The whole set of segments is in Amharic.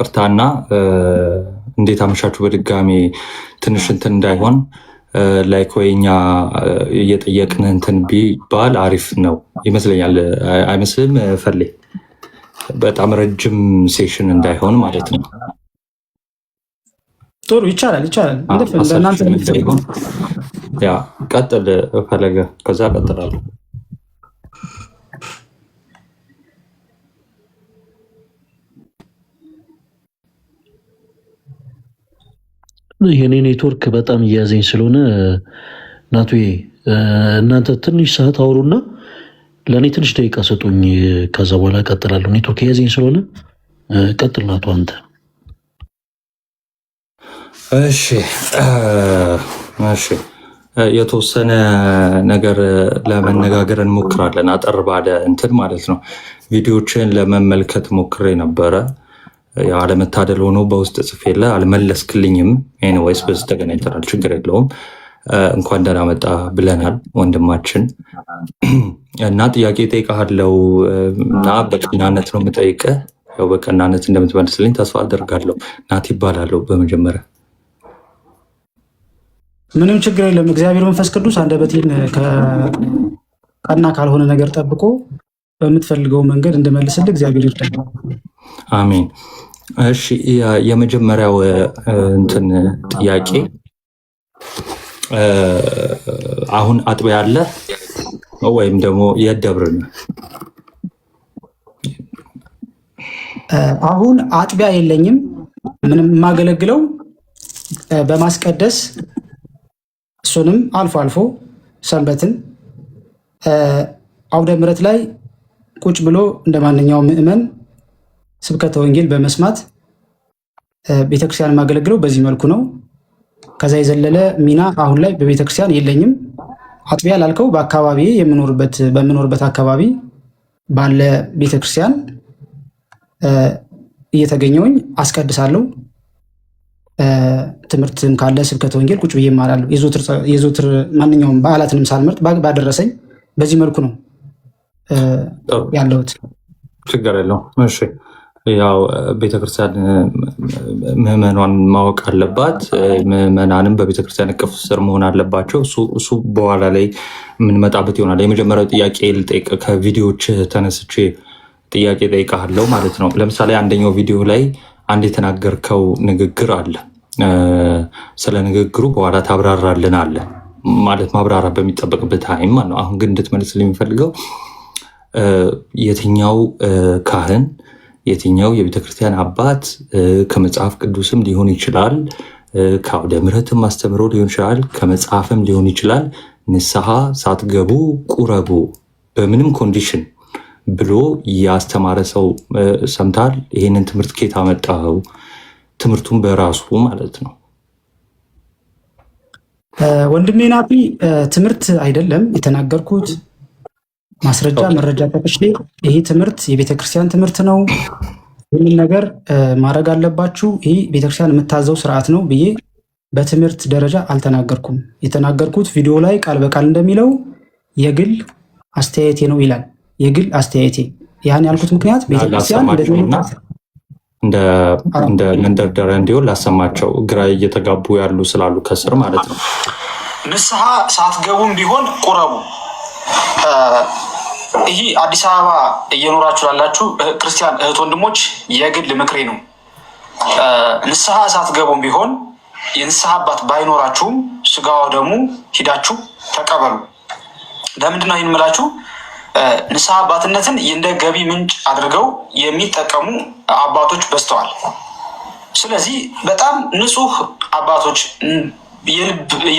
ይቅርታና እንዴት አመሻችሁ በድጋሚ ትንሽ እንትን እንዳይሆን ላይክ ወይኛ እየጠየቅን እንትን ቢባል አሪፍ ነው ይመስለኛል። አይመስልም? ፈሌ በጣም ረጅም ሴሽን እንዳይሆን ማለት ነው። ጥሩ ይቻላል። ያ ቀጥል ፈለገ፣ ከዛ ቀጥላለሁ። የኔ ኔትወርክ በጣም እያዘኝ ስለሆነ ናቱዬ እናንተ ትንሽ ሰዓት አውሩና ለእኔ ትንሽ ደቂቃ ሰጡኝ። ከዛ በኋላ ቀጥላለሁ። ኔትወርክ እያዘኝ ስለሆነ ቀጥል ናቱ አንተ። እሺ የተወሰነ ነገር ለመነጋገር እንሞክራለን። አጠር ባለ እንትን ማለት ነው። ቪዲዮችን ለመመልከት ሞክሬ ነበረ። አለመታደል ሆኖ በውስጥ ጽፌልህ አልመለስክልኝም። ኤኒዌይስ በዚህ ተገናኝተናል፣ ችግር የለውም። እንኳን ደህና መጣ ብለናል ወንድማችን እና ጥያቄ እጠይቅሃለሁ እና በቀናነት ነው የምጠይቅህ። ያው በቀናነት እንደምትመልስልኝ ተስፋ አደርጋለሁ። ናት ይባላለሁ። በመጀመሪያ ምንም ችግር የለም። እግዚአብሔር መንፈስ ቅዱስ አንደበቴን ቀና ካልሆነ ነገር ጠብቆ በምትፈልገው መንገድ እንድመልስልህ እግዚአብሔር ይርዳኝ። አሜን። እሺ የመጀመሪያው እንትን ጥያቄ አሁን አጥቢያ አለ ወይም ደግሞ የደብር ነው? አሁን አጥቢያ የለኝም። ምንም የማገለግለው በማስቀደስ እሱንም አልፎ አልፎ ሰንበትን አውደ ምሕረት ላይ ቁጭ ብሎ እንደ ማንኛውም ምዕመን ስብከተ ወንጌል በመስማት ቤተክርስቲያን የማገለግለው በዚህ መልኩ ነው። ከዛ የዘለለ ሚና አሁን ላይ በቤተክርስቲያን የለኝም። አጥቢያ ላልከው በአካባቢ በምኖርበት አካባቢ ባለ ቤተክርስቲያን እየተገኘውኝ አስቀድሳለሁ። ትምህርትም ካለ ስብከተ ወንጌል ቁጭ ብዬ እማራለሁ። የዘወትር ማንኛውም በዓላትንም ሳልመርጥ ባደረሰኝ በዚህ መልኩ ነው ያለሁት። ችግር የለውም። እሺ ያው ቤተክርስቲያን ምዕመኗን ማወቅ አለባት። ምዕመናንም በቤተክርስቲያን እቅፍ ስር መሆን አለባቸው። እሱ በኋላ ላይ የምንመጣበት ይሆናል። የመጀመሪያው ጥያቄ ልጠይቅ፣ ከቪዲዮዎች ተነስቼ ጥያቄ ጠይቃለሁ ማለት ነው። ለምሳሌ አንደኛው ቪዲዮ ላይ አንድ የተናገርከው ንግግር አለ። ስለ ንግግሩ በኋላ ታብራራልን አለ ማለት ማብራራት በሚጠበቅበት ታይም ነው። አሁን ግን እንድትመልስልኝ የሚፈልገው የትኛው ካህን የትኛው የቤተክርስቲያን አባት ከመጽሐፍ ቅዱስም ሊሆን ይችላል፣ ከአውደ ምሕረትም አስተምሮ ሊሆን ይችላል፣ ከመጽሐፍም ሊሆን ይችላል፣ ንስሐ ሳትገቡ ቁረቡ በምንም ኮንዲሽን ብሎ ያስተማረ ሰው ሰምታል? ይሄንን ትምህርት ከየት አመጣኸው? ትምህርቱን በራሱ ማለት ነው። ወንድሜ ናቲ፣ ትምህርት አይደለም የተናገርኩት፣ ማስረጃ መረጃ ጠቅሼ ይሄ ትምህርት የቤተክርስቲያን ትምህርት ነው፣ ይህንን ነገር ማድረግ አለባችሁ፣ ይህ ቤተክርስቲያን የምታዘው ስርዓት ነው ብዬ በትምህርት ደረጃ አልተናገርኩም። የተናገርኩት ቪዲዮ ላይ ቃል በቃል እንደሚለው የግል አስተያየቴ ነው ይላል። የግል አስተያየቴ። ያን ያልኩት ምክንያት ቤተክርስቲያን እንደ መንደርደሪያ እንዲሆን ላሰማቸው፣ ግራ እየተጋቡ ያሉ ስላሉ ከስር ማለት ነው። ንስሐ ሳትገቡም ቢሆን ቁረቡ። ይህ አዲስ አበባ እየኖራችሁ ላላችሁ ክርስቲያን እህት ወንድሞች የግል ምክሬ ነው። ንስሐ ሳትገቡም ቢሆን የንስሐ አባት ባይኖራችሁም ስጋው ደግሞ ሂዳችሁ ተቀበሉ። ለምንድነው ይህን የምላችሁ? ንስሐ አባትነትን እንደ ገቢ ምንጭ አድርገው የሚጠቀሙ አባቶች በዝተዋል። ስለዚህ በጣም ንጹህ አባቶች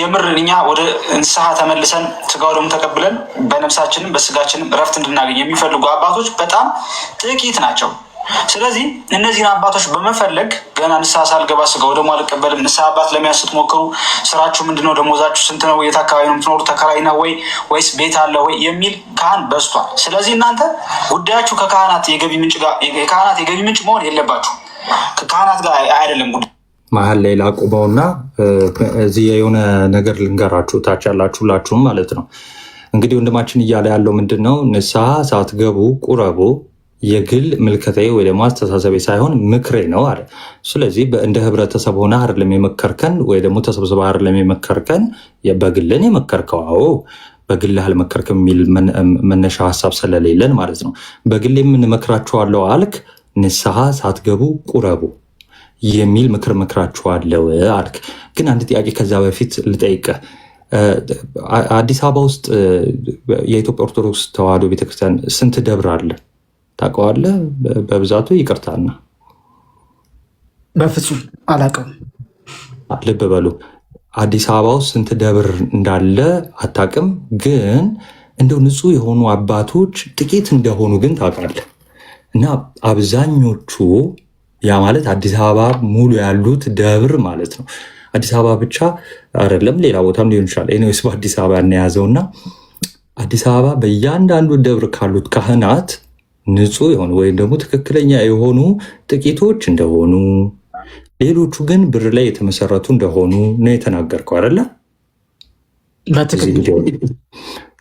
የምር እኛ ወደ ንስሐ ተመልሰን ስጋው ደግሞ ተቀብለን በነፍሳችንም በስጋችንም እረፍት እንድናገኝ የሚፈልጉ አባቶች በጣም ጥቂት ናቸው። ስለዚህ እነዚህን አባቶች በመፈለግ ገና ንስሐ ሳልገባ ስጋው ደግሞ አልቀበልም፣ ንስሐ አባት ለመያዝ ስትሞክሩ ስራችሁ ምንድነው? ደሞዛችሁ ስንት ነው? የት አካባቢ ነው የምትኖሩ? ተከራይ ነው ወይ ወይስ ቤት አለ ወይ የሚል ካህን በዝቷል። ስለዚህ እናንተ ጉዳያችሁ ከካህናት የገቢ ምንጭ ጋር የካህናት የገቢ ምንጭ መሆን የለባችሁ። ከካህናት ጋር አይደለም ጉዳይ። መሀል ላይ ላቁመውና እዚህ የሆነ ነገር ልንገራችሁ፣ ታች ያላችሁላችሁም ማለት ነው። እንግዲህ ወንድማችን እያለ ያለው ምንድን ነው? ንስሐ ሳትገቡ ቁረቡ የግል ምልከታዬ ወይ ደግሞ አስተሳሰቤ ሳይሆን ምክሬ ነው አለ። ስለዚህ እንደ ህብረተሰብ ሆነ አይደለም የመከርከን ወይ ደግሞ ተሰብስበ አይደለም የመከርከን፣ በግልን የመከርከው። አዎ በግል አልመከርክም የሚል መነሻ ሀሳብ ስለሌለን ማለት ነው። በግል የምንመክራችኋለሁ አልክ፣ ንስሐ ሳትገቡ ቁረቡ የሚል ምክር መክራችኋለሁ አልክ። ግን አንድ ጥያቄ ከዛ በፊት ልጠይቅህ። አዲስ አበባ ውስጥ የኢትዮጵያ ኦርቶዶክስ ተዋሕዶ ቤተክርስቲያን ስንት ደብር አለ ታውቀዋለህ? በብዛቱ ይቅርታና በፍጹም አላውቅም። ልብ በሉ፣ አዲስ አበባ ውስጥ ስንት ደብር እንዳለ አታውቅም። ግን እንደው ንጹህ የሆኑ አባቶች ጥቂት እንደሆኑ ግን ታውቃለህ። እና አብዛኞቹ ያ ማለት አዲስ አበባ ሙሉ ያሉት ደብር ማለት ነው። አዲስ አበባ ብቻ አይደለም፣ ሌላ ቦታም ሊሆን ይችላል። ኤኒዌይስ በአዲስ አበባ እናያዘውና አዲስ አበባ በእያንዳንዱ ደብር ካሉት ካህናት ንጹህ የሆኑ ወይም ደግሞ ትክክለኛ የሆኑ ጥቂቶች እንደሆኑ፣ ሌሎቹ ግን ብር ላይ የተመሰረቱ እንደሆኑ ነው የተናገርከው አይደለ?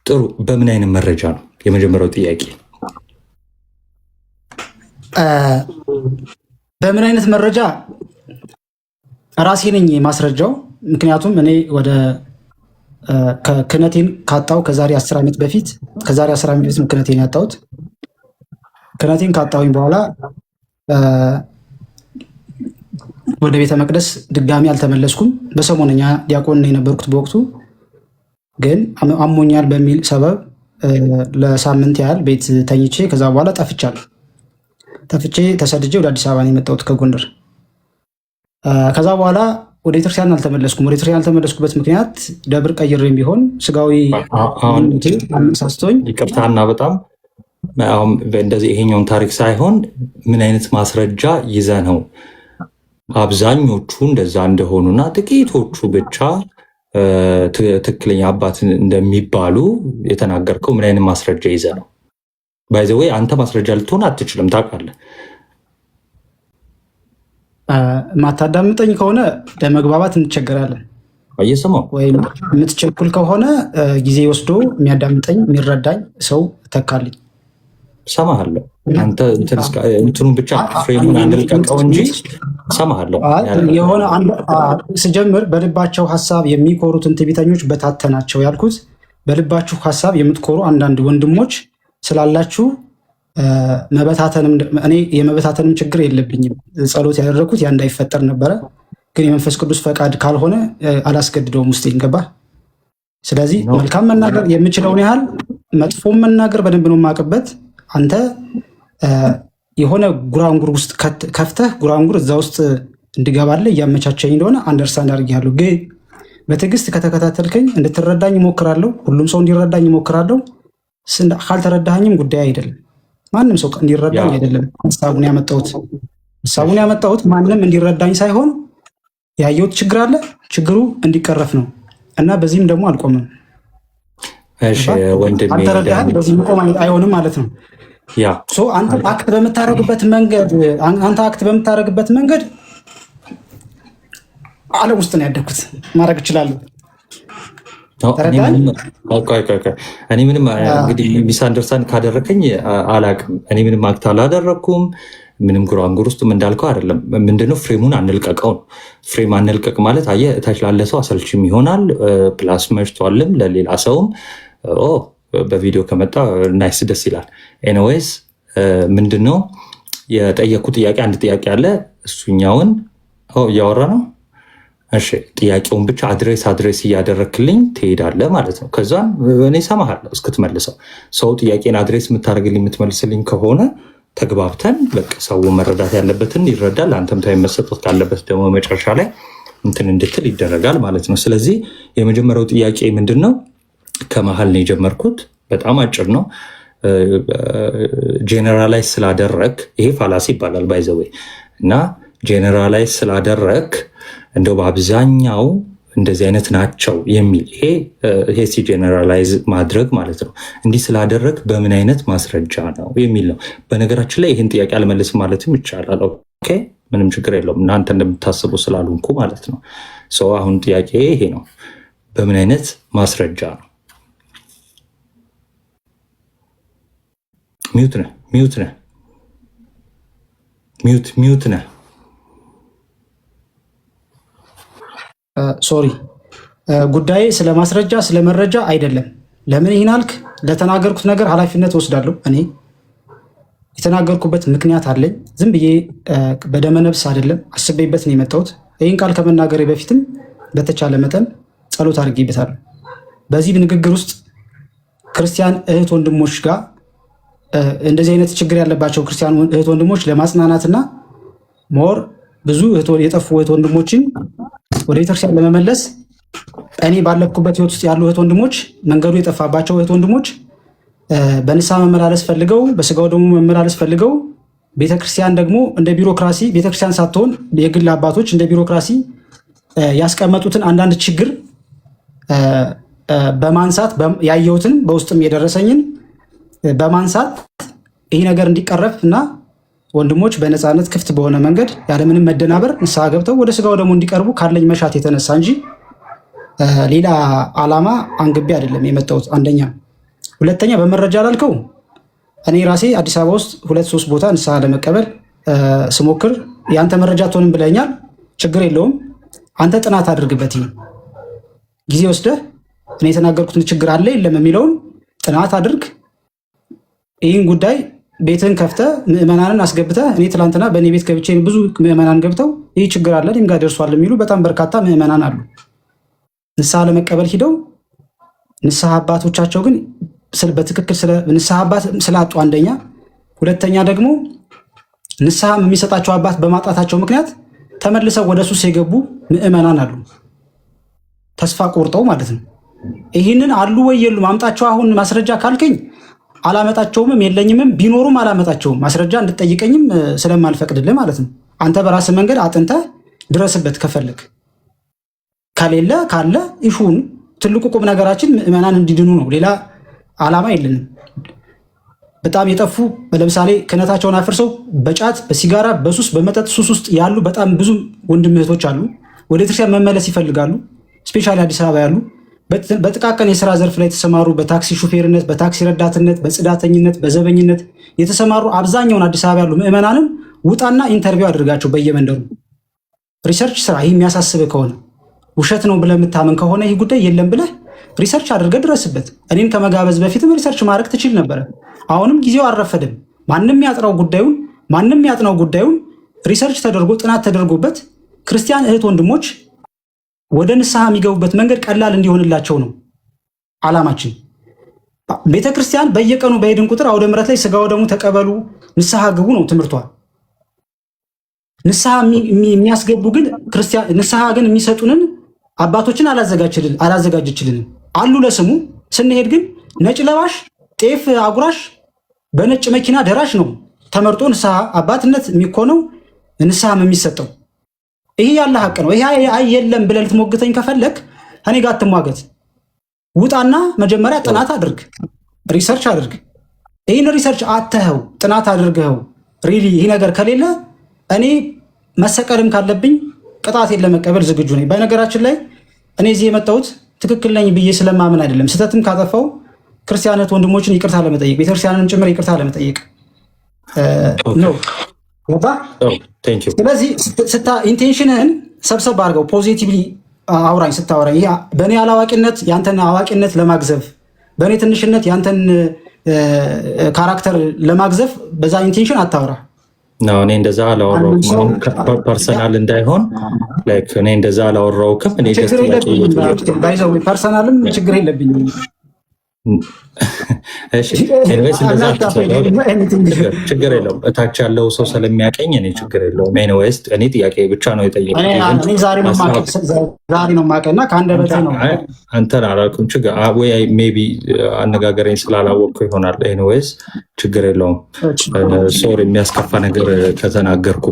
ጥሩ። በምን አይነት መረጃ ነው? የመጀመሪያው ጥያቄ በምን አይነት መረጃ? ራሴ ነኝ ማስረጃው። ምክንያቱም እኔ ወደ ክህነቴን ካጣው ከዛሬ 10 ዓመት በፊት ነው ክህነቴን ያጣሁት። ክህነቴን ካጣሁኝ በኋላ ወደ ቤተ መቅደስ ድጋሚ አልተመለስኩም። በሰሞነኛ ዲያቆን ነው የነበርኩት በወቅቱ። ግን አሞኛል በሚል ሰበብ ለሳምንት ያህል ቤት ተኝቼ ከዛ በኋላ ጠፍቻለሁ። ተሰድጄ ወደ አዲስ አበባ ነው የመጣሁት ከጎንደር። ከዛ በኋላ ወደ ቤተክርስቲያን አልተመለስኩም። ወደ ቤተክርስቲያን ያልተመለስኩበት ምክንያት ደብር ቀይሬም ቢሆን ስጋዊ አነሳስቶኝ። ይቅርታና በጣም እንደዚህ ይሄኛውን ታሪክ ሳይሆን ምን አይነት ማስረጃ ይዘ ነው አብዛኞቹ እንደዛ እንደሆኑና ጥቂቶቹ ብቻ ትክክለኛ አባት እንደሚባሉ የተናገርከው ምን አይነት ማስረጃ ይዘ ነው? ባይ ዘ ወይ አንተ ማስረጃ ልትሆን አትችልም፣ ታውቃለህ። ማታዳምጠኝ ከሆነ ለመግባባት እንቸገራለን። እየሰማሁ ወይም የምትቸኩል ከሆነ ጊዜ ወስዶ የሚያዳምጠኝ የሚረዳኝ ሰው ተካልኝ። ሰማሃለሁ። አንተ እንትኑን ብቻ ፍሬሙን አንልቀቀው እንጂ ሰማሃለሁ። የሆነ ስጀምር በልባቸው ሀሳብ የሚኮሩትን ትዕቢተኞች በታተናቸው ያልኩት በልባችሁ ሀሳብ የምትኮሩ አንዳንድ ወንድሞች ስላላችሁ እኔ የመበታተንም ችግር የለብኝም። ጸሎት ያደረግኩት ያ እንዳይፈጠር ነበረ። ግን የመንፈስ ቅዱስ ፈቃድ ካልሆነ አላስገድደውም፣ ውስጥ ይንገባ። ስለዚህ መልካም መናገር የምችለውን ያህል መጥፎም መናገር በደንብ ነው የማውቅበት። አንተ የሆነ ጉራንጉር ውስጥ ከፍተህ ጉራንጉር እዛ ውስጥ እንድገባለ እያመቻቸኝ እንደሆነ አንደርስታንድ አድርጌያለሁ። ግን በትዕግስት ከተከታተልከኝ እንድትረዳኝ እሞክራለሁ። ሁሉም ሰው እንዲረዳኝ እሞክራለሁ። ካልተረዳኸኝም ጉዳይ አይደለም። ማንም ሰው እንዲረዳኝ አይደለም ሀሳቡን ያመጣሁት ማንም እንዲረዳኝ ሳይሆን ያየሁት ችግር አለ፣ ችግሩ እንዲቀረፍ ነው እና በዚህም ደግሞ አልቆምም። አልተረዳኸኝ፣ በዚህ መቆም አይሆንም ማለት ነው። አንተ አክት በምታደርግበት መንገድ ዓለም ውስጥ ነው ያደግኩት፣ ማድረግ እችላለሁ። እኔ ምንም እንግዲህ ሚስ አንደርስታንድ ካደረከኝ አላቅም። እኔ ምንም አክት አላደረግኩም። ምንም ጉራንጉር ውስጥም እንዳልከው አይደለም። ምንድነው ፍሬሙን አንልቀቀው ነው። ፍሬም አንልቀቅ ማለት አየህ፣ እታች ላለ ሰው አሰልችም ይሆናል። ፕላስ መሽቷልም ለሌላ ሰውም በቪዲዮ ከመጣ ናይስ ደስ ይላል። ኤኒዌይስ ምንድነው የጠየኩ ጥያቄ? አንድ ጥያቄ አለ። እሱኛውን እያወራ ነው። እሺ ጥያቄውን ብቻ አድሬስ እያደረክልኝ ትሄዳለህ ማለት ነው። ከዛም እኔ እሰማሃለሁ እስክትመልሰው። ሰው ጥያቄን አድሬስ የምታደርግልኝ የምትመልስልኝ ከሆነ ተግባብተን በቃ ሰው መረዳት ያለበትን ይረዳል። አንተም ታይም መሰጠት ካለበት ደግሞ መጨረሻ ላይ እንትን እንድትል ይደረጋል ማለት ነው። ስለዚህ የመጀመሪያው ጥያቄ ምንድን ነው? ከመሀል ነው የጀመርኩት። በጣም አጭር ነው። ጄኔራላይዝ ስላደረግ ይሄ ፋላሲ ይባላል ባይዘዌ እና ጄኔራላይዝ ስላደረግ እንደው በአብዛኛው እንደዚህ አይነት ናቸው የሚል ይሄ ጄኔራላይዝ ማድረግ ማለት ነው። እንዲህ ስላደረግ በምን አይነት ማስረጃ ነው የሚል ነው። በነገራችን ላይ ይህን ጥያቄ አልመልስም ማለትም ይቻላል። ኦኬ ምንም ችግር የለውም። እናንተ እንደምታስቡ ስላልሆንኩ ማለት ነው። አሁን ጥያቄ ይሄ ነው። በምን አይነት ማስረጃ ነው? ሚዩት ነህ ሚዩት ነህ። ሶሪ ጉዳዬ ስለ ማስረጃ ስለ መረጃ አይደለም። ለምን ይህን አልክ? ለተናገርኩት ነገር ኃላፊነት ወስዳለሁ። እኔ የተናገርኩበት ምክንያት አለኝ። ዝም ብዬ በደመነብስ አይደለም፣ አስቤበት ነው የመጣሁት። ይህን ቃል ከመናገሬ በፊትም በተቻለ መጠን ጸሎት አድርጌበታለሁ። በዚህ ንግግር ውስጥ ክርስቲያን እህት ወንድሞች ጋር እንደዚህ አይነት ችግር ያለባቸው ክርስቲያን እህት ወንድሞች ለማጽናናትና ሞር ብዙ የጠፉ እህት ወንድሞችን ወደ ቤተክርስቲያን ለመመለስ እኔ ባለፍኩበት ህይወት ውስጥ ያሉ እህት ወንድሞች መንገዱ የጠፋባቸው እህት ወንድሞች በንስሐ መመላለስ ፈልገው በስጋው ደግሞ መመላለስ ፈልገው ቤተክርስቲያን ደግሞ እንደ ቢሮክራሲ ቤተክርስቲያን ሳትሆን የግል አባቶች እንደ ቢሮክራሲ ያስቀመጡትን አንዳንድ ችግር በማንሳት ያየሁትን በውስጥም የደረሰኝን በማንሳት ይህ ነገር እንዲቀረፍ እና ወንድሞች በነፃነት ክፍት በሆነ መንገድ ያለምንም መደናበር ንስሐ ገብተው ወደ ስጋው ደግሞ እንዲቀርቡ ካለኝ መሻት የተነሳ እንጂ ሌላ ዓላማ አንግቤ አይደለም የመጣሁት። አንደኛ። ሁለተኛ በመረጃ ላልከው እኔ ራሴ አዲስ አበባ ውስጥ 2-3 ቦታ ንስሐ ለመቀበል ስሞክር የአንተ መረጃ አትሆንም ብለኛል። ችግር የለውም። አንተ ጥናት አድርግበት። ጊዜ ወስደህ እኔ የተናገርኩትን ችግር አለ የለም የሚለውን ጥናት አድርግ። ይህን ጉዳይ ቤትህን ከፍተህ ምዕመናንን አስገብተህ እኔ ትላንትና በእኔ ቤት ገብቼ ብዙ ምዕመናን ገብተው ይህ ችግር አለ እኔም ጋር ደርሷል የሚሉ በጣም በርካታ ምዕመናን አሉ። ንስሐ ለመቀበል ሂደው ንስሐ አባቶቻቸው ግን በትክክል ንስሐ አባት ስላጡ አንደኛ፣ ሁለተኛ ደግሞ ንስሐ የሚሰጣቸው አባት በማጣታቸው ምክንያት ተመልሰው ወደ ሱስ የገቡ ምዕመናን አሉ። ተስፋ ቆርጠው ማለት ነው። ይህንን አሉ ወይ የሉም? አምጣቸው። አሁን ማስረጃ ካልከኝ አላመጣቸውምም፣ የለኝምም። ቢኖሩም አላመጣቸውም። ማስረጃ እንድጠይቀኝም ስለማልፈቅድልህ ማለት ነው። አንተ በራስህ መንገድ አጥንተህ ድረስበት ከፈለግ። ከሌለ ካለ ይሁን። ትልቁ ቁም ነገራችን ምዕመናን እንዲድኑ ነው። ሌላ ዓላማ የለንም። በጣም የጠፉ ለምሳሌ ክህነታቸውን አፍርሰው በጫት በሲጋራ በሱስ በመጠጥ ሱስ ውስጥ ያሉ በጣም ብዙ ወንድም እህቶች አሉ። ወደ ቤተክርስቲያን መመለስ ይፈልጋሉ። ስፔሻሊ አዲስ አበባ ያሉ በጥቃቅን የስራ ዘርፍ ላይ የተሰማሩ በታክሲ ሹፌርነት፣ በታክሲ ረዳትነት፣ በጽዳተኝነት፣ በዘበኝነት የተሰማሩ አብዛኛውን አዲስ አበባ ያሉ ምዕመናንን ውጣና ኢንተርቪው አድርጋቸው በየመንደሩ ሪሰርች ስራ። ይህ የሚያሳስብህ ከሆነ ውሸት ነው ብለህ የምታምን ከሆነ ይህ ጉዳይ የለም ብለህ ሪሰርች አድርገህ ድረስበት። እኔም ከመጋበዝ በፊትም ሪሰርች ማድረግ ትችል ነበረ። አሁንም ጊዜው አልረፈደም። ማንም ያጥናው ጉዳዩን ሪሰርች ተደርጎ ጥናት ተደርጎበት ክርስቲያን እህት ወንድሞች ወደ ንስሐ የሚገቡበት መንገድ ቀላል እንዲሆንላቸው ነው ዓላማችን። ቤተክርስቲያን በየቀኑ በሄድን ቁጥር አውደ ምሕረት ላይ ስጋው ደግሞ ተቀበሉ ንስሐ ግቡ ነው ትምህርቷ። ንስሐ የሚያስገቡ ግን ንስሐ ግን የሚሰጡንን አባቶችን አላዘጋጀችልንም አሉ ለስሙ። ስንሄድ ግን ነጭ ለባሽ ጤፍ አጉራሽ በነጭ መኪና ደራሽ ነው ተመርጦ ንስሐ አባትነት የሚኮነው ንስሐም የሚሰጠው። ይሄ ያለ ሀቅ ነው። ይሄ የለም ብለህ ልትሞግተኝ ከፈለክ እኔ ጋር አትሟገት። ውጣና መጀመሪያ ጥናት አድርግ፣ ሪሰርች አድርግ። ይህን ሪሰርች አተኸው ጥናት አድርገኸው ሪሊ ይህ ነገር ከሌለ እኔ መሰቀልም ካለብኝ ቅጣቴን ለመቀበል ዝግጁ ነኝ። በነገራችን ላይ እኔ እዚህ የመጣሁት ትክክል ነኝ ብዬ ስለማምን አይደለም። ስህተትም ካጠፋው ክርስቲያነት ወንድሞችን ይቅርታ ለመጠየቅ ቤተክርስቲያንን ጭምር ይቅርታ ለመጠየቅ ነው። ስለዚህ ኢንቴንሽንህን ሰብሰብ አድርገው ፖዚቲቭሊ አውራኝ። ስታወራኝ ይሄ በእኔ አላዋቂነት ያንተን አዋቂነት ለማግዘፍ በእኔ ትንሽነት ያንተን ካራክተር ለማግዘፍ በዛ ኢንቴንሽን አታውራ። እኔ እንደዛ አላወራሁም። ፐርሰናል እንዳይሆን እኔ እንደዛ አላወራሁም። ፐርሰናልም ችግር የለብኝም። ችግር የለውም። እታች ያለው ሰው ስለሚያቀኝ እኔ ችግር የለውም። ኤኒዌይስ እኔ ጥያቄ ብቻ ነው የጠየቁት። ዛሬ ነው የማውቅና ከአንደበቴ ነው አንተን አላውቅም። ወይ ሜይ ቢ አነጋገረኝ ስላላወቅኩ ይሆናል። ኤኒዌይስ ችግር የለውም። ሶሪ የሚያስከፋ ነገር ከተናገርኩ።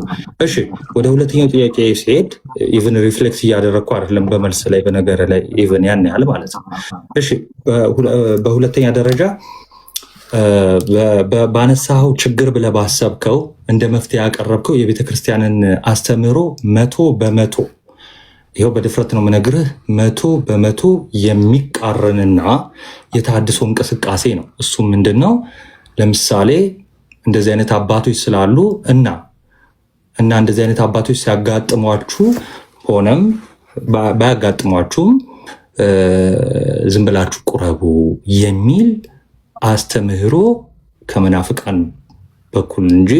እሺ ወደ ሁለተኛው ጥያቄ ሲሄድ ኢቨን ሪፍሌክት እያደረግኩ አይደለም በመልስ ላይ በነገር ላይ ኢቨን ያን ያህል ማለት ነው። እሺ በሁለተኛ ደረጃ ባነሳኸው ችግር ብለህ ባሰብከው እንደ መፍትሄ ያቀረብከው የቤተክርስቲያንን አስተምህሮ 100% ይኸው በድፍረት ነው የምነግርህ 100% የሚቃረንና የተሃድሶ እንቅስቃሴ ነው። እሱም ምንድን ነው? ለምሳሌ እንደዚህ አይነት አባቶች ስላሉ እና እና እንደዚህ አይነት አባቶች ሲያጋጥሟችሁ ሆነም ባያጋጥሟችሁም ዝም ብላችሁ ቁረቡ የሚል አስተምህሮ ከመናፍቃን በኩል እንጂ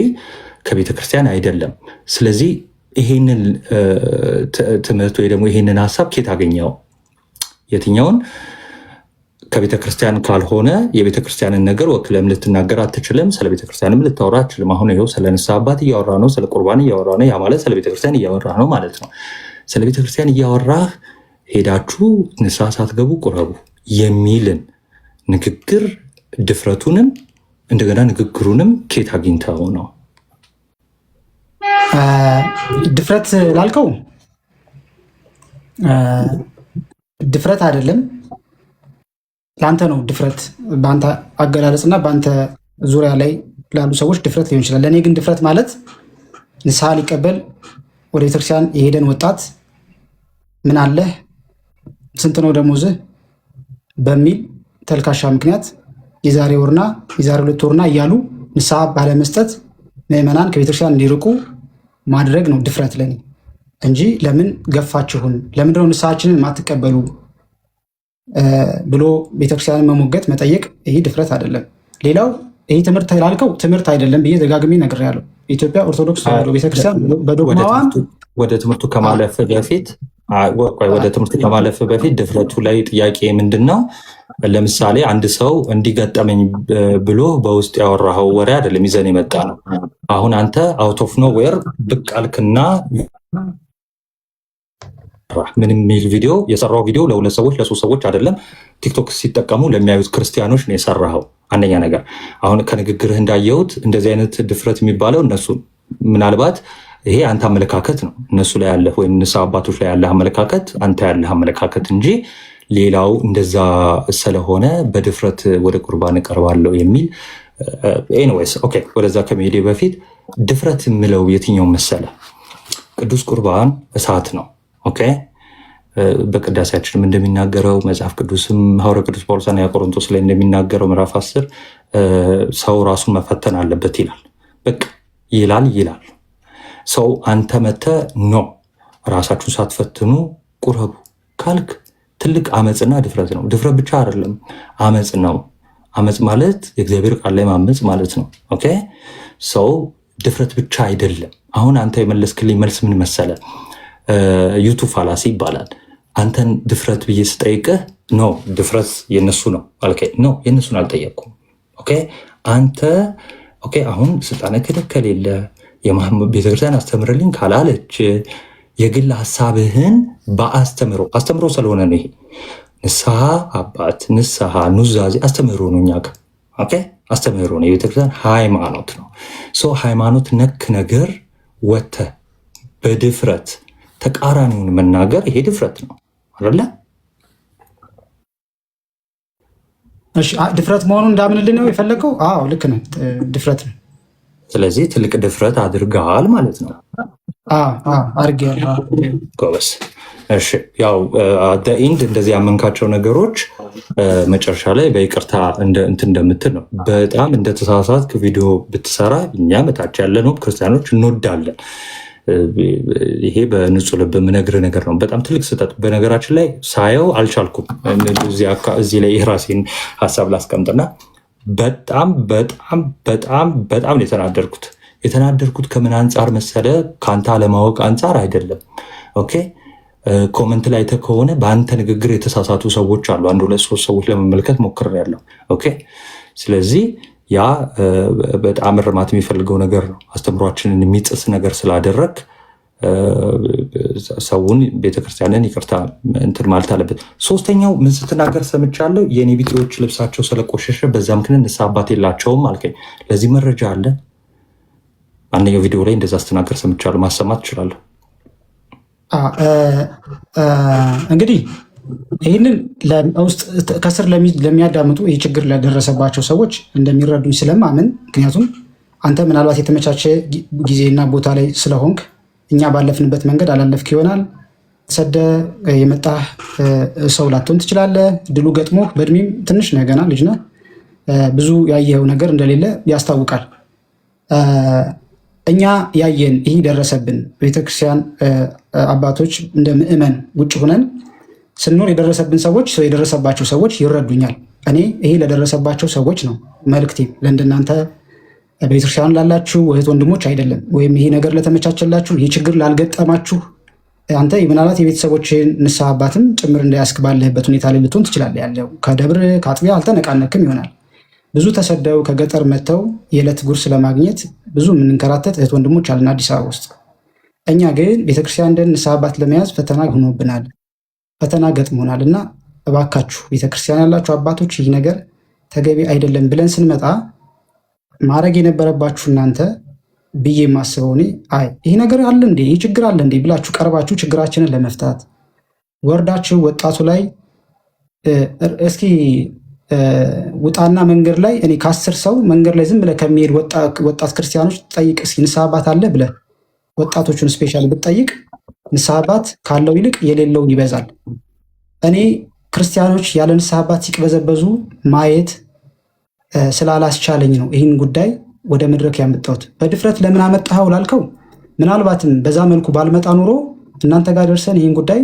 ከቤተ ክርስቲያን አይደለም። ስለዚህ ይሄንን ትምህርት ወይ ደግሞ ይሄንን ሀሳብ ኬት አገኘው? የትኛውን? ከቤተ ክርስቲያን ካልሆነ የቤተ ክርስቲያንን ነገር ወክለም ልትናገር አትችልም። ስለ ቤተ ክርስቲያንም ልታወራ አትችልም። አሁን ይኸው ስለ ንስሐ አባት እያወራ ነው፣ ስለ ቁርባን እያወራ ነው። ያ ማለት ስለ ቤተ ክርስቲያን እያወራ ነው ማለት ነው። ስለ ቤተ ክርስቲያን እያወራህ ሄዳችሁ ንስሐ ሳትገቡ ቁረቡ የሚልን ንግግር ድፍረቱንም እንደገና ንግግሩንም ኬት አግኝተው ነው? ድፍረት ላልከው ድፍረት አይደለም፣ ለአንተ ነው ድፍረት። በአንተ አገላለጽና በአንተ ዙሪያ ላይ ላሉ ሰዎች ድፍረት ሊሆን ይችላል። ለእኔ ግን ድፍረት ማለት ንስሐ ሊቀበል ወደ ቤተክርስቲያን የሄደን ወጣት ምን አለህ፣ ስንት ነው ደሞዝህ በሚል ተልካሻ ምክንያት የዛሬ ወርና የዛሬ 2 ወርና እያሉ ንስሐ ባለመስጠት ምዕመናን ከቤተክርስቲያን እንዲርቁ ማድረግ ነው ድፍረት ለኔ እንጂ ለምን ገፋችሁን፣ ለምንድነው ንስሐችንን ማትቀበሉ ብሎ ቤተክርስቲያንን መሞገት መጠየቅ፣ ይህ ድፍረት አይደለም። ሌላው ይህ ትምህርት ላልከው ትምህርት አይደለም ብዬ ደጋግሜ ነግሬያለሁ። የኢትዮጵያ ኦርቶዶክስ ተዋሕዶ ቤተክርስቲያን በዶግማዋን ወደ ትምህርቱ ከማለፍ በፊት ድፍረቱ ላይ ጥያቄ ምንድን ነው? ለምሳሌ አንድ ሰው እንዲገጠመኝ ብሎ በውስጥ ያወራኸው ወሬ አይደለም ይዘን የመጣ ነው። አሁን አንተ አውት ኦፍ ኖዌር ብቅ አልክና ምንም የሚል ቪዲዮ የሰራው ቪዲዮ ለ2 ሰዎች ለ3 ሰዎች አይደለም፣ ቲክቶክ ሲጠቀሙ ለሚያዩት ክርስቲያኖች ነው የሰራኸው። አንደኛ ነገር አሁን ከንግግርህ እንዳየሁት እንደዚህ አይነት ድፍረት የሚባለው እነሱ ምናልባት ይሄ አንተ አመለካከት ነው እነሱ ላይ ያለህ ወይም ንስሐ አባቶች ላይ ያለህ አመለካከት አንተ ያለህ አመለካከት እንጂ ሌላው እንደዛ ስለሆነ በድፍረት ወደ ቁርባን እቀርባለሁ የሚል ኤኒዌይስ ኦኬ። ወደዛ ከመሄዴ በፊት ድፍረት የምለው የትኛው መሰለ? ቅዱስ ቁርባን እሳት ነው። ኦኬ በቅዳሴያችንም እንደሚናገረው መጽሐፍ ቅዱስም ሐዋርያው ቅዱስ ጳውሎስ አንደኛ ቆሮንቶስ ላይ እንደሚናገረው ምዕራፍ 10 ሰው ራሱን መፈተን አለበት ይላል። በቃ ይላል ሰው አንተ መተህ ኖ ራሳችሁን ሳትፈትኑ ቁረቡ ካልክ ትልቅ አመፅና ድፍረት ነው። ድፍረት ብቻ አይደለም አመፅ ነው። አመፅ ማለት የእግዚአብሔር ቃል ላይ ማመፅ ማለት ነው። ኦኬ ሰው ድፍረት ብቻ አይደለም። አሁን አንተ የመለስክልኝ መልስ ምን መሰለ? ዩቱብ ፋላሲ ይባላል። አንተን ድፍረት ብዬ ስጠይቅህ ኖ ድፍረት የነሱ ነው አልከኝ። ኖ የነሱን አልጠየቅኩም። ኦኬ አንተ ኦኬ አሁን ስልጣነ ክህነት ከሌለ ቤተክርስቲያን አስተምርልኝ ካላለች የግል ሀሳብህን አስተምሮ ስለሆነ ነው። ይሄ ንስሐ አባት ንስሐ ኑዛዜ አስተምህሮ ነው። እኛ ጋር ኦኬ አስተምህሮ ነው። የቤተክርስቲያን ሃይማኖት ነው። ሃይማኖት ነክ ነገር ወጥተህ በድፍረት ተቃራኒውን መናገር ይሄ ድፍረት ነው አይደለ? እሺ ድፍረት መሆኑን እንዳምንልህ ነው የፈለገው? አዎ ልክ ነው፣ ድፍረት ነው። ስለዚህ ትልቅ ድፍረት አድርገሃል ማለት ነው። አድርጌያለሁ። ጎበስ። እሺ ያው ኢንድ እንደዚህ ያመንካቸው ነገሮች መጨረሻ ላይ በይቅርታ እንትን እንደምትል ነው። በጣም እንደተሳሳትክ ቪዲዮ ብትሰራ እኛ መታች ያለነው ክርስቲያኖች እንወዳለን። ይሄ በንጹህ ልብ የምነግርህ ነገር ነው። በጣም ትልቅ ስህተት በነገራችን ላይ ሳየው አልቻልኩም። እዚህ ላይ የራሴን ሀሳብ ላስቀምጥና በጣም ነው የተናደርኩት። ከምን አንጻር መሰለ? ከአንተ አለማወቅ አንጻር አይደለም። ኦኬ ኮመንት ላይ ከሆነ በአንተ ንግግር የተሳሳቱ ሰዎች አሉ። 1 2 3 ሰዎች ለመመልከት ሞክሬያለሁ። ኦኬ ስለዚህ ያ በጣም እርማት የሚፈልገው ነገር ነው። አስተምሯችንን የሚጥስ ነገር ስላደረግ ሰውን ቤተክርስቲያንን ይቅርታ እንትን ማለት አለበት። ሶስተኛው ምን ስትናገር ሰምቻለሁ? የኔ ቢጤዎች ልብሳቸው ስለቆሸሸ በዛ ምክንያት ንስሐ አባት የላቸውም አልከኝ። ለዚህ መረጃ አለ? አንደኛው ቪዲዮ ላይ እንደዛ ስትናገር ሰምቻለሁ። ማሰማት ትችላለሁ። እንግዲህ ይህንን ከስር ለሚያዳምጡ ይህ ችግር ለደረሰባቸው ሰዎች እንደሚረዱኝ ስለማምን፣ ምክንያቱም አንተ ምናልባት የተመቻቸ ጊዜና ቦታ ላይ ስለሆንክ እኛ ባለፍንበት መንገድ አላለፍክ ይሆናል። ሰደ የመጣህ ሰው ላትሆን ትችላለህ። ድሉ ገጥሞ በእድሜም ትንሽ ነህ፣ ገና ልጅ ነህ። ብዙ ያየኸው ነገር እንደሌለ ያስታውቃል። እኛ ያየን ይህ ደረሰብን ቤተክርስቲያን አባቶች እንደ ምእመን ውጭ ሆነን ስንኖር የደረሰብን ሰዎች የደረሰባቸው ሰዎች ይረዱኛል። እኔ ይሄ ለደረሰባቸው ሰዎች ነው መልክቴ፣ ለእንደናንተ ቤተክርስቲያን ላላችሁ እህት ወንድሞች አይደለም። ወይም ይሄ ነገር ለተመቻቸላችሁ ይህ ችግር ላልገጠማችሁ አንተ ምናልባት የቤተሰቦችን ንስሐ አባትም ጭምር እንዳያስክ ባለህበት ሁኔታ ላይ ልትሆን ትችላለህ። ያለው ከደብር ከአጥቢያ አልተነቃነክም ይሆናል። ብዙ ተሰደው ከገጠር መጥተው የዕለት ጉርስ ለማግኘት ብዙ የምንንከራተት እህት ወንድሞች አለን አዲስ አበባ ውስጥ። እኛ ግን ቤተክርስቲያን እንደ ንስሐ አባት ለመያዝ ፈተና ሆኖብናል፣ ፈተና ገጥሞናል። እና እባካችሁ ቤተክርስቲያን ያላችሁ አባቶች ይህ ነገር ተገቢ አይደለም ብለን ስንመጣ ማድረግ የነበረባችሁ እናንተ ብዬ የማስበው እኔ ይህ ነገር አለ እንዴ ይህ ችግር አለ እንዴ ብላችሁ ቀርባችሁ ችግራችንን ለመፍታት ወርዳችሁ ወጣቱ ላይ እስኪ ውጣና መንገድ ላይ እኔ ከ10 ሰው መንገድ ላይ ዝም ብለህ ከሚሄድ ወጣት ክርስቲያኖች ጠይቅ እስኪ ንስሐ አባት አለ ብለህ ወጣቶቹን ስፔሻል ብትጠይቅ ንስሐ አባት ካለው ይልቅ የሌለው ይበዛል። እኔ ክርስቲያኖች ያለ ንስሐ አባት ሲቅበዘበዙ ማየት ስላላስቻለኝ ነው ይህን ጉዳይ ወደ መድረክ ያመጣሁት። በድፍረት ለምን አመጣኸው ላልከው ምናልባትም በዛ መልኩ ባልመጣ ኑሮ እናንተ ጋር ደርሰን ይህን ጉዳይ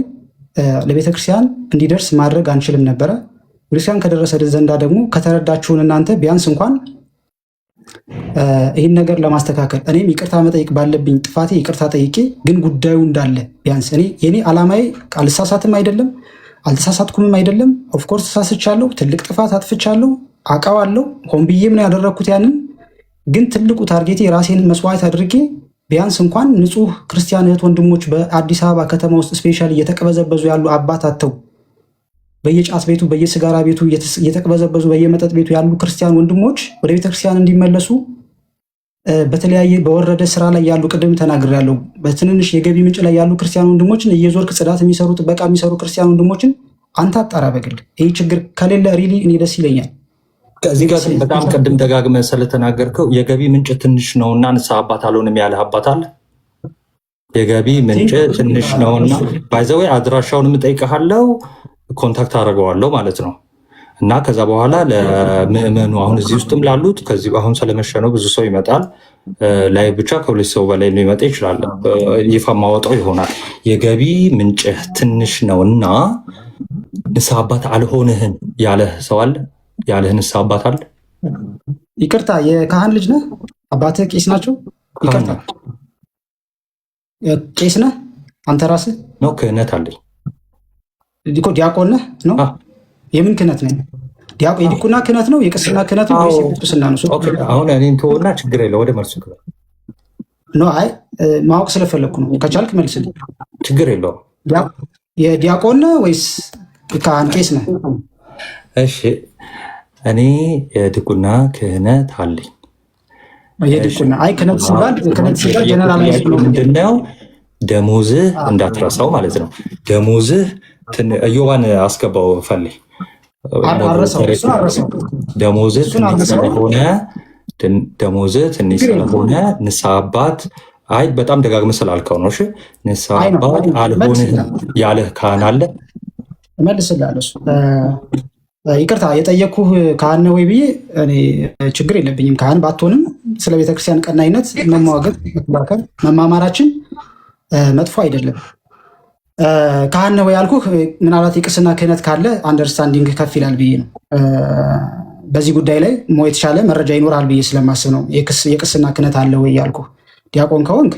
ለቤተክርስቲያን እንዲደርስ ማድረግ አንችልም ነበረ። ቤተክርስቲያን ከደረሰልን ዘንዳ ደግሞ ከተረዳችሁን እናንተ ቢያንስ እንኳን ይህን ነገር ለማስተካከል እኔም ይቅርታ መጠየቅ ባለብኝ ጥፋቴ ይቅርታ ጠይቄ ግን ጉዳዩ እንዳለ ቢያንስ የኔ ዓላማዬ አልሳሳትም አይደለም አልተሳሳትኩምም አይደለም። ኦፍኮርስ ተሳስቻለሁ፣ ትልቅ ጥፋት አጥፍቻለሁ፣ አውቃለሁ። ሆን ብዬም ነው ያደረግኩት ያንን። ግን ትልቁ ታርጌቴ ራሴን መስዋዕት አድርጌ ቢያንስ እንኳን ንጹህ ክርስቲያን እህት ወንድሞች በአዲስ አበባ ከተማ ውስጥ ስፔሻል እየተቀበዘበዙ ያሉ አባት አጥተው በየጫት ቤቱ በየስጋራ ቤቱ እየተቀበዘበዙ በየመጠጥ ቤቱ ያሉ ክርስቲያን ወንድሞች ወደ ቤተክርስቲያን እንዲመለሱ በተለያየ በወረደ ስራ ላይ ያሉ ቅድም ተናግሬያለሁ። በትንንሽ የገቢ ምንጭ ላይ ያሉ ክርስቲያን ወንድሞችን እየዞርክ ጽዳት የሚሰሩ ጥበቃ የሚሰሩ ክርስቲያን ወንድሞችን አንተ አጣራ በግል። ይህ ችግር ከሌለ ሪሊ እኔ ደስ ይለኛል። ከዚህ ጋር በጣም ቅድም ደጋግመህ ስለተናገርከው የገቢ ምንጭ ትንሽ ነውና ንስሐ አባት አልሆንም ያለህ አባት አለ። የገቢ ምንጭ ትንሽ ነውና ባይዘዌ አድራሻውንም እጠይቅሃለሁ ኮንታክት አደርገዋለሁ ማለት ነው። እና ከዛ በኋላ ለምእመኑ አሁን እዚህ ውስጥም ላሉት ከዚህ አሁን ስለመሸነው ብዙ ሰው ይመጣል ላይ ብቻ ከሁለት ሰው በላይ ሊመጣ ይችላል። ይፋ ማወጣው ይሆናል። የገቢ ምንጭህ ትንሽ ነውና ንስሐ አባት አልሆንህም ያለህ ሰው አለ? ያለህ ንስሐ አባት አለ? ይቅርታ የካህን ልጅ ነህ? አባትህ ቄስ ናቸው? ይቅርታ ቄስ ነህ አንተ ራስህ? ነው ክህነት አለኝ እኮ ዲያቆን ነህ ነው? የምን ክህነት ነው? የዲቁና ክህነት ነው? የቅስና ክህነት ነው? ወይስ የጵጵስና ነው? አሁን እኔን ተወውና ችግር የለው ወደ መልሱ ክፍል ነው። አይ ማወቅ ስለፈለግኩ ነው። ከቻልክ መልስልኝ። ችግር የለውም። የዲያቆን ነህ ወይስ ካህን ቄስ ነህ? እሺ እኔ የዲቁና ክህነት አለኝ። የዲቁና አይ ክህነት ሲባል ጀነራል ምንድነው? ደሞዝህ እንዳትረሳው ማለት ነው። ደሞዝህ እዮባን አስገባው ፈልይ ደሞዝህ ትንሽ ስለሆነ ንስሐ አባት በጣም ደጋግመህ ስላልከው ነው። ንስሐ አባት አልሆንህም ያለህ ካህን አለ? እመልስልሃለሁ። ይቅርታ የጠየኩህ ካህን ወይ ብዬ እኔ ችግር የለብኝም። ካህን ባትሆንም ስለ ቤተክርስቲያን ቀናይነት መሟገት፣ መከባከር፣ መማማራችን መጥፎ አይደለም። ካህን ወይ ያልኩህ ምናልባት የቅስና ክህነት ካለ አንደርስታንዲንግ ከፍ ይላል ብዬ ነው። በዚህ ጉዳይ ላይ የተሻለ መረጃ ይኖራል ብዬ ስለማስብ ነው የቅስና ክህነት አለ ወይ ያልኩህ። ዲያቆን ከሆንክ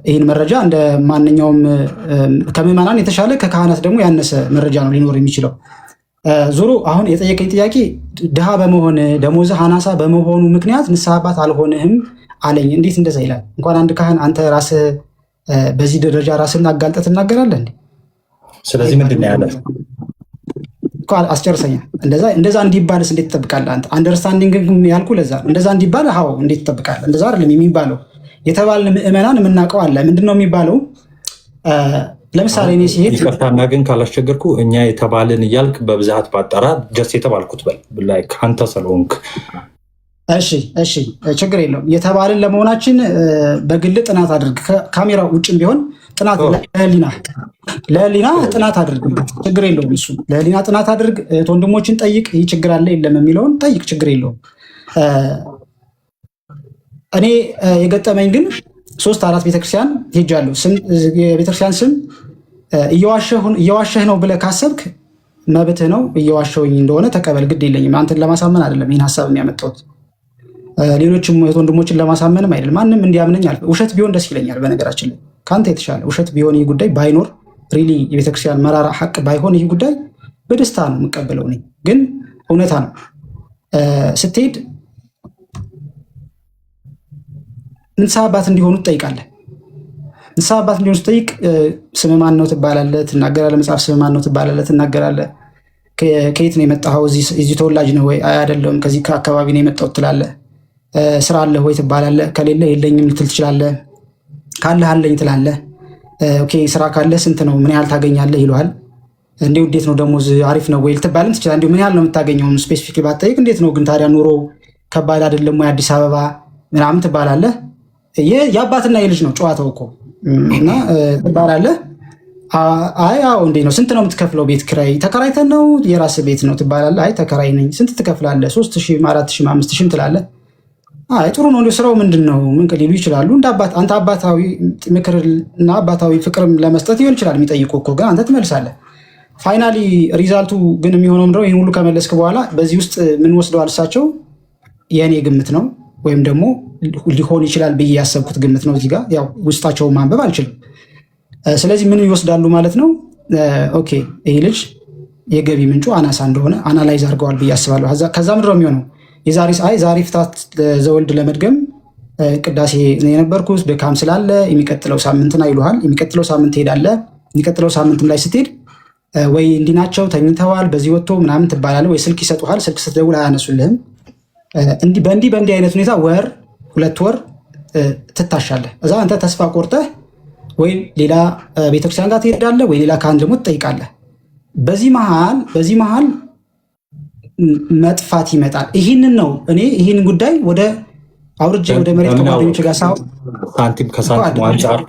ይህን መረጃ እንደ ማንኛውም ከምዕመናን የተሻለ ከካህናት ደግሞ ያነሰ መረጃ ነው ሊኖር የሚችለው። ዞሮ አሁን የጠየቀኝ ጥያቄ ድሃ በመሆን ደሞዝህ አናሳ በመሆኑ ምክንያት ንስሐ አባት አልሆንህም አለኝ። እንዴት እንደዛ ይላል? እንኳን አንድ ካህን አንተ ራስህ በዚህ ደረጃ ራስህን አጋልጠህ ትናገራለህ እንዴ? ስለዚህ ምንድን ነው ያለ? አስጨርሰኛ። እንደዛ እንዲባልስ እንዴት ትጠብቃለህ አንተ? አንደርስታንዲንግ ያልኩ ለዛ እንደዛ እንዲባል ሀው እንዴት ትጠብቃለህ? እንደዛ አይደለም የሚባለው። የተባልን ምዕመናን የምናውቀው አለ። ምንድን ነው የሚባለው? ለምሳሌ እኔ ሲሄድ ይቅርታና ግን ካላስቸገርኩ እኛ የተባልን እያልክ በብዛት ባጠራ ጀስ የተባልኩት በል አንተ ስለሆንክ እሺ ችግር የለውም። የተባልን ለመሆናችን በግል ጥናት አድርግ። ከካሜራ ውጭም ቢሆን ጥናት ለህሊና ጥናት አድርግ። ችግር የለውም። እሱ ለህሊና ጥናት አድርግ። ወንድሞችን ጠይቅ። ይህ ችግር አለ የለም የሚለውን ጠይቅ። ችግር የለውም። እኔ የገጠመኝ ግን 3-4 ቤተክርስቲያን ሄጃለሁ። የቤተክርስቲያን ስም እየዋሸህ ነው ብለህ ካሰብክ መብትህ ነው። እየዋሸሁኝ እንደሆነ ተቀበል፣ ግድ የለኝም። አንተን ለማሳመን አይደለም ይህን ሀሳብ የሚያመጣሁት፣ ሌሎችም እህት ወንድሞችን ለማሳመንም አይደለም። ማንም እንዲያምነኝ ውሸት ቢሆን ደስ ይለኛል። በነገራችን ላይ ከአንተ የተሻለ ውሸት ቢሆን ይህ ጉዳይ ባይኖር ሪሊ የቤተክርስቲያን መራራ ሀቅ ባይሆን ይህ ጉዳይ በደስታ ነው የምቀበለው። እኔ ግን እውነታ ነው። ስትሄድ ንስሐ አባት እንዲሆኑ ትጠይቃለህ። ንስሐ አባት እንዲሆኑ ስትጠይቅ ስም ማን ነው ትባላለህ፣ ትናገራለህ። መጽሐፍ ስም ማን ነው ትባላለህ፣ ትናገራለህ። ከየት ነው የመጣኸው? እዚህ ተወላጅ ነው ወይ? አይደለም ከዚህ ከአካባቢ ነው የመጣሁት ትላለህ። ስራ አለህ ወይ ትባላለህ። ከሌለ የለኝም ልትል ትችላለህ። ካለህ አለኝ ትላለህ። ኦኬ ስራ ካለህ ስንት ነው? ምን ያህል ታገኛለህ ይሉሃል። እንዲሁ እንዴት ነው ደሞዝ አሪፍ ነው ወይ ልትባልም ትችላለህ። እንዲሁ ምን ያህል ነው የምታገኘው ስፔሲፊክ ባትጠይቅ፣ እንዴት ነው ግን ታዲያ ኑሮ ከባድ አይደለም ወይ አዲስ አበባ ምናምን ትባላለህ። የአባትና የልጅ ነው ጨዋታው እኮ እና ትባላለህ። አይ አዎ እንዴት ነው ስንት ነው የምትከፍለው? ቤት ኪራይ ተከራይተን ነው የራስ ቤት ነው ትባላለህ። አይ ተከራይ ነኝ። ስንት ትከፍላለህ? 3,000 4,000 5,000 ትላለህ። አይ ጥሩ ነው ስራው ምንድን ነው ምን ሊሉ ይችላሉ። አንተ አባታዊ ምክርና አባታዊ ፍቅርም ለመስጠት ሊሆን ይችላል የሚጠይቁ እኮ፣ ግን አንተ ትመልሳለህ። ፋይናሊ ሪዛልቱ ግን የሚሆነው ምንድነው? ይህን ሁሉ ከመለስክ በኋላ በዚህ ውስጥ ምን ወስደዋል እሳቸው? የእኔ ግምት ነው ወይም ደግሞ ሊሆን ይችላል ብዬ ያሰብኩት ግምት ነው። እዚህ ጋር ያው ውስጣቸውን ማንበብ አልችልም። ስለዚህ ምን ይወስዳሉ ማለት ነው? ኦኬ ይህ ልጅ የገቢ ምንጩ አናሳ እንደሆነ አናላይዝ አድርገዋል ብዬ አስባለሁ። ከዛ ምንድነው የሚሆነው? ዛሬ ፍታት ዘወልድ ለመድገም ቅዳሴ የነበርኩት ድካም ስላለ የሚቀጥለው ሳምንትና ይሉሃል። የሚቀጥለው ሳምንት ትሄዳለህ። የሚቀጥለው ሳምንትም ላይ ስትሄድ ወይ እንዲህ ናቸው ተኝተዋል፣ በዚህ ወጥቶ ምናምን ትባላለህ፣ ወይ ስልክ ይሰጡሃል። ስልክ ስትደውል አያነሱልህም። በእንዲህ አይነት ሁኔታ 1-2 ወር ትታሻለህ። እዛ አንተ ተስፋ ቆርጠህ ወይ ሌላ ቤተክርስቲያን ጋር ትሄዳለህ፣ ወይ ሌላ ካህን ደግሞ ትጠይቃለህ። በዚህ መሃል መጥፋት ይመጣል። ይህንን ነው እኔ ይህን ጉዳይ ወደ አውርጄ ወደ መሬት ከጓደኞች ጋር ሳንቲም ከሳንቲሙ አንጻር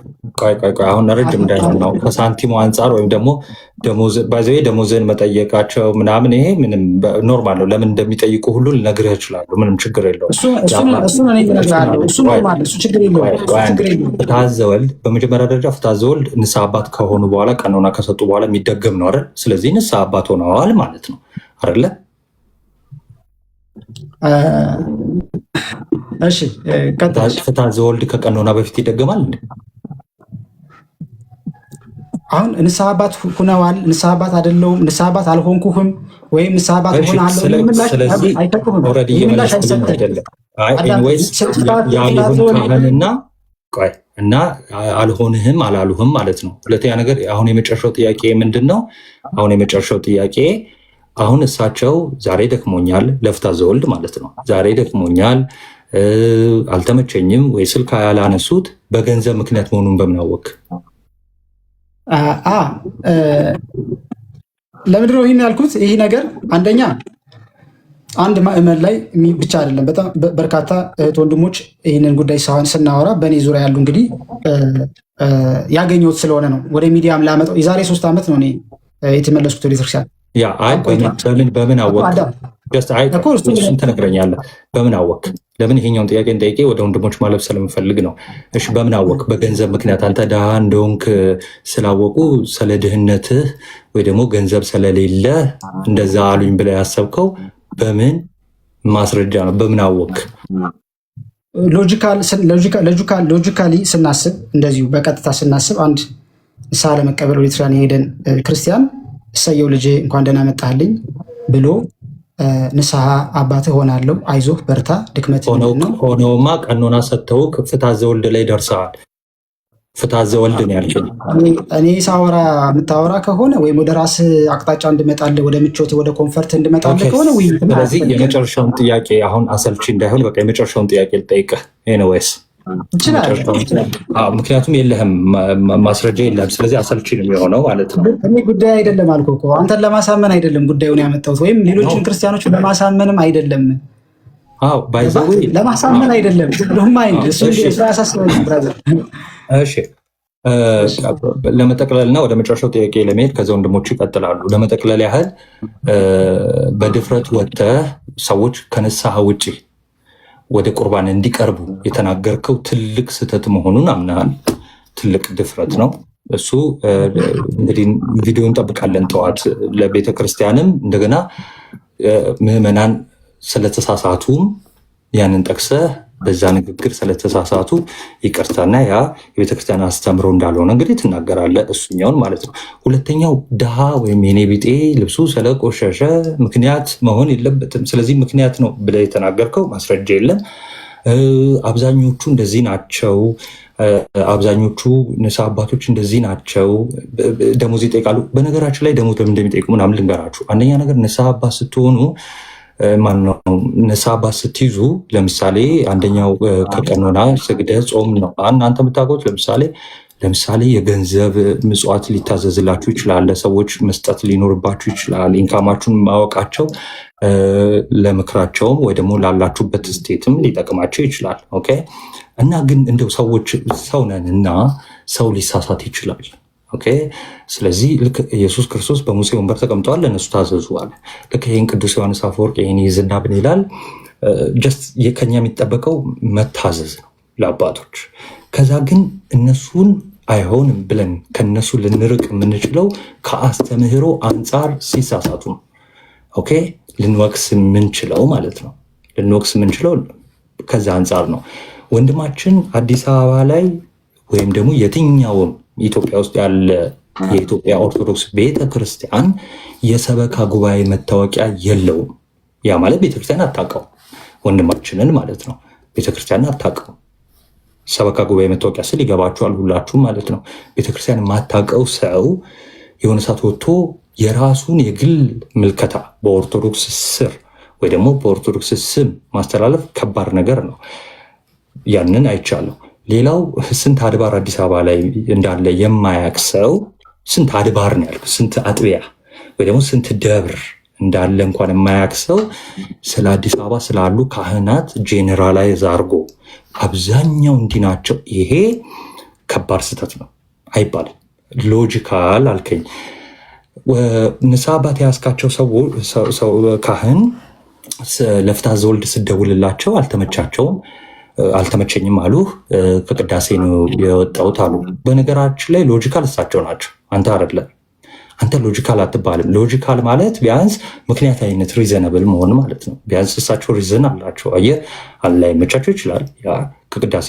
አሁን ረጅም እንዳይሆን ነው። ከሳንቲሙ አንጻር ወይም ደግሞ ደሞዝን መጠየቃቸው ምናምን ይሄ ምንም ኖርማል ነው። ለምን እንደሚጠይቁ ሁሉ ልነግርህ እችላለሁ። ምንም ችግር የለውም። ፍትሐ ዘወልድ በመጀመሪያ ደረጃ ፍትሐ ዘወልድ ንስሐ አባት ከሆኑ በኋላ ቀኖና ከሰጡ በኋላ የሚደገም ነው አይደል? ስለዚህ ንስሐ አባት ሆነዋል ማለት ነው አይደለ? እሺ ፍትሐ ዘወልድ ከቀኖና በፊት ይደገማል እንዴ? አሁን ንስሐ አባት ሁነዋል፣ ንስሐ አባት አይደለሁም፣ ንስሐ አባት አልሆንኩህም ወይም ንስሐ አባት ሆናለሁ እና አልሆንህም አላሉህም ማለት ነው። ሁለተኛ ነገር አሁን የመጨረሻው ጥያቄ ምንድን ነው? አሁን እሳቸው ዛሬ ደክሞኛል፣ ለፍትሐ ዘወልድ ማለት ነው። ዛሬ ደክሞኛል፣ አልተመቸኝም ወይ ስልክ ያላነሱት በገንዘብ ምክንያት መሆኑን በምን አወቅ? ለምንድን ነው ይህን ያልኩት? ይህ ነገር አንደኛ አንድ ምዕመን ላይ ብቻ አይደለም፣ በጣም በርካታ እህት ወንድሞች ይህንን ጉዳይ ስናወራ በእኔ ዙሪያ ያሉ እንግዲህ ያገኘሁት ስለሆነ ነው ወደ ሚዲያም ላመጣው። የዛሬ 3 ዓመት ነው እኔ የተመለስኩት ቤተክርስቲያን። በምን አወቅ? እሱን ትነግረኛለህ። በምን አወቅ? ለምን ይሄኛውን ጥያቄ እንጠይቄ ወደ ወንድሞች ማለፍ ስለምፈልግ ነው። እሺ በምን አወቅ? በገንዘብ ምክንያት አንተ ድሃ እንደሆንክ ስላወቁ ስለ ድህነትህ ወይ ደግሞ ገንዘብ ስለሌለ እንደዛ አሉኝ ብለህ በምን ማስረጃ ነው? በምን አወቅ? ሎጂካሊ ስናስብ እንደዚሁ በቀጥታ ስናስብ አንድ ንስሐ ለመቀበል ወደ ቤተክርስቲያን የሄደን ክርስቲያን እሰየው ልጄ እንኳን ደህና መጣህልኝ ብሎ ንስሐ አባትህ ሆናለሁ፣ አይዞህ በርታ፣ ድክመት ነው ሆነውማ ቀኖና ሰጥተው ፍትሐ ዘወልድ ላይ ደርሰዋል። ፍትሐ ዘወልድ ነው ያልከኝ። እኔ ሳወራ የምታወራ ከሆነ ወይም ወደ ራስ አቅጣጫ እንድመጣለህ ወደ ምቾት ወደ ኮንፈርት እንድመጣለህ ከሆነ ስለዚህ የመጨረሻውን ጥያቄ አሁን አሰልቺ እንዳይሆን በቃ የመጨረሻውን ጥያቄ ልጠይቅህ ኤኒዌይስ ምክንያቱም የለህም ማስረጃ የለህም። ስለዚህ አሰልቺ ነው የሚሆነው ማለት ነው። እኔ ጉዳይ አይደለም አልኩህ እኮ አንተን ለማሳመን አይደለም ጉዳዩን ያመጣሁት፣ ወይም ሌሎችን ክርስቲያኖች ለማሳመንም አይደለም። ለማሳመን አይደለም። እሺ ለመጠቅለልና ወደ መጨረሻው ጥያቄ ለመሄድ ከዚ ወንድሞቹ ይቀጥላሉ። ለመጠቅለል ያህል በድፍረት ወጥተህ ሰዎች ከንስሐ ውጭ ወደ ቁርባን እንዲቀርቡ የተናገርከው ትልቅ ስህተት መሆኑን አምናሃል። ትልቅ ድፍረት ነው እሱ። እንግዲህ ቪዲዮ እንጠብቃለን ጠዋት ለቤተክርስቲያንም እንደገና ምዕመናን ስለተሳሳቱም ያንን ጠቅሰህ በዛ ንግግር ስለተሳሳቱ ይቅርታና ያ የቤተክርስቲያን አስተምሮ እንዳልሆነ እንግዲህ ትናገራለህ። እሱኛውን ማለት ነው። ሁለተኛው ድሃ ወይም የኔ ቢጤ ልብሱ ስለቆሸሸ ምክንያት መሆን የለበትም። ስለዚህ ምክንያት ነው ብለህ የተናገርከው ማስረጃ የለም። አብዛኞቹ እንደዚህ ናቸው፣ አብዛኞቹ ንስሐ አባቶች እንደዚህ ናቸው፣ ደሞዝ ይጠይቃሉ። በነገራችን ላይ ደሞዝ ለምን እንደሚጠይቁ ምናምን ልንገራችሁ። አንደኛ ነገር ንስሐ አባት ስትሆኑ ማነው ንስሐ አባት ስትይዙ፣ ለምሳሌ አንደኛው ከቀኖና ስግደት፣ ጾም ነው። እናንተ የምታውቁት ለምሳሌ የገንዘብ ምጽዋት ሊታዘዝላችሁ ይችላል። ለሰዎች መስጠት ሊኖርባችሁ ይችላል። ኢንካማችሁን ማወቃቸው ለምክራቸውም ወይ ደግሞ ላላችሁበት ስቴትም ሊጠቅማቸው ይችላል። ኦኬ። እና ግን እንደው ሰዎች ሰው ነን እና ሰው ሊሳሳት ይችላል። ኦኬ። ስለዚህ ልክ ኢየሱስ ክርስቶስ በሙሴ ወንበር ተቀምጠዋል፣ ለእነሱ ታዘዙዋል። ልክ ይህን ቅዱስ ዮሐንስ አፈወርቅ ይህን ይዝና ብን ይላል። ጀስት ከኛ የሚጠበቀው መታዘዝ ነው ለአባቶች። ከዛ ግን እነሱን አይሆንም ብለን ከነሱ ልንርቅ የምንችለው ከአስተምህሮ አንጻር ሲሳሳቱ ነው። ኦኬ። ልንወቅስ የምንችለው ማለት ነው። ልንወቅስ የምንችለው ከዛ አንጻር ነው። ወንድማችን አዲስ አበባ ላይ ወይም ደግሞ የትኛውም ኢትዮጵያ ውስጥ ያለ የኢትዮጵያ ኦርቶዶክስ ቤተክርስቲያን የሰበካ ጉባኤ መታወቂያ የለውም። ያ ማለት ቤተክርስቲያን አታውቀው፣ ወንድማችንን ማለት ነው። ቤተክርስቲያን አታውቀው። ሰበካ ጉባኤ መታወቂያ ስል ይገባችኋል ሁላችሁም ማለት ነው። ቤተክርስቲያን የማታውቀው ሰው የሆነ ሰዓት ወጥቶ የራሱን የግል ምልከታ በኦርቶዶክስ ስር ወይ ደግሞ በኦርቶዶክስ ስም ማስተላለፍ ከባድ ነገር ነው። ያንን አይቻለሁ። ሌላው ስንት አድባር አዲስ አበባ ላይ እንዳለ የማያውቅ ሰው ስንት አድባር ነው ያልኩት፣ ስንት አጥቢያ ወይ ደግሞ ስንት ደብር እንዳለ እንኳን የማያውቅ ሰው ስለ አዲስ አበባ ስላሉ ካህናት ጄኔራላይዝ አድርጎ አብዛኛው እንዲህ ናቸው፣ ይሄ ከባድ ስህተት ነው አይባልም። ሎጂካል አልከኝ። ንስሐ አባት የያዝካቸው ሰው ካህን ለፍትሐ ዘወልድ ስደውልላቸው አልተመቻቸውም፣ አልተመቸኝም አሉ። ከቅዳሴ ነው የወጣሁት አሉ። በነገራችን ላይ ሎጂካል እሳቸው ናቸው፣ አንተ አይደለም። አንተ ሎጂካል አትባልም። ሎጂካል ማለት ቢያንስ ምክንያታዊነት ሪዘነብል መሆን ማለት ነው። ቢያንስ እሳቸው ሪዝን አላቸው። አየህ ላይመቻቸው ይችላል። ያ ቅዳሴ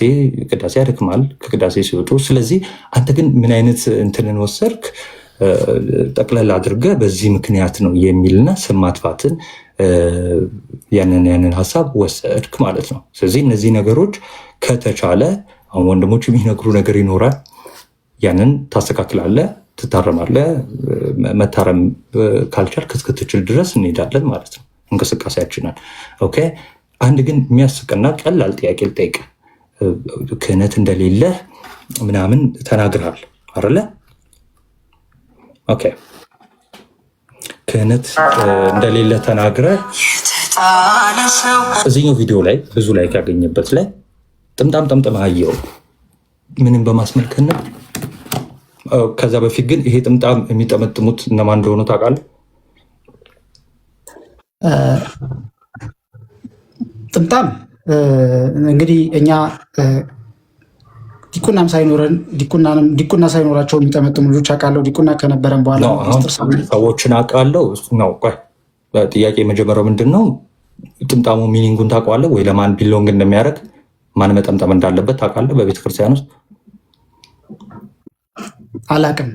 ያደክማል ከቅዳሴ ሲወጡ። ስለዚህ አንተ ግን ምን አይነት እንትንን ወሰድክ? ጠቅለል አድርገህ በዚህ ምክንያት ነው የሚልና ስም ማጥፋትን ያንን ሀሳብ ወሰድክ ማለት ነው። ስለዚህ እነዚህ ነገሮች ከተቻለ አሁን ወንድሞች የሚነግሩ ነገር ይኖራል። ያንን ታስተካክላለህ፣ ትታረማለህ። መታረም ካልቻልክ እስክትችል ድረስ እንሄዳለን ማለት ነው እንቅስቃሴያችንን። ኦኬ። አንድ ግን የሚያስቅና ቀላል ጥያቄ ልጠይቅህ። ክህነት እንደሌለህ ምናምን ተናግረሃል አይደለ? ኦኬ። ክህነት እንደሌለ ተናግረህ እዚህኛው ቪዲዮ ላይ ብዙ ላይ ያገኘበት ላይ ጥምጣም ጠምጥመህ አየው። ምንም በማስመልከት ነው። ከዛ በፊት ግን ይሄ ጥምጣም የሚጠመጥሙት እነማን እንደሆኑ ታውቃለህ? ጥምጣም እንግዲህ እኛ ዲቁናም ሳይኖረን ዲቁና ሳይኖራቸው የሚጠመጥሙ ልጆች አውቃለሁ። ዲቁና ከነበረን በኋላ ሰዎችን አውቃለሁ። ነው ጥያቄ የመጀመሪያው ምንድን ነው? ጥምጣሙ ሚኒንጉን ታውቀዋለህ ወይ? ለማን ቢሎንግ እንደሚያደርግ ማን መጠምጠም እንዳለበት ታውቃለህ? በቤተክርስቲያን ውስጥ አላውቅም።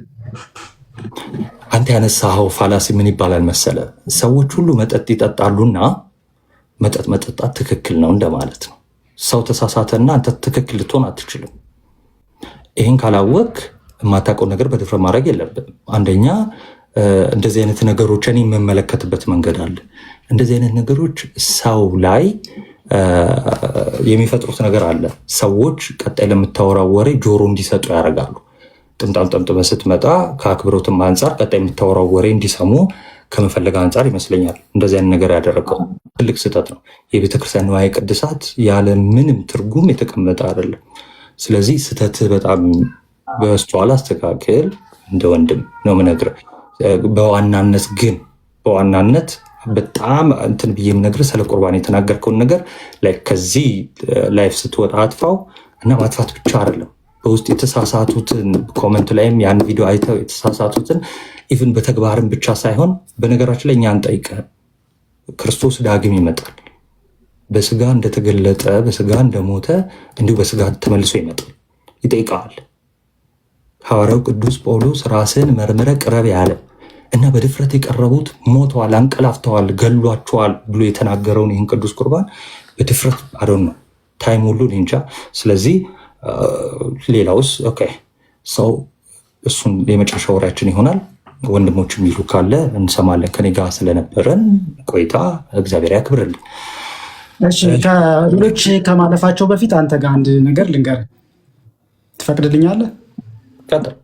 አንተ ያነሳኸው ፋላሲ ምን ይባላል መሰለ? ሰዎች ሁሉ መጠጥ ይጠጣሉና መጠጥ መጠጣት ትክክል ነው እንደማለት ነው። ሰው ተሳሳተና አንተ ትክክል ልትሆን አትችልም። ይህን ካላወቅ የማታውቀው ነገር በድፍረት ማድረግ የለብንም። አንደኛ እንደዚህ አይነት ነገሮች እኔ የምመለከትበት መንገድ አለ። እንደዚህ አይነት ነገሮች ሰው ላይ የሚፈጥሩት ነገር አለ። ሰዎች ቀጣይ ለምታወራው ወሬ ጆሮ እንዲሰጡ ያደርጋሉ። ጥምጣም ጠምጥመህ ስትመጣ ከአክብሮትም አንጻር ቀጣይ የምታወራው ወሬ እንዲሰሙ ከመፈለግ አንጻር ይመስለኛል እንደዚህ አይነት ነገር ያደረገው። ትልቅ ስህተት ነው። የቤተክርስቲያን ንዋየ ቅድሳት ያለ ምንም ትርጉም የተቀመጠ አይደለም። ስለዚህ ስህተት በጣም በስተኋላ አስተካክል። እንደ ወንድም ነው የምነግርህ። በዋናነት በጣም እንትን ብዬ የምነግርህ ስለ ቁርባን የተናገርከውን ነገር ከዚህ ላይፍ ስትወጣ አጥፋው እና ማጥፋት ብቻ አይደለም በውስጥ የተሳሳቱትን ኮመንት ላይም ያን ቪዲዮ አይተው የተሳሳቱትን ኢቭን በተግባርም ብቻ ሳይሆን በነገራችን ላይ እኛ አንጠይቅህም። ክርስቶስ ዳግም ይመጣል። በስጋ እንደተገለጠ በስጋ እንደሞተ እንዲሁ በስጋ ተመልሶ ይመጣል። ይጠይቀዋል። ሐዋርያው ቅዱስ ጳውሎስ ራስን መርምረ ቅረብ ያለ እና በድፍረት የቀረቡት ሞተዋል፣ አንቀላፍተዋል፣ ገሏቸዋል ብሎ የተናገረውን ይህን ቅዱስ ቁርባን በድፍረት አዶን ነው ታይም ሁሉ እንጃ። ስለዚህ ሌላውስ ኦኬ ሰው እሱን የመጨረሻ ወሬያችን ይሆናል። ወንድሞች የሚሉ ካለ እንሰማለን። ከኔ ጋር ስለነበረን ቆይታ እግዚአብሔር ያክብርልን። ሌሎች ከማለፋቸው በፊት አንተ ጋር አንድ ነገር ልንገርህ፣ ትፈቅድልኛለህ? ቀጥል።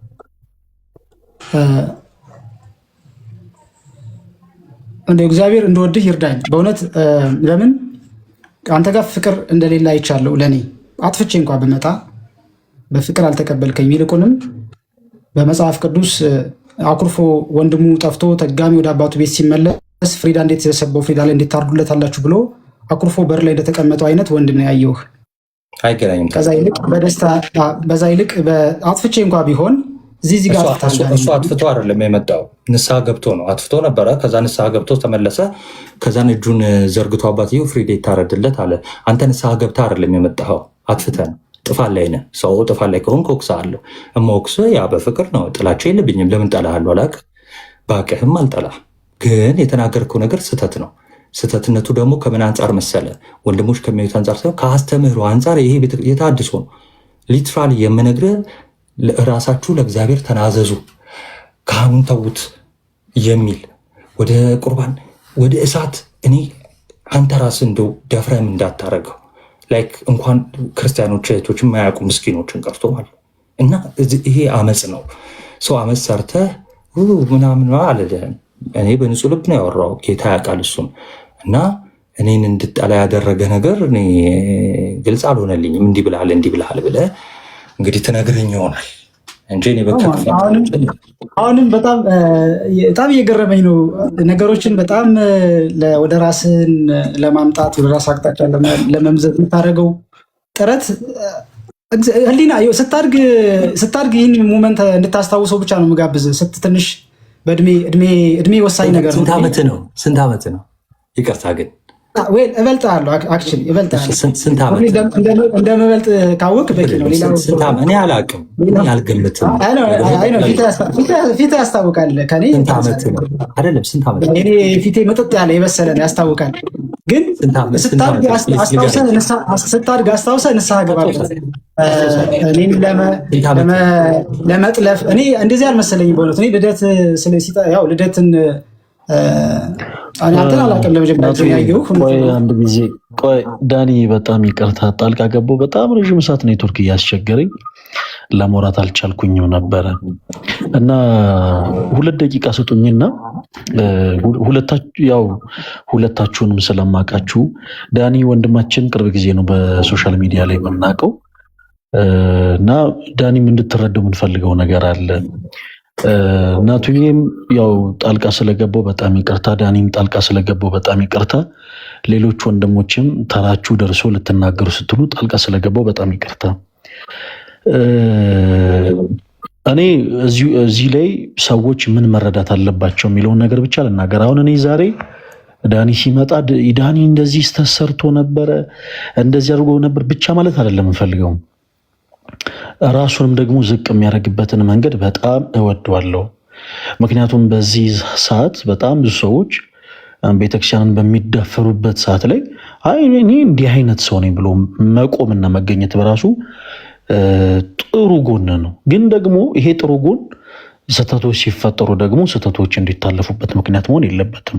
እንደ እግዚአብሔር እንደወድህ ይርዳኝ በእውነት። ለምን አንተ ጋር ፍቅር እንደሌለ አይቻለሁ። ለእኔ አጥፍቼ እንኳ ብመጣ በፍቅር አልተቀበልከኝ። ይልቁንም በመጽሐፍ ቅዱስ አኩርፎ ወንድሙ ጠፍቶ ተጋሚ ወደ አባቱ ቤት ሲመለስ ፍሪዳ እንዴት የሰበው ፍሪዳ ላይ እንዴት ታርዱለታላችሁ ብሎ አኩርፎ በር ላይ እንደተቀመጠው አይነት ወንድም ነው ያየሁህ። አይገናኝም። ከዛ ይልቅ በደስታ በዛ ይልቅ አጥፍቼ እንኳ ቢሆን እዚህ ጋር እሱ አጥፍቶ አይደለም የመጣው፣ ንስሐ ገብቶ ነው። አጥፍቶ ነበረ፣ ከዛ ንስሐ ገብቶ ተመለሰ። ከዛን እጁን ዘርግቶ አባትየው ፍሪዳ ይታረድለት አለ። አንተ ንስሐ ገብተህ አይደለም የመጣኸው፣ አጥፍተህ ነው። ጥፋት ላይ ነህ። ሰው ጥፋት ላይ ከሆንክ እወቅስሃለሁ። እምወቅስህ ያ በፍቅር ነው። ጥላቻ የለብኝም። ለምን ጠላሃለሁ አላውቅም። ባቅህም አልጠላህ። ግን የተናገርከው ነገር ስህተት ነው። ስህተትነቱ ደግሞ ከምን አንጻር መሰለ? ወንድሞች ከሚያዩት አንጻር ሳይሆን ከአስተምህሮ አንጻር ይሄ የታድሶ ነው። ሊትራሊ የምነግርህ ራሳችሁ ለእግዚአብሔር ተናዘዙ፣ ካህኑን ተዉት የሚል ወደ ቁርባን ወደ እሳት እኔ አንተ ራስህ እንደው ደፍረህም እንዳታረገው ላይክ እንኳን ክርስቲያኖች እህቶች የማያውቁ ምስኪኖችን ቀርቶ ማለት እና ይሄ አመፅ ነው። ሰው አመፅ ሰርተህ ምናምን አልልህም። እኔ በንጹህ ልብ ነው ያወራው። ጌታ ያውቃል እሱን እና እኔን እንድጠላ ያደረገ ነገር እኔ ግልጽ አልሆነልኝም። እንዲህ ብልሃል ብለህ እንግዲህ ትነግረኝ ይሆናል እንጂ እኔ በቃ አሁንም በጣም እየገረመኝ ነው። ነገሮችን በጣም ወደ ራስን ለማምጣት ወደ ራስ አቅጣጫ ለመምዘዝ የምታደርገው ጥረት ህሊና ስታድግ ይህን ሞመንት እንድታስታውሰው ብቻ ነው የምጋብዝህ። ትንሽ በእድሜ ወሳኝ ነገር ነው። ስንት ዓመት ነው? ይቅርታ ግን እበልጥሃለሁ። አክቹዋሊ እበልጥሃለሁ። እንደምበልጥ ካወቅ በቂ ነው። እኔ አላውቅም፣ አልገምትም። ፊትህ ያስታውቃል። ከእኔ ፊቴ መጠጥ ያለ የበሰለን ያስታውቃል። ግን ስታድግ አስታውሰህ ንስሐ ግባበት። እኔም ለመጥለፍ እኔ እንደዚህ አልመሰለኝም በእውነት። እኔ ልደትን አንተን አላውቅም። ለመጀመሪያ ያየሁህ አንድ ጊዜ ቆይ ዳኒ፣ በጣም ይቅርታ ጣልቃ ገባሁ። በጣም ረዥም ሰዓት ኔትወርክ እያስቸገረኝ ለመውራት አልቻልኩኝም ነበረ እና 2 ደቂቃ ስጡኝና ሁለታችሁንም ስለማውቃችሁ ዳኒ ወንድማችን ቅርብ ጊዜ ነው በሶሻል ሚዲያ ላይ የምናውቀው እና ዳኒም እንድትረዳው የምንፈልገው ነገር አለ። እናቱዬም ጣልቃ ስለገባው በጣም ይቅርታ፣ ዳኒም ጣልቃ ስለገባው በጣም ይቅርታ። ሌሎች ወንድሞችም ተራችሁ ደርሶ ልትናገሩ ስትሉ ጣልቃ ስለገባው በጣም ይቅርታ። እኔ እዚህ ላይ ሰዎች ምን መረዳት አለባቸው የሚለውን ነገር ብቻ ልናገር። አሁን እኔ ዛሬ ዳኒ ሲመጣ ዳኒ እንደዚህ ተሰርቶ ነበረ እንደዚህ አድርጎ ነበር ብቻ ማለት አይደለም እንፈልገው። ራሱንም ደግሞ ዝቅ የሚያደርግበትን መንገድ በጣም እወደዋለሁ። ምክንያቱም በዚህ ሰዓት በጣም ብዙ ሰዎች ቤተክርስቲያንን በሚዳፈሩበት ሰዓት ላይ እኔ እንዲህ አይነት ሰው ነኝ ብሎ መቆምና መገኘት በራሱ ጥሩ ጎን ነው። ግን ደግሞ ይሄ ጥሩ ጎን ስህተቶች ሲፈጠሩ ደግሞ ስህተቶች እንዲታለፉበት ምክንያት መሆን የለበትም።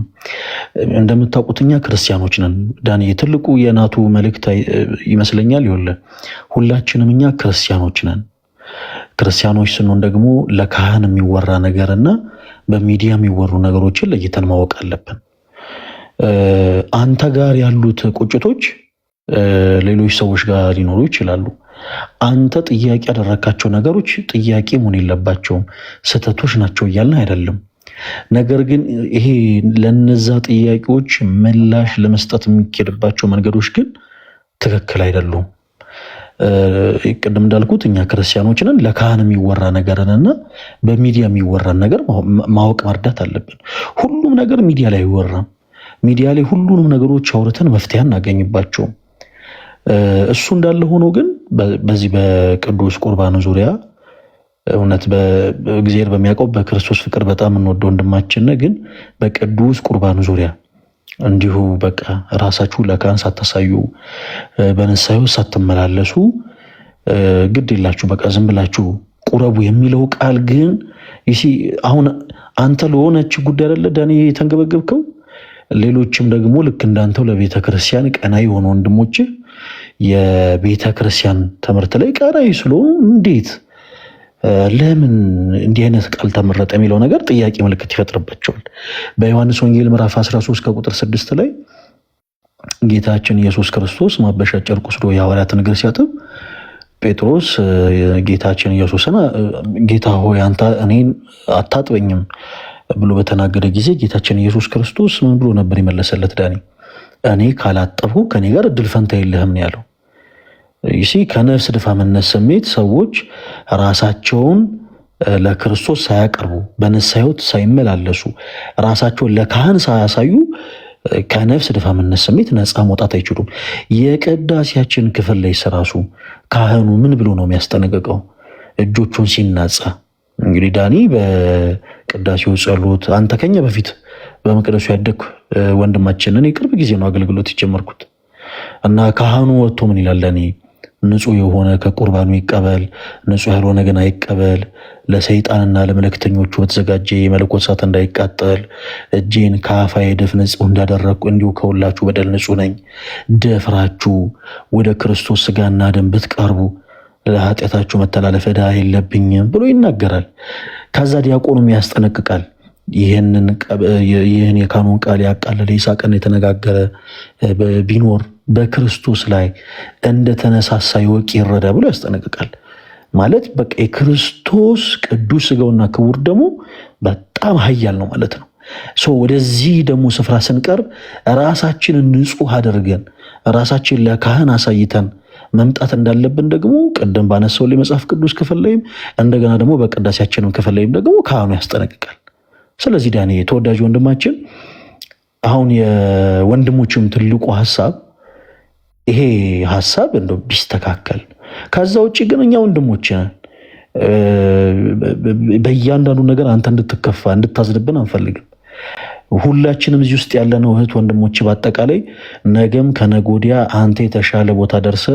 እንደምታውቁት እኛ ክርስቲያኖች ነን። ዳኒ ትልቁ የናቱ መልእክት ይመስለኛል። ሁላችንም እኛ ክርስቲያኖች ነን። ክርስቲያኖች ስንሆን ደግሞ ለካህን የሚወራ ነገርና በሚዲያ የሚወሩ ነገሮችን ለይተን ማወቅ አለብን። አንተ ጋር ያሉት ቁጭቶች ሌሎች ሰዎች ጋር ሊኖሩ ይችላሉ። አንተ ጥያቄ ያደረካቸው ነገሮች ጥያቄ መሆን የለባቸውም፣ ስህተቶች ናቸው እያልን አይደለም። ነገር ግን ይሄ ለነዛ ጥያቄዎች ምላሽ ለመስጠት የሚኬድባቸው መንገዶች ግን ትክክል አይደሉም። ቅድም እንዳልኩት እኛ ክርስቲያኖች ነን። ለካህን የሚወራ ነገርንና በሚዲያ የሚወራን ነገር ማወቅ መርዳት አለብን። ሁሉም ነገር ሚዲያ ላይ አይወራም። ሚዲያ ላይ ሁሉንም ነገሮች አውርተን መፍትሄ እናገኝባቸውም። እሱ እንዳለ ሆኖ ግን በዚህ በቅዱስ ቁርባን ዙሪያ እውነት በእግዚአብሔር በሚያውቀው በክርስቶስ ፍቅር በጣም እንወደው ወንድማችን ግን በቅዱስ ቁርባን ዙሪያ እንዲሁ በቃ ራሳችሁ ለካህን ሳታሳዩ በንስሐ ሳትመላለሱ ግድ የላችሁ በቃ ዝም ብላችሁ ቁረቡ የሚለው ቃል ግን አሁን አንተ ለሆነች ጉዳይ አይደለ ዳኒ የተንገበገብከው፣ ሌሎችም ደግሞ ልክ እንዳንተው ለቤተ ክርስቲያን ቀናይ የሆኑ ወንድሞች የቤተ ክርስቲያን ትምህርት ላይ ቀናይ ስለሆኑ እንዴት ለምን እንዲህ አይነት ቃል ተመረጠ የሚለው ነገር ጥያቄ ምልክት ይፈጥርባቸዋል። በዮሐንስ ወንጌል ምዕራፍ 13 ከቁጥር 6 ላይ ጌታችን ኢየሱስ ክርስቶስ ማበሻ ጨርቅ ወስዶ የሐዋርያትን እግር ሲያጥብ ጴጥሮስ ጌታችን ኢየሱስን ጌታ ሆይ አንተ እኔን አታጥበኝም ብሎ በተናገረ ጊዜ ጌታችን ኢየሱስ ክርስቶስ ምን ብሎ ነበር የመለሰለት? ዳኒ እኔ ካላጠብኩ ከኔ ጋር እድል ፈንታ የለህም ነው ያለው። ከነፍስ ድፋምነት ስሜት ሰዎች ራሳቸውን ለክርስቶስ ሳያቀርቡ በንስሐ ሕይወት ሳይመላለሱ ራሳቸውን ለካህን ሳያሳዩ ከነፍስ ድፋምነት ስሜት ነፃ መውጣት አይችሉም። የቅዳሴያችን ክፍል ላይ ራሱ ካህኑ ምን ብሎ ነው የሚያስጠነቅቀው? እጆቹን ሲናጻ እንግዲህ ዳኒ በቅዳሴው ጸሎት አንተ ከኛ በፊት በመቅደሱ ያደግኩ ወንድማችንን የቅርብ ጊዜ ነው አገልግሎት የጀመርኩት እና ካህኑ ወጥቶ ምን ይላል? ለኔ ንጹህ የሆነ ከቁርባኑ ይቀበል፣ ንጹህ ያልሆነ ግን አይቀበል፣ ለሰይጣንና ለመለክተኞቹ በተዘጋጀ የመለኮት እሳት እንዳይቃጠል እጄን ከአፋዬ ደፍ ንጹህ እንዳደረግኩ እንዲሁ ከሁላችሁ በደል ንጹህ ነኝ። ደፍራችሁ ወደ ክርስቶስ ስጋና ደም ብትቀርቡ ለኃጢአታችሁ መተላለፍ ዕዳ የለብኝም ብሎ ይናገራል። ከዛ ዲያቆኑም ያስጠነቅቃል። ይህን የካህኑን ቃል ያቃለለ ይስሐቅን የተነጋገረ ቢኖር በክርስቶስ ላይ እንደተነሳሳ ይወቅ ይረዳ ብሎ ያስጠነቅቃል። ማለት በቃ የክርስቶስ ቅዱስ ስጋውና ክቡር ደግሞ በጣም ኃያል ነው ማለት ነው። ወደዚህ ደግሞ ስፍራ ስንቀርብ ራሳችንን ንጹህ አድርገን ራሳችን ለካህን አሳይተን መምጣት እንዳለብን ደግሞ ቀደም ባነሳው ላይ መጽሐፍ ቅዱስ ክፍል ላይም እንደገና ደግሞ በቅዳሴያችንም ክፍል ላይም ደግሞ ካህኑ ያስጠነቅቃል። ስለዚህ ዳኒ ተወዳጅ ወንድማችን አሁን የወንድሞችም ትልቁ ሐሳብ ይሄ ሐሳብ እንደው ቢስተካከል። ከዛ ውጭ ግን እኛ ወንድሞች ነን። በእያንዳንዱ ነገር አንተ እንድትከፋ እንድታዝንብን አንፈልግም። ሁላችንም እዚህ ውስጥ ያለነው እህት ወንድሞች በአጠቃላይ ነገም ከነጎዲያ አንተ የተሻለ ቦታ ደርሰ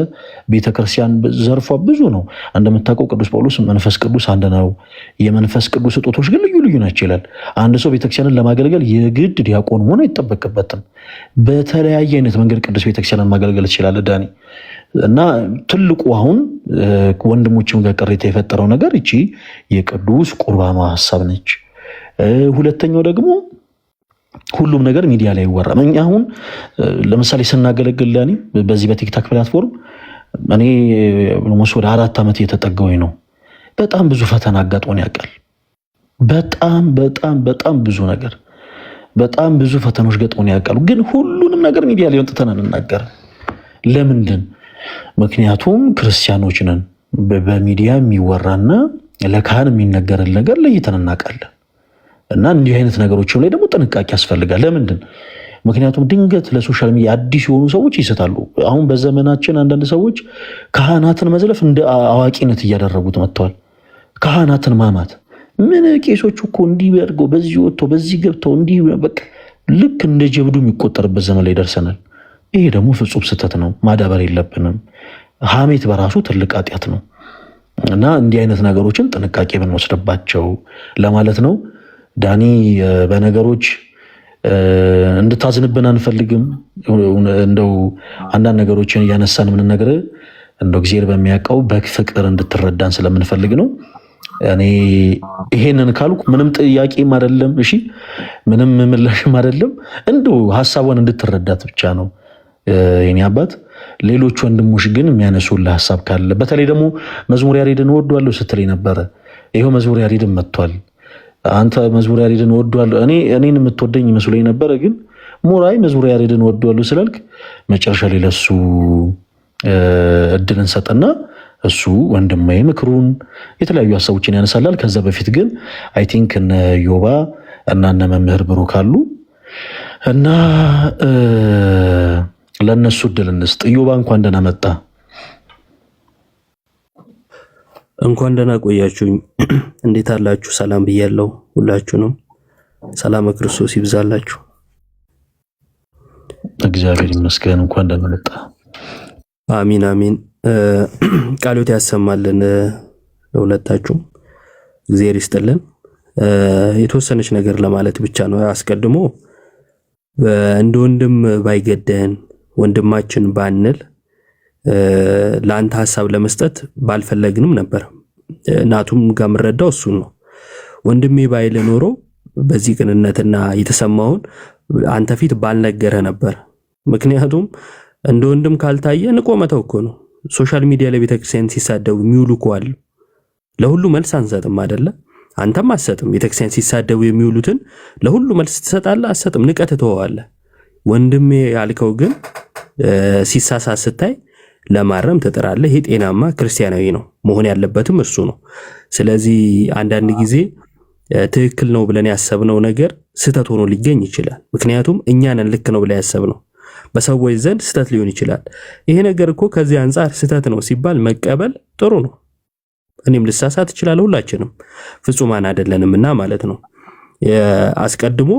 ቤተክርስቲያን ዘርፏ ብዙ ነው። እንደምታውቀው ቅዱስ ጳውሎስ መንፈስ ቅዱስ አንድ ነው፣ የመንፈስ ቅዱስ ስጦቶች ግን ልዩ ልዩ ናቸው ይላል። አንድ ሰው ቤተክርስቲያንን ለማገልገል የግድ ዲያቆን መሆን አይጠበቅበትም። በተለያየ አይነት መንገድ ቅዱስ ቤተክርስቲያንን ማገልገል ይችላል ዳኒ። እና ትልቁ አሁን ወንድሞችም ጋር ቅሬታ የፈጠረው ነገር እቺ የቅዱስ ቁርባኗ ሐሳብ ነች። ሁለተኛው ደግሞ ሁሉም ነገር ሚዲያ ላይ ይወራል። እኛ አሁን ለምሳሌ ስናገለግል ዳኒ በዚህ በቲክታክ ፕላትፎርም እኔ ወደ 4 ዓመት እየተጠጋሁኝ ነው። በጣም ብዙ ፈተና አጋጥሞን ያውቃል። በጣም ብዙ ነገር በጣም ብዙ ፈተናዎች ገጥሞን ያውቃሉ። ግን ሁሉንም ነገር ሚዲያ ላይ ወጥተን እንናገር። ለምንድን? ምክንያቱም ክርስቲያኖች ነን። በሚዲያ የሚወራና ለካህን የሚነገርን ነገር ለይተን እናውቃለን። እና እንዲህ አይነት ነገሮችም ላይ ደግሞ ጥንቃቄ ያስፈልጋል። ለምንድን? ምክንያቱም ድንገት ለሶሻል ሚዲያ አዲስ የሆኑ ሰዎች ይስታሉ። አሁን በዘመናችን አንዳንድ ሰዎች ካህናትን መዝለፍ እንደ አዋቂነት እያደረጉት መጥተዋል። ካህናትን ማማት ምን ቄሶቹ እኮ እንዲህ ያድርገው በዚህ ወጥተው በዚህ ገብተው እንዲህ በቃ ልክ እንደ ጀብዱ የሚቆጠርበት ዘመን ላይ ደርሰናል። ይሄ ደግሞ ፍጹም ስህተት ነው። ማዳበር የለብንም። ሐሜት በራሱ ትልቅ ኃጢአት ነው እና እንዲህ አይነት ነገሮችን ጥንቃቄ ብንወስድባቸው ለማለት ነው። ዳኒ በነገሮች እንድታዝንብን አንፈልግም። እንደው አንዳንድ ነገሮችን እያነሳን የምንነግር እንደው እግዚአብሔር በሚያውቀው በፍቅር እንድትረዳን ስለምንፈልግ ነው። እኔ ይሄንን ካልኩ ምንም ጥያቄም አይደለም፣ እሺ፣ ምንም ምላሽም አይደለም። እንደው ሐሳቧን እንድትረዳት ብቻ ነው የኔ አባት። ሌሎች ወንድሞች ግን የሚያነሱልህ ሐሳብ ካለ በተለይ ደግሞ መዝሙር ያሬድን እወደዋለሁ ስትለኝ ነበረ። ይኸው መዝሙር ያሬድን መጥቷል። አንተ መዝሙር ያሬድን ወዷለሁ እኔን የምትወደኝ መስሎኝ ነበረ፣ ግን ሞራይ መዝሙር ያሬድን ወዷለሁ ስላልክ መጨረሻ ላይ ለሱ እድልን ሰጠና እሱ ወንድማዊ ምክሩን የተለያዩ ሀሳቦችን ያነሳላል። ከዛ በፊት ግን አይ ቲንክ እነ ዮባ እና እነ መምህር ብሩክ አሉ እና ለነሱ እድል እንስጥ። ዮባ እንኳን ደህና መጣ። እንኳን ደህና ቆያችሁኝ። እንዴት አላችሁ? ሰላም ብያለሁ ሁላችሁንም። ሰላም ክርስቶስ ይብዛላችሁ። እግዚአብሔር ይመስገን። እንኳን ደህና መጣ። አሚን አሚን። ቃሎት ያሰማልን ለሁለታችሁም፣ እግዚአብሔር ይስጥልን። የተወሰነች ነገር ለማለት ብቻ ነው። አስቀድሞ እንደ ወንድም ባይገደን ወንድማችን ባንል ለአንተ ሐሳብ ለመስጠት ባልፈለግንም ነበር። ናቱም ጋር የምረዳው እሱን ነው። ወንድሜ ባይል ኖሮ በዚህ ቅንነትና የተሰማውን አንተ ፊት ባልነገረ ነበር። ምክንያቱም እንደ ወንድም ካልታየ ንቆ መተው እኮ ነው። ሶሻል ሚዲያ ላይ ቤተክርስቲያን ሲሳደቡ የሚውሉ እኮ አሉ። ለሁሉ መልስ አንሰጥም አይደለ? አንተም አትሰጥም። ቤተክርስቲያን ሲሳደቡ የሚውሉትን ለሁሉ መልስ ትሰጣለህ? አትሰጥም። ንቀት ትተዋለህ። ወንድሜ ያልከው ግን ሲሳሳት ስታይ ለማረም ትጥራለህ። ይሄ ጤናማ ክርስቲያናዊ ነው። መሆን ያለበትም እሱ ነው። ስለዚህ አንዳንድ ጊዜ ትክክል ነው ብለን ያሰብነው ነገር ስህተት ሆኖ ሊገኝ ይችላል። ምክንያቱም እኛ ነን ልክ ነው ብለን ያሰብነው፣ በሰዎች ዘንድ ስህተት ሊሆን ይችላል። ይሄ ነገር እኮ ከዚህ አንጻር ስህተት ነው ሲባል መቀበል ጥሩ ነው። እኔም ልሳሳት እችላለሁ፣ ሁላችንም ፍጹማን አይደለንምና ማለት ነው። አስቀድሞ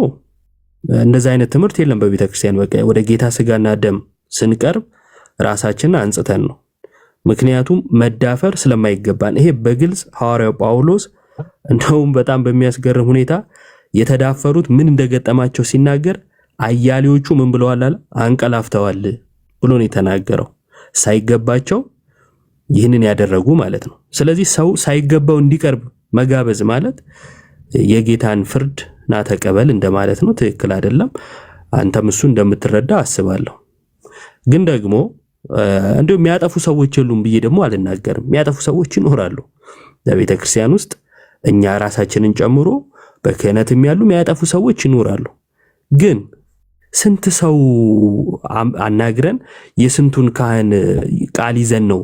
እንደዚህ አይነት ትምህርት የለም በቤተክርስቲያን። በቃ ወደ ጌታ ስጋና ደም ስንቀርብ ራሳችንን አንጽተን ነው። ምክንያቱም መዳፈር ስለማይገባን ይሄ በግልጽ ሐዋርያው ጳውሎስ እንደውም በጣም በሚያስገርም ሁኔታ የተዳፈሩት ምን እንደገጠማቸው ሲናገር አያሌዎቹ ምን ብለዋል አለ? አንቀላፍተዋል ብሎ ነው የተናገረው። ሳይገባቸው ይህንን ያደረጉ ማለት ነው። ስለዚህ ሰው ሳይገባው እንዲቀርብ መጋበዝ ማለት የጌታን ፍርድ ና ተቀበል እንደማለት ነው። ትክክል አይደለም። አንተም እሱ እንደምትረዳ አስባለሁ። ግን ደግሞ እንደው የሚያጠፉ ሰዎች የሉም ብዬ ደግሞ አልናገርም። የሚያጠፉ ሰዎች ይኖራሉ በቤተ ክርስቲያን ውስጥ፣ እኛ ራሳችንን ጨምሮ በክህነትም ያሉ የሚያጠፉ ሰዎች ይኖራሉ። ግን ስንት ሰው አናግረን የስንቱን ካህን ቃል ይዘን ነው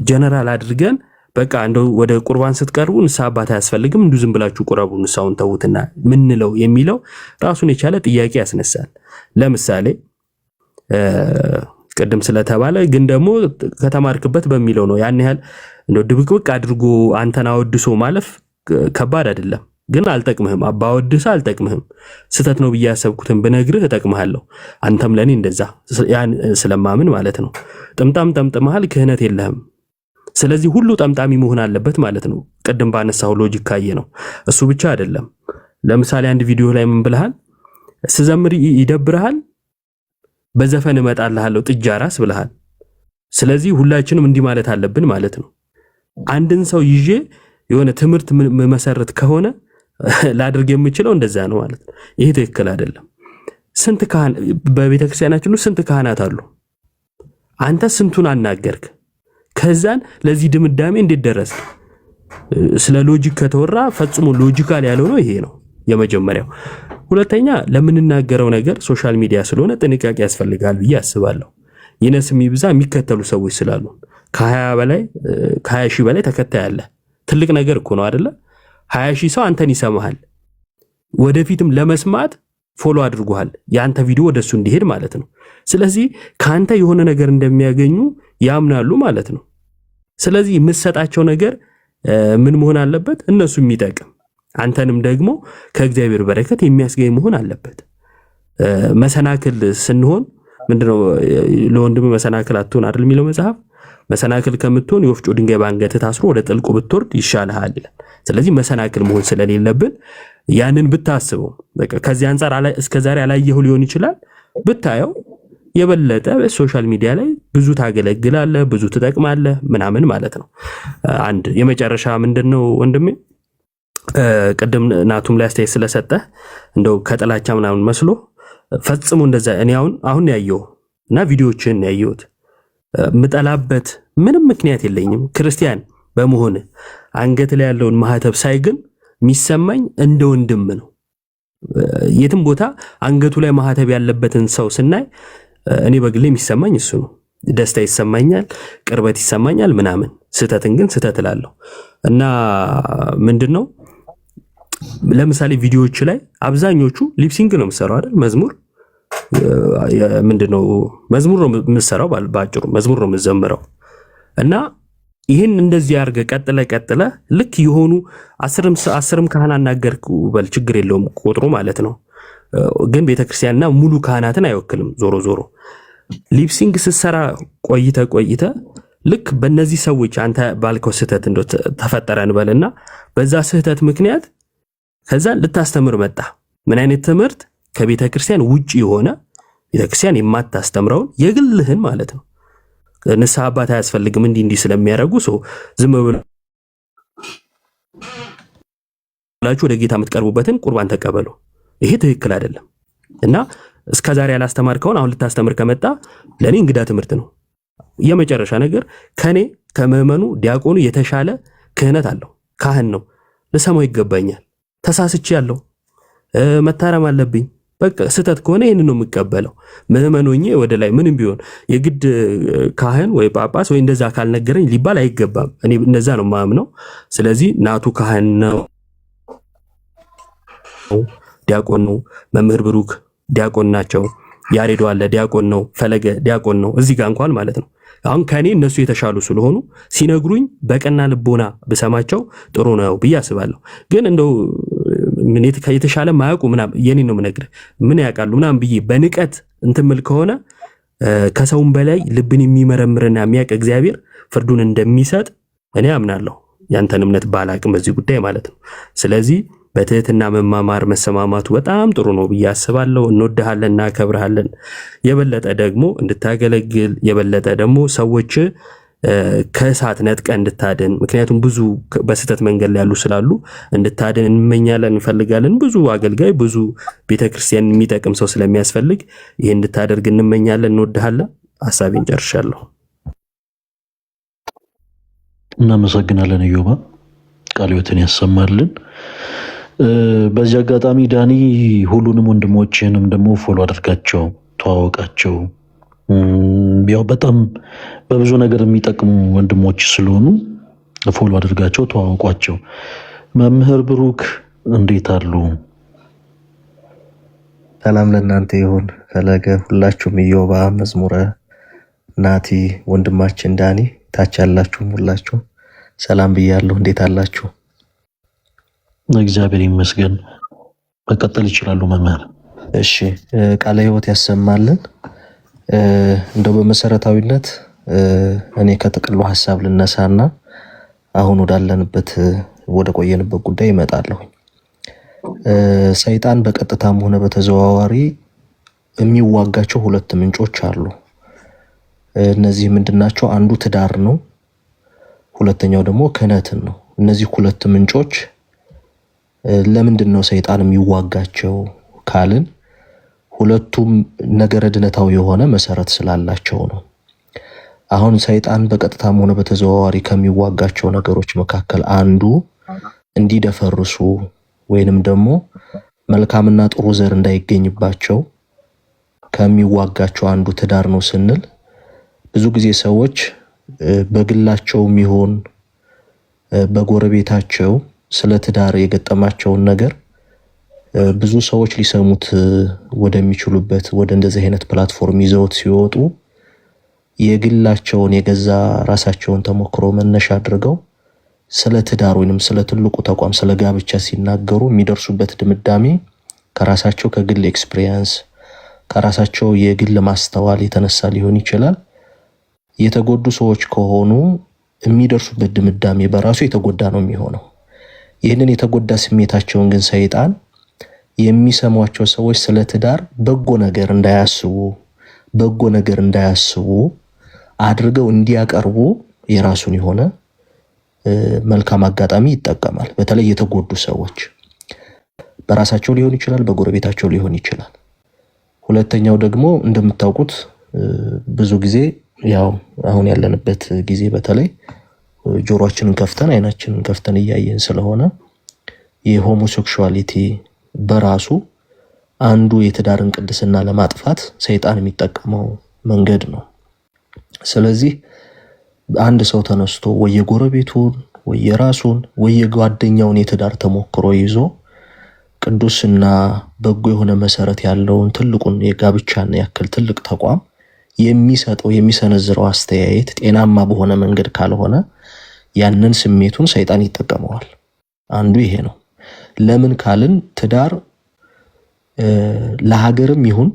ጀነራል አድርገን በቃ እንደው ወደ ቁርባን ስትቀርቡ ንስሐ አባት አያስፈልግም እንዲሁ ዝም ብላችሁ ቁረቡ ንስሐውን ተውትና ምንለው የሚለው ራሱን የቻለ ጥያቄ ያስነሳል። ለምሳሌ ቅድም ስለተባለ ግን ደግሞ ከተማርክበት በሚለው ነው። ያን ያህል እንደው ድብቅብቅ አድርጎ አንተን አወድሶ ማለፍ ከባድ አይደለም። ግን አልጠቅምህም። አባወድሰ አልጠቅምህም። ስተት ነው ብዬ ያሰብኩትን ብነግርህ እጠቅምሃለሁ። አንተም ለኔ እንደዛ ያን ስለማምን ማለት ነው። ጥምጣም ጠምጥመሃል፣ ክህነት የለህም። ስለዚህ ሁሉ ጠምጣሚ መሆን አለበት ማለት ነው። ቅድም ባነሳው ሎጂክ ካየ ነው። እሱ ብቻ አይደለም። ለምሳሌ አንድ ቪዲዮ ላይ ምን ብለሃል? ስዘምር ይደብርሃል፣ በዘፈን እመጣልሃለሁ ጥጃ ራስ ብለሃል። ስለዚህ ሁላችንም እንዲህ ማለት አለብን ማለት ነው። አንድን ሰው ይዤ የሆነ ትምህርት መሰረት ከሆነ ላድርግ የምችለው እንደዛ ነው ማለት ነው። ይሄ ትክክል አይደለም። ስንት ካህን በቤተክርስቲያናችን ውስጥ ስንት ካህናት አሉ? አንተ ስንቱን አናገርክ? ከዛን ለዚህ ድምዳሜ እንዴት ደረስክ? ስለ ሎጂክ ከተወራ ፈጽሞ ሎጂካል ያለው ነው ይሄ ነው የመጀመሪያው። ሁለተኛ ለምንናገረው ነገር ሶሻል ሚዲያ ስለሆነ ጥንቃቄ ያስፈልጋል ብዬ አስባለሁ። ይነስም ይብዛ የሚከተሉ ሰዎች ስላሉ ከ20 ሺህ በላይ ተከታይ አለ። ትልቅ ነገር እኮ ነው አይደለ? 20 ሺህ ሰው አንተን ይሰማሃል። ወደፊትም ለመስማት ፎሎ አድርጓል ያንተ ቪዲዮ ወደሱ እንዲሄድ ማለት ነው። ስለዚህ ካንተ የሆነ ነገር እንደሚያገኙ ያምናሉ ማለት ነው። ስለዚህ የምትሰጣቸው ነገር ምን መሆን አለበት? እነሱ የሚጠቅም አንተንም ደግሞ ከእግዚአብሔር በረከት የሚያስገኝ መሆን አለበት። መሰናክል ስንሆን ምንድነው ለወንድም መሰናክል አትሆን አይደል የሚለው መጽሐፍ። መሰናክል ከምትሆን የወፍጮ ድንጋይ ባንገት ታስሮ ወደ ጥልቁ ብትወርድ ይሻልሃል ይላል። ስለዚህ መሰናክል መሆን ስለሌለብን ያንን ብታስበው በቃ ከዚህ አንፃር እስከዛሬ አላየኸው ሊሆን ይችላል። ብታየው የበለጠ ሶሻል ሚዲያ ላይ ብዙ ታገለግላለህ፣ ብዙ ትጠቅማለህ ምናምን ማለት ነው። አንድ የመጨረሻ ምንድነው ወንድሜ ቅድም ናቱም ላይ አስተያየት ስለሰጠህ እንደው ከጥላቻ ምናምን መስሎ ፈጽሞ እንደዛ እኔ አሁን ያየው እና ቪዲዮዎችን ያየሁት ምጠላበት ምንም ምክንያት የለኝም። ክርስቲያን በመሆን አንገት ላይ ያለውን ማህተብ ሳይ ግን የሚሰማኝ እንደ ወንድም ነው። የትም ቦታ አንገቱ ላይ ማህተብ ያለበትን ሰው ስናይ እኔ በግሌ የሚሰማኝ እሱ ነው። ደስታ ይሰማኛል፣ ቅርበት ይሰማኛል ምናምን። ስህተትን ግን ስህተት እላለሁ እና ምንድነው ለምሳሌ ቪዲዮዎች ላይ አብዛኞቹ ሊፕሲንግ ነው የምሰራው አይደል? መዝሙር ምንድነው መዝሙር ነው የምሰራው፣ ባጭሩ መዝሙር ነው የምዘምረው እና ይህን እንደዚህ አድርገህ ቀጥለ ልክ የሆኑ 10ም ካህን አናገርኩ በል ችግር የለውም ቁጥሩ ማለት ነው። ግን ቤተክርስቲያንና ሙሉ ካህናትን አይወክልም። ዞሮ ሊፕሲንግ ስትሰራ ቆይተ ልክ በእነዚህ ሰዎች አንተ ባልከው ስህተት እንደው ተፈጠረ እንበልና በዛ ስህተት ምክንያት ከዛ ልታስተምር መጣ። ምን አይነት ትምህርት? ከቤተክርስቲያን ውጪ የሆነ ቤተክርስቲያን የማታስተምረውን የግልህን ማለት ነው። ንስሐ አባት አያስፈልግም እንዲህ ስለሚያደርጉ ሰው ዝም ብላችሁ ወደ ጌታ የምትቀርቡበትን ቁርባን ተቀበሉ። ይሄ ትክክል አይደለም እና እስከዛሬ ያላስተማርከውን አሁን ልታስተምር ከመጣ ለኔ እንግዳ ትምህርት ነው። የመጨረሻ ነገር ከመመኑ ዲያቆኑ የተሻለ ክህነት አለው፣ ካህን ነው፣ ለሰማው ይገባኛል። ተሳስቼ ያለው መታረም አለብኝ። በቃ ስህተት ከሆነ ይሄን ነው የምቀበለው። ምዕመኖኜ ወደ ላይ ምንም ቢሆን የግድ ካህን ወይ ጳጳስ ወይ እንደዛ ካልነገረኝ ሊባል አይገባም። እኔ እንደዛ ነው ማምነው። ስለዚህ ናቱ ካህን ነው፣ ዲያቆን ነው። መምህር ብሩክ ዲያቆን ናቸው። ያሬዶ አለ ዲያቆን ነው። ፈለገ ዲያቆን ነው። እዚህ ጋር እንኳን ማለት ነው አሁን ከኔ እነሱ የተሻሉ ስለሆኑ ሲነግሩኝ በቀና ልቦና ብሰማቸው ጥሩ ነው ብዬ አስባለሁ። ግን እንደው ምን የተሻለ ማያውቁ ምናምን የኔ ነው የምነግርህ ምን ያውቃሉ ምናምን ብዬ በንቀት እንትምል ከሆነ ከሰውም በላይ ልብን የሚመረምርና የሚያውቅ እግዚአብሔር ፍርዱን እንደሚሰጥ እኔ አምናለሁ። ያንተን እምነት ባላቅም በዚህ ጉዳይ ማለት ነው። ስለዚህ በትህትና መማማር መሰማማቱ በጣም ጥሩ ነው ብዬ አስባለሁ። እንወድሃለን፣ እናከብርሃለን። የበለጠ ደግሞ እንድታገለግል የበለጠ ደግሞ ሰዎች ከእሳት ነጥቀ እንድታድን፣ ምክንያቱም ብዙ በስህተት መንገድ ላይ ያሉ ስላሉ እንድታድን እንመኛለን፣ እንፈልጋለን። ብዙ አገልጋይ ብዙ ቤተክርስቲያን የሚጠቅም ሰው ስለሚያስፈልግ ይሄ እንድታደርግ እንመኛለን። እንወድሃለን። ሐሳቤን ጨርሻለሁ። እናመሰግናለን። ኢዮባ ቃለ ሕይወትን ያሰማልን። በዚህ አጋጣሚ ዳኒ ሁሉንም ወንድሞችንም ደግሞ ፎሎ አድርጋቸው፣ ተዋወቃቸው። ያው በጣም በብዙ ነገር የሚጠቅሙ ወንድሞች ስለሆኑ ፎሎ አድርጋቸው፣ ተዋወቋቸው። መምህር ብሩክ እንዴት አሉ? ሰላም ለእናንተ ይሁን። ፈለገ፣ ሁላችሁም፣ ኢዮባ፣ መዝሙረ፣ ናቲ፣ ወንድማችን ዳኒ፣ ታች ያላችሁም ሁላችሁ ሰላም ብያለሁ። እንዴት አላችሁ? እግዚአብሔር ይመስገን። መቀጠል ይችላሉ መምህር። እሺ፣ ቃለ ሕይወት ያሰማልን። እንደው በመሰረታዊነት እኔ ከጥቅሉ ሐሳብ ልነሳና አሁን ወዳለንበት ወደ ቆየንበት ጉዳይ እመጣለሁ። ሰይጣን በቀጥታም ሆነ በተዘዋዋሪ የሚዋጋቸው ሁለት ምንጮች አሉ። እነዚህ ምንድናቸው? አንዱ ትዳር ነው፣ ሁለተኛው ደግሞ ክህነትን ነው። እነዚህ ሁለት ምንጮች ለምንድን ነው ሰይጣን የሚዋጋቸው ካልን ሁለቱም ነገረ ድነታዊ የሆነ መሰረት ስላላቸው ነው። አሁን ሰይጣን በቀጥታም ሆነ በተዘዋዋሪ ከሚዋጋቸው ነገሮች መካከል አንዱ እንዲደፈርሱ ወይንም ደግሞ መልካምና ጥሩ ዘር እንዳይገኝባቸው ከሚዋጋቸው አንዱ ትዳር ነው ስንል ብዙ ጊዜ ሰዎች በግላቸውም ይሁን በጎረቤታቸው ስለ ትዳር የገጠማቸውን ነገር ብዙ ሰዎች ሊሰሙት ወደሚችሉበት ወደ እንደዚህ አይነት ፕላትፎርም ይዘውት ሲወጡ የግላቸውን የገዛ ራሳቸውን ተሞክሮ መነሻ አድርገው ስለ ትዳር ወይንም ስለ ትልቁ ተቋም ስለ ጋብቻ ሲናገሩ የሚደርሱበት ድምዳሜ ከራሳቸው ከግል ኤክስፒሪየንስ ከራሳቸው የግል ማስተዋል የተነሳ ሊሆን ይችላል። የተጎዱ ሰዎች ከሆኑ የሚደርሱበት ድምዳሜ በራሱ የተጎዳ ነው የሚሆነው። ይህንን የተጎዳ ስሜታቸውን ግን ሰይጣን የሚሰሟቸው ሰዎች ስለ ትዳር በጎ ነገር እንዳያስቡ አድርገው እንዲያቀርቡ የራሱን የሆነ መልካም አጋጣሚ ይጠቀማል። በተለይ የተጎዱ ሰዎች በራሳቸው ሊሆን ይችላል፣ በጎረቤታቸው ሊሆን ይችላል። ሁለተኛው ደግሞ እንደምታውቁት ብዙ ጊዜ ያው አሁን ያለንበት ጊዜ በተለይ ጆሮአችንን ከፍተን አይናችንን ከፍተን እያየን ስለሆነ የሆሞሴክሹዋሊቲ በራሱ አንዱ የትዳርን ቅድስና ለማጥፋት ሰይጣን የሚጠቀመው መንገድ ነው። ስለዚህ አንድ ሰው ተነስቶ ወየጎረቤቱን ወየራሱን ወየጓደኛውን የትዳር ተሞክሮ ይዞ ቅዱስና በጎ የሆነ መሰረት ያለውን ትልቁን የጋብቻን ያክል ትልቅ ተቋም የሚሰጠው የሚሰነዝረው አስተያየት ጤናማ በሆነ መንገድ ካልሆነ ያንን ስሜቱን ሰይጣን ይጠቀመዋል። አንዱ ይሄ ነው። ለምን ካልን ትዳር ለሀገርም ይሁን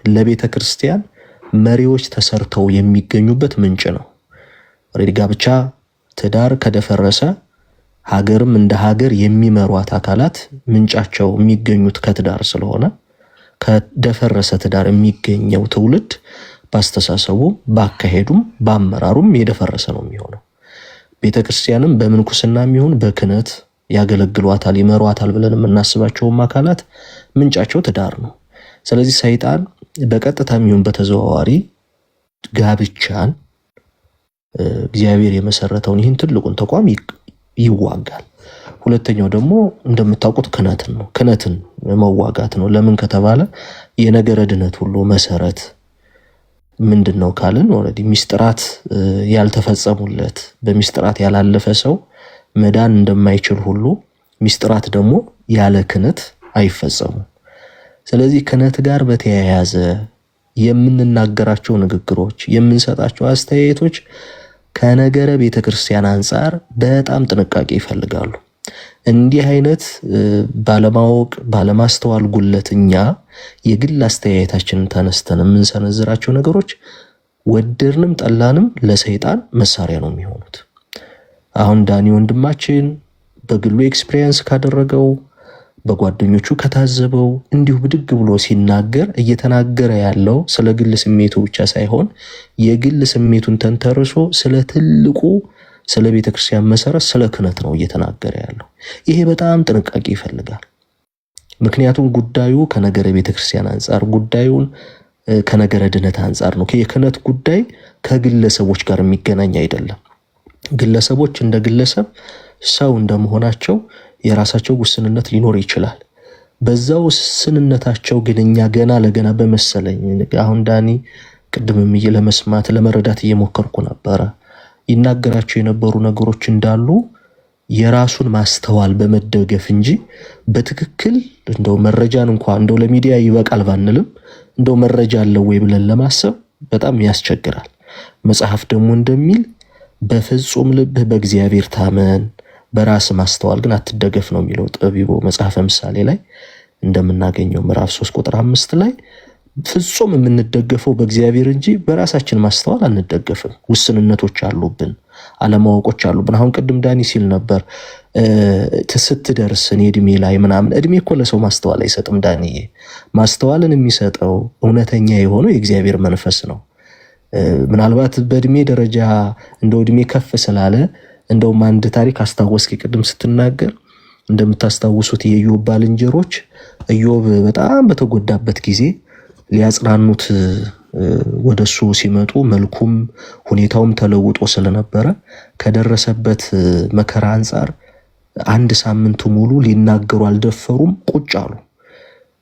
ለቤተ ክርስቲያን መሪዎች ተሰርተው የሚገኙበት ምንጭ ነው። ጋብቻ ትዳር ከደፈረሰ ሀገርም እንደ ሀገር የሚመሯት አካላት ምንጫቸው የሚገኙት ከትዳር ስለሆነ ከደፈረሰ ትዳር የሚገኘው ትውልድ ባስተሳሰቡ ባካሄዱም ባመራሩም የደፈረሰ ነው የሚሆነው። ቤተክርስቲያንም በምንኩስና የሚሆን በክህነት ያገለግሏታል ይመሯታል ብለን የምናስባቸውም አካላት ምንጫቸው ትዳር ነው። ስለዚህ ሰይጣን በቀጥታ የሚሆን በተዘዋዋሪ ጋብቻን እግዚአብሔር የመሰረተውን ይህን ትልቁን ተቋም ይዋጋል። ሁለተኛው ደግሞ እንደምታውቁት ክህነትን ነው። ክህነትን መዋጋት ነው። ለምን ከተባለ የነገረ ድነት ሁሉ መሰረት ምንድነው ካልን ኦሬዲ ሚስጥራት ያልተፈጸሙለት በሚስጥራት ያላለፈ ሰው መዳን እንደማይችል ሁሉ ሚስጥራት ደግሞ ያለ ክህነት አይፈጸሙም። ስለዚህ ክህነት ጋር በተያያዘ የምንናገራቸው ንግግሮች የምንሰጣቸው አስተያየቶች ከነገረ ቤተክርስቲያን አንፃር በጣም ጥንቃቄ ይፈልጋሉ። እንዲህ አይነት ባለማወቅ ባለማስተዋል ጉለትኛ የግል አስተያየታችንን ተነስተን የምንሰነዝራቸው ነገሮች ወደድንም ጠላንም ለሰይጣን መሳሪያ ነው የሚሆኑት። አሁን ዳኒ ወንድማችን በግሉ ኤክስፒሪየንስ ካደረገው በጓደኞቹ ከታዘበው እንዲሁ ብድግ ብሎ ሲናገር እየተናገረ ያለው ስለ ግል ስሜቱ ብቻ ሳይሆን የግል ስሜቱን ተንተርሶ ስለ ትልቁ ስለ ቤተክርስቲያን መሰረት ስለ ክህነት ነው እየተናገረ ያለው። ይሄ በጣም ጥንቃቄ ይፈልጋል። ምክንያቱም ጉዳዩ ከነገረ ቤተክርስቲያን አንፃር ጉዳዩን ከነገረ ድነት አንፃር ነው። የክህነት ጉዳይ ከግለሰቦች ጋር የሚገናኝ አይደለም። ግለሰቦች እንደ ግለሰብ ሰው እንደመሆናቸው የራሳቸው ውስንነት ሊኖር ይችላል። በዛው ውስንነታቸው ግን እኛ ገና ለገና በመሰለኝ አሁን ዳኒ ቅድምም ለመስማት ለመረዳት እየሞከርኩ ነበረ ይናገራቸው የነበሩ ነገሮች እንዳሉ የራሱን ማስተዋል በመደገፍ እንጂ በትክክል እንደው መረጃን እንኳን እንደው ለሚዲያ ይበቃል ባንልም እንደው መረጃ አለው ወይ ብለን ለማሰብ በጣም ያስቸግራል። መጽሐፍ ደግሞ እንደሚል በፍጹም ልብህ በእግዚአብሔር ታመን በራስ ማስተዋል ግን አትደገፍ ነው የሚለው ጠቢቡ መጽሐፈ ምሳሌ ላይ እንደምናገኘው ምዕራፍ 3 ቁጥር 5 ላይ ፍጹም የምንደገፈው በእግዚአብሔር እንጂ በራሳችን ማስተዋል አንደገፍም። ውስንነቶች አሉብን፣ አለማወቆች አሉብን። አሁን ቅድም ዳኒ ሲል ነበር ስትደርስ እድሜ ላይ ምናምን እድሜ እኮ ለሰው ማስተዋል አይሰጥም ዳኒዬ። ማስተዋልን የሚሰጠው እውነተኛ የሆነው የእግዚአብሔር መንፈስ ነው። ምናልባት በእድሜ ደረጃ እንደው እድሜ ከፍ ስላለ እንደውም አንድ ታሪክ አስታወስኪ ቅድም ስትናገር እንደምታስታውሱት የኢዮብ ባልንጀሮች ኢዮብ በጣም በተጎዳበት ጊዜ ሊያጽናኑት ወደሱ ሲመጡ መልኩም ሁኔታውም ተለውጦ ስለነበረ ከደረሰበት መከራ አንፃር አንድ ሳምንት ሙሉ ሊናገሩ አልደፈሩም፣ ቁጭ አሉ።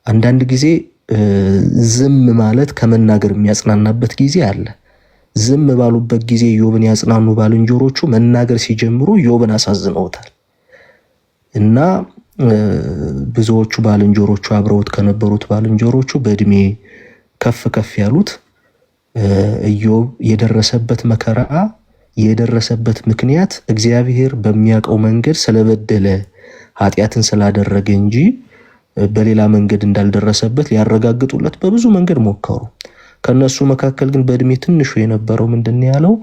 አንዳንድ ጊዜ ዝም ማለት ከመናገር የሚያጽናናበት ጊዜ አለ። ዝም ባሉበት ጊዜ ኢዮብን ያጽናኑ ባልንጀሮቹ መናገር ሲጀምሩ ኢዮብን አሳዝነውታል እና ብዙዎቹ ባልንጀሮቹ አብረውት ከነበሩት ባልንጀሮቹ በእድሜ ከፍ ከፍ ያሉት ኢዮብ የደረሰበት መከራ የደረሰበት ምክንያት እግዚአብሔር በሚያውቀው መንገድ ስለበደለ ኃጢአትን ስላደረገ እንጂ በሌላ መንገድ እንዳልደረሰበት ሊያረጋግጡለት በብዙ መንገድ ሞከሩ። ከነሱ መካከል ግን በእድሜ ትንሹ የነበረው ምንድነው ያለው?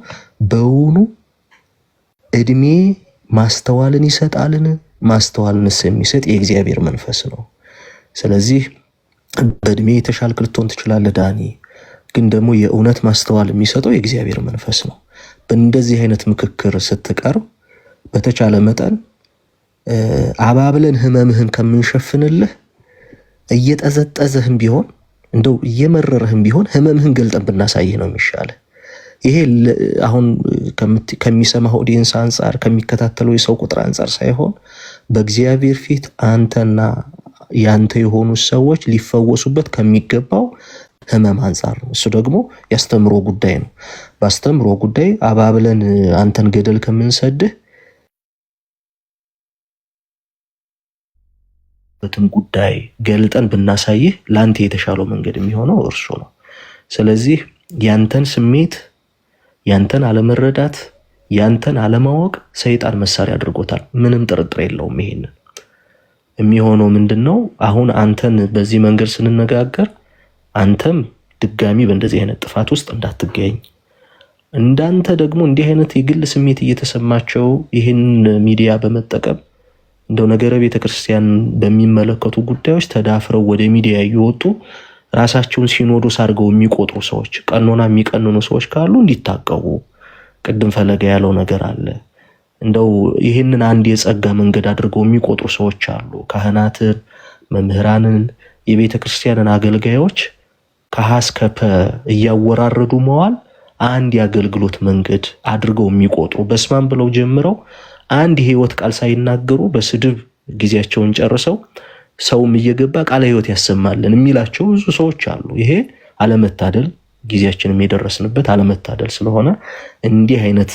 በውኑ እድሜ ማስተዋልን ይሰጣልን? ማስተዋልንስ የሚሰጥ የእግዚአብሔር መንፈስ ነው። ስለዚህ በእድሜ የተሻልክ ልትሆን ትችላለህ ዳኒ፣ ግን ደግሞ የእውነት ማስተዋል የሚሰጠው የእግዚአብሔር መንፈስ ነው። በእንደዚህ አይነት ምክክር ስትቀርብ በተቻለ መጠን አባብለን ህመምህን ከምንሸፍንልህ እየጠዘጠዘህም ቢሆን እንደው እየመረረህም ቢሆን ህመምህን ገልጠን ብናሳይህ ነው የሚሻለ። ይሄ አሁን ከሚሰማው ኦዲየንስ አንጻር ከሚከታተለው የሰው ቁጥር አንጻር ሳይሆን በእግዚአብሔር ፊት አንተና ያንተ የሆኑ ሰዎች ሊፈወሱበት ከሚገባው ህመም አንጻር ነው። እሱ ደግሞ ያስተምሮ ጉዳይ ነው። ባስተምሮ ጉዳይ አባብለን አንተን ገደል ከምንሰድህ በትም ጉዳይ ገልጠን ብናሳይህ ላንተ የተሻለው መንገድ የሚሆነው እርሱ ነው። ስለዚህ ያንተን ስሜት፣ ያንተን አለመረዳት፣ ያንተን አለማወቅ ሰይጣን መሳሪያ አድርጎታል። ምንም ጥርጥር የለውም። ይሄንን የሚሆነው ምንድነው? አሁን አንተን በዚህ መንገድ ስንነጋገር አንተም ድጋሚ በእንደዚህ አይነት ጥፋት ውስጥ እንዳትገኝ፣ እንዳንተ ደግሞ እንዲህ አይነት የግል ስሜት እየተሰማቸው ይህን ሚዲያ በመጠቀም እንደው ነገረ ቤተክርስቲያን በሚመለከቱ ጉዳዮች ተዳፍረው ወደ ሚዲያ እየወጡ ራሳቸውን ሲኖዶስ አድርገው የሚቆጥሩ ሰዎች፣ ቀኖና የሚቀንኑ ሰዎች ካሉ እንዲታቀቡ ቅድም ፈለገ ያለው ነገር አለ። እንደው ይህንን አንድ የጸጋ መንገድ አድርገው የሚቆጥሩ ሰዎች አሉ። ካህናትን፣ መምህራንን፣ የቤተክርስቲያንን አገልጋዮች ከሀስከፐ እያወራረዱ መዋል አንድ የአገልግሎት መንገድ አድርገው የሚቆጥሩ በስማም ብለው ጀምረው አንድ የህይወት ቃል ሳይናገሩ በስድብ ጊዜያቸውን ጨርሰው ሰውም እየገባ ቃለ ህይወት ያሰማልን የሚላቸው ብዙ ሰዎች አሉ። ይሄ አለመታደል፣ ጊዜያችንም የደረስንበት አለመታደል ስለሆነ እንዲህ አይነት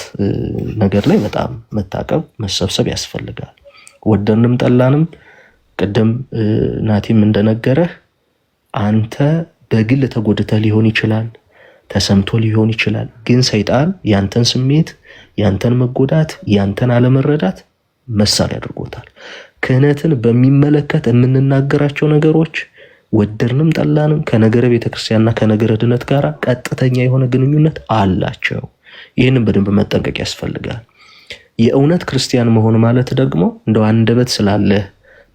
ነገር ላይ በጣም መታቀብ መሰብሰብ ያስፈልጋል። ወደንም ጠላንም ቀደም ናቲም እንደነገረህ አንተ በግል ተጎድተህ ሊሆን ይችላል፣ ተሰምቶ ሊሆን ይችላል። ግን ሰይጣን ያንተን ስሜት፣ ያንተን መጎዳት፣ ያንተን አለመረዳት መሳሪያ አድርጎታል። ክህነትን በሚመለከት የምንናገራቸው ነገሮች ወደርንም ጠላንም ከነገረ ቤተክርስቲያንና ከነገረ ድነት ጋር ቀጥተኛ የሆነ ግንኙነት አላቸው። ይህንን በደንብ መጠንቀቅ ያስፈልጋል። የእውነት ክርስቲያን መሆን ማለት ደግሞ እንደው አንደበት ስላለህ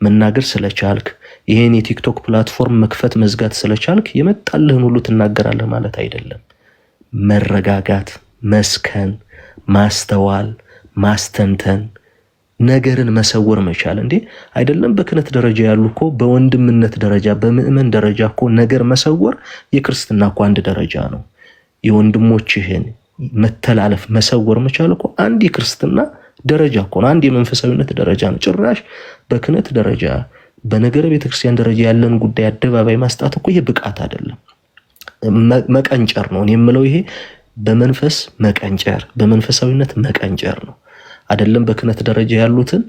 መናገር ስለቻልክ ይሄን የቲክቶክ ፕላትፎርም መክፈት መዝጋት ስለቻልክ የመጣልህን ሁሉ ትናገራለህ ማለት አይደለም። መረጋጋት፣ መስከን፣ ማስተዋል፣ ማስተንተን፣ ነገርን መሰወር መቻል እንዴ አይደለም። በክህነት ደረጃ ያሉ እኮ በወንድምነት ደረጃ በምእመን ደረጃ እኮ ነገር መሰወር የክርስትና እኮ አንድ ደረጃ ነው። የወንድሞችህን መተላለፍ መሰወር መቻል እኮ አንድ የክርስትና ደረጃ እኮ ነው። አንድ የመንፈሳዊነት ደረጃ ነው። ጭራሽ በክህነት ደረጃ በነገረ ቤተክርስቲያን ደረጃ ያለን ጉዳይ አደባባይ ማስጣት እኮ ይሄ ብቃት አይደለም፣ መቀንጨር ነው። እኔ የምለው ይሄ በመንፈስ መቀንጨር፣ በመንፈሳዊነት መቀንጨር ነው። አይደለም በክህነት ደረጃ ያሉትን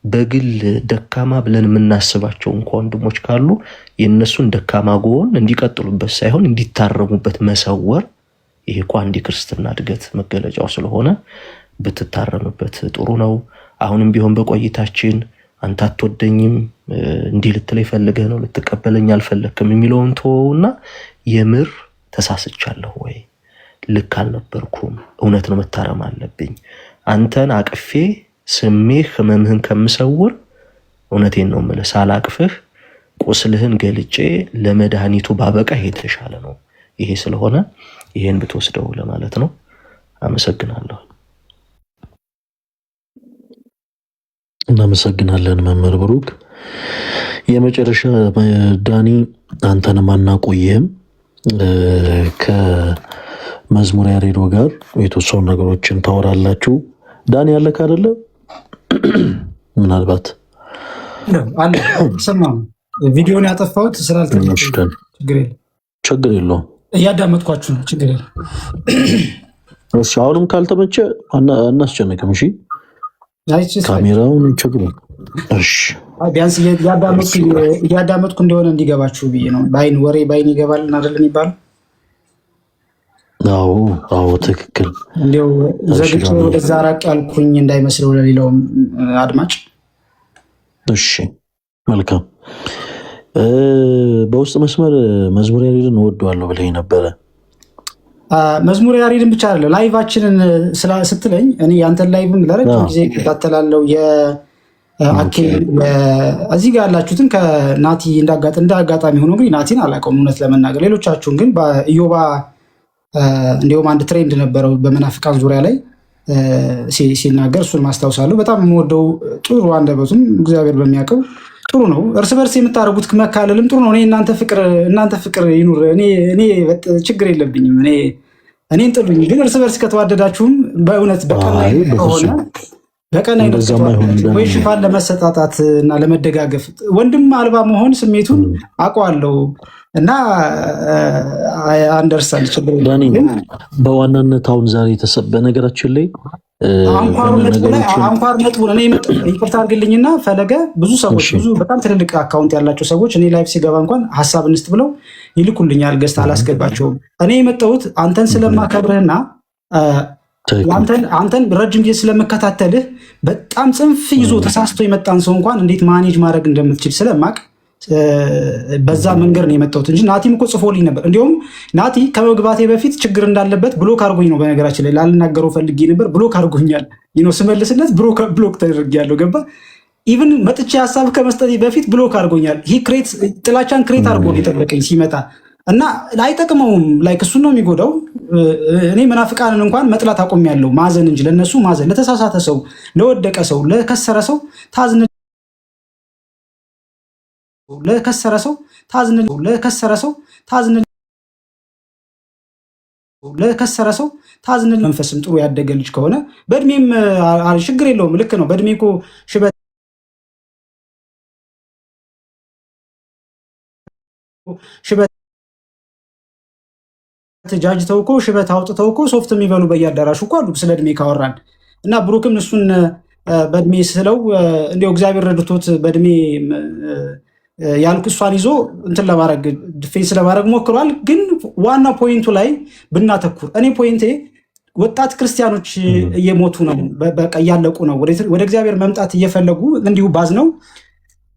በግል ደካማ ብለን የምናስባቸው እንኳን ወንድሞች ካሉ የነሱን ደካማ ጎን እንዲቀጥሉበት ሳይሆን እንዲታረሙበት መሰወር፣ ይሄ እኮ አንድ የክርስትና እድገት መገለጫው ስለሆነ ብትታረምበት ጥሩ ነው። አሁንም ቢሆን በቆይታችን አንተ አትወደኝም እንዲህ ልትለኝ ፈልገህ ነው ልትቀበለኝ አልፈለክም የሚለውን ተወውና የምር ተሳስቻለሁ ወይ ልክ አልነበርኩም፣ እውነት ነው መታረም አለብኝ፣ አንተን አቅፌ ስሜህ ህመምህን ከምሰውር እውነቴን ነው የምልህ ሳላቅፍህ ቁስልህን ገልጬ ለመድኃኒቱ ባበቃ የተሻለ ነው። ይሄ ስለሆነ ይሄን ብትወስደው ለማለት ነው። አመሰግናለሁ። እናመሰግናለን መምህር ብሩክ። የመጨረሻ ዳኒ አንተንም አናቆይህም። ከመዝሙር ያሬዶ ጋር የተወሰኑ ነገሮችን ታወራላችሁ። ዳኒ ያለክ አይደለ? ምናልባት ቪዲዮን ያጠፋሁት ችግር የለውም እያዳመጥኳችሁ ነው። ችግር የለም። እሺ አሁንም ካልተመቸ እናስጨነቅም። እሺ ካሜራውን ችግር እሺ ቢያንስ እያዳመጥኩ እንደሆነ እንዲገባችሁ ብዬ ነው። በአይን ወሬ በአይን ይገባል አይደል የሚባለው? አዎ ትክክል። እንዲያው ዘግቼ ወደዛ ራቅ ያልኩኝ እንዳይመስለው ለሌላውም አድማጭ። እሺ መልካም። በውስጥ መስመር መዝሙር ያሬድን እወደዋለሁ ብለኝ ነበረ። መዝሙር ያሬድን ብቻ አይደለም ላይቫችንን ስትለኝ እኔ ያንተን ላይቭም ለረጅም ጊዜ እከታተላለሁ። እዚህ ጋር ያላችሁትን ከናቲ እንደ አጋጣሚ ሆኖ እንግዲህ ናቲን አላውቀውም እውነት ለመናገር ሌሎቻችሁን ግን በኢዮባ እንዲሁም አንድ ትሬንድ ነበረው በመናፍቃን ዙሪያ ላይ ሲናገር እሱን ማስታወሳለሁ። በጣም የምወደው ጥሩ አንደበቱም እግዚአብሔር በሚያውቀው ጥሩ ነው። እርስ በርስ የምታደርጉት መካለልም ጥሩ ነው። እናንተ ፍቅር ይኑር። እኔ ችግር የለብኝም። እኔ እኔን ጥሉኝ። ግን እርስ በርስ ከተዋደዳችሁም በእውነት በቀናይ ከሆነ በቀናይ ወይ ሽፋን ለመሰጣጣት እና ለመደጋገፍ ወንድም አልባ መሆን ስሜቱን አውቀዋለሁ እና አንደርስታንድ ችግር በዋናነት አሁን ዛሬ በነገራችን ላይ አንኳር ነጥቡ እኔ ይቅርታ አድርግልኝና ፈለገ ብዙ ሰዎች ብዙ በጣም ትልልቅ አካውንት ያላቸው ሰዎች እኔ ላይፍ ሲገባ እንኳን ሀሳብ እንስጥ ብለው ይልኩልኛል። ገዝታ አላስገባቸውም። እኔ የመጣሁት አንተን ስለማከብርህና አንተን ረጅም ጊዜ ስለምከታተልህ በጣም ጽንፍ ይዞ ተሳስቶ የመጣን ሰው እንኳን እንዴት ማኔጅ ማድረግ እንደምትችል ስለማቅ በዛ መንገድ ነው የመጣሁት እንጂ ናቲም እኮ ጽፎልኝ ነበር። እንዲሁም ናቲ ከመግባቴ በፊት ችግር እንዳለበት ብሎክ አድርጎኝ ነው። በነገራችን ላይ ላልናገረው ፈልጌ ነበር፣ ብሎክ አድርጎኛል። ስመልስለት ብሎክ ተደርጌያለሁ። ገባ ኢቭን መጥቼ ሀሳብ ከመስጠቴ በፊት ብሎክ አድርጎኛል። ጥላቻን ክሬት አድርጎ የጠበቀኝ ሲመጣ እና አይጠቅመውም። ላይክ እሱን ነው የሚጎዳው። እኔ መናፍቃንን እንኳን መጥላት አቆሚያለሁ፣ ማዘን እንጂ ለነሱ ማዘን። ለተሳሳተ ሰው፣ ለወደቀ ሰው፣ ለከሰረ ሰው ታዝን ለከሰረ ሰው ታዝን መንፈስም ጥሩ ያደገ ልጅ ከሆነ በእድሜም ችግር የለውም። ልክ ነው። በእድሜ እኮ ሽበት ጃጅተው እኮ ሽበት አውጥተው እኮ ሶፍት የሚበሉ በየአዳራሹ እኮ አሉ። ስለ እድሜ ካወራን እና ብሩክም እሱን በእድሜ ስለው እንዲያው እግዚአብሔር ረድቶት በእድሜ ያልኩ እሷን ይዞ እንትን ለማድረግ ዲፌንስ ለማድረግ ሞክሯል። ግን ዋና ፖይንቱ ላይ ብናተኩር እኔ ፖይንቴ ወጣት ክርስቲያኖች እየሞቱ ነው፣ በቃ እያለቁ ነው። ወደ እግዚአብሔር መምጣት እየፈለጉ እንዲሁ ባዝ ነው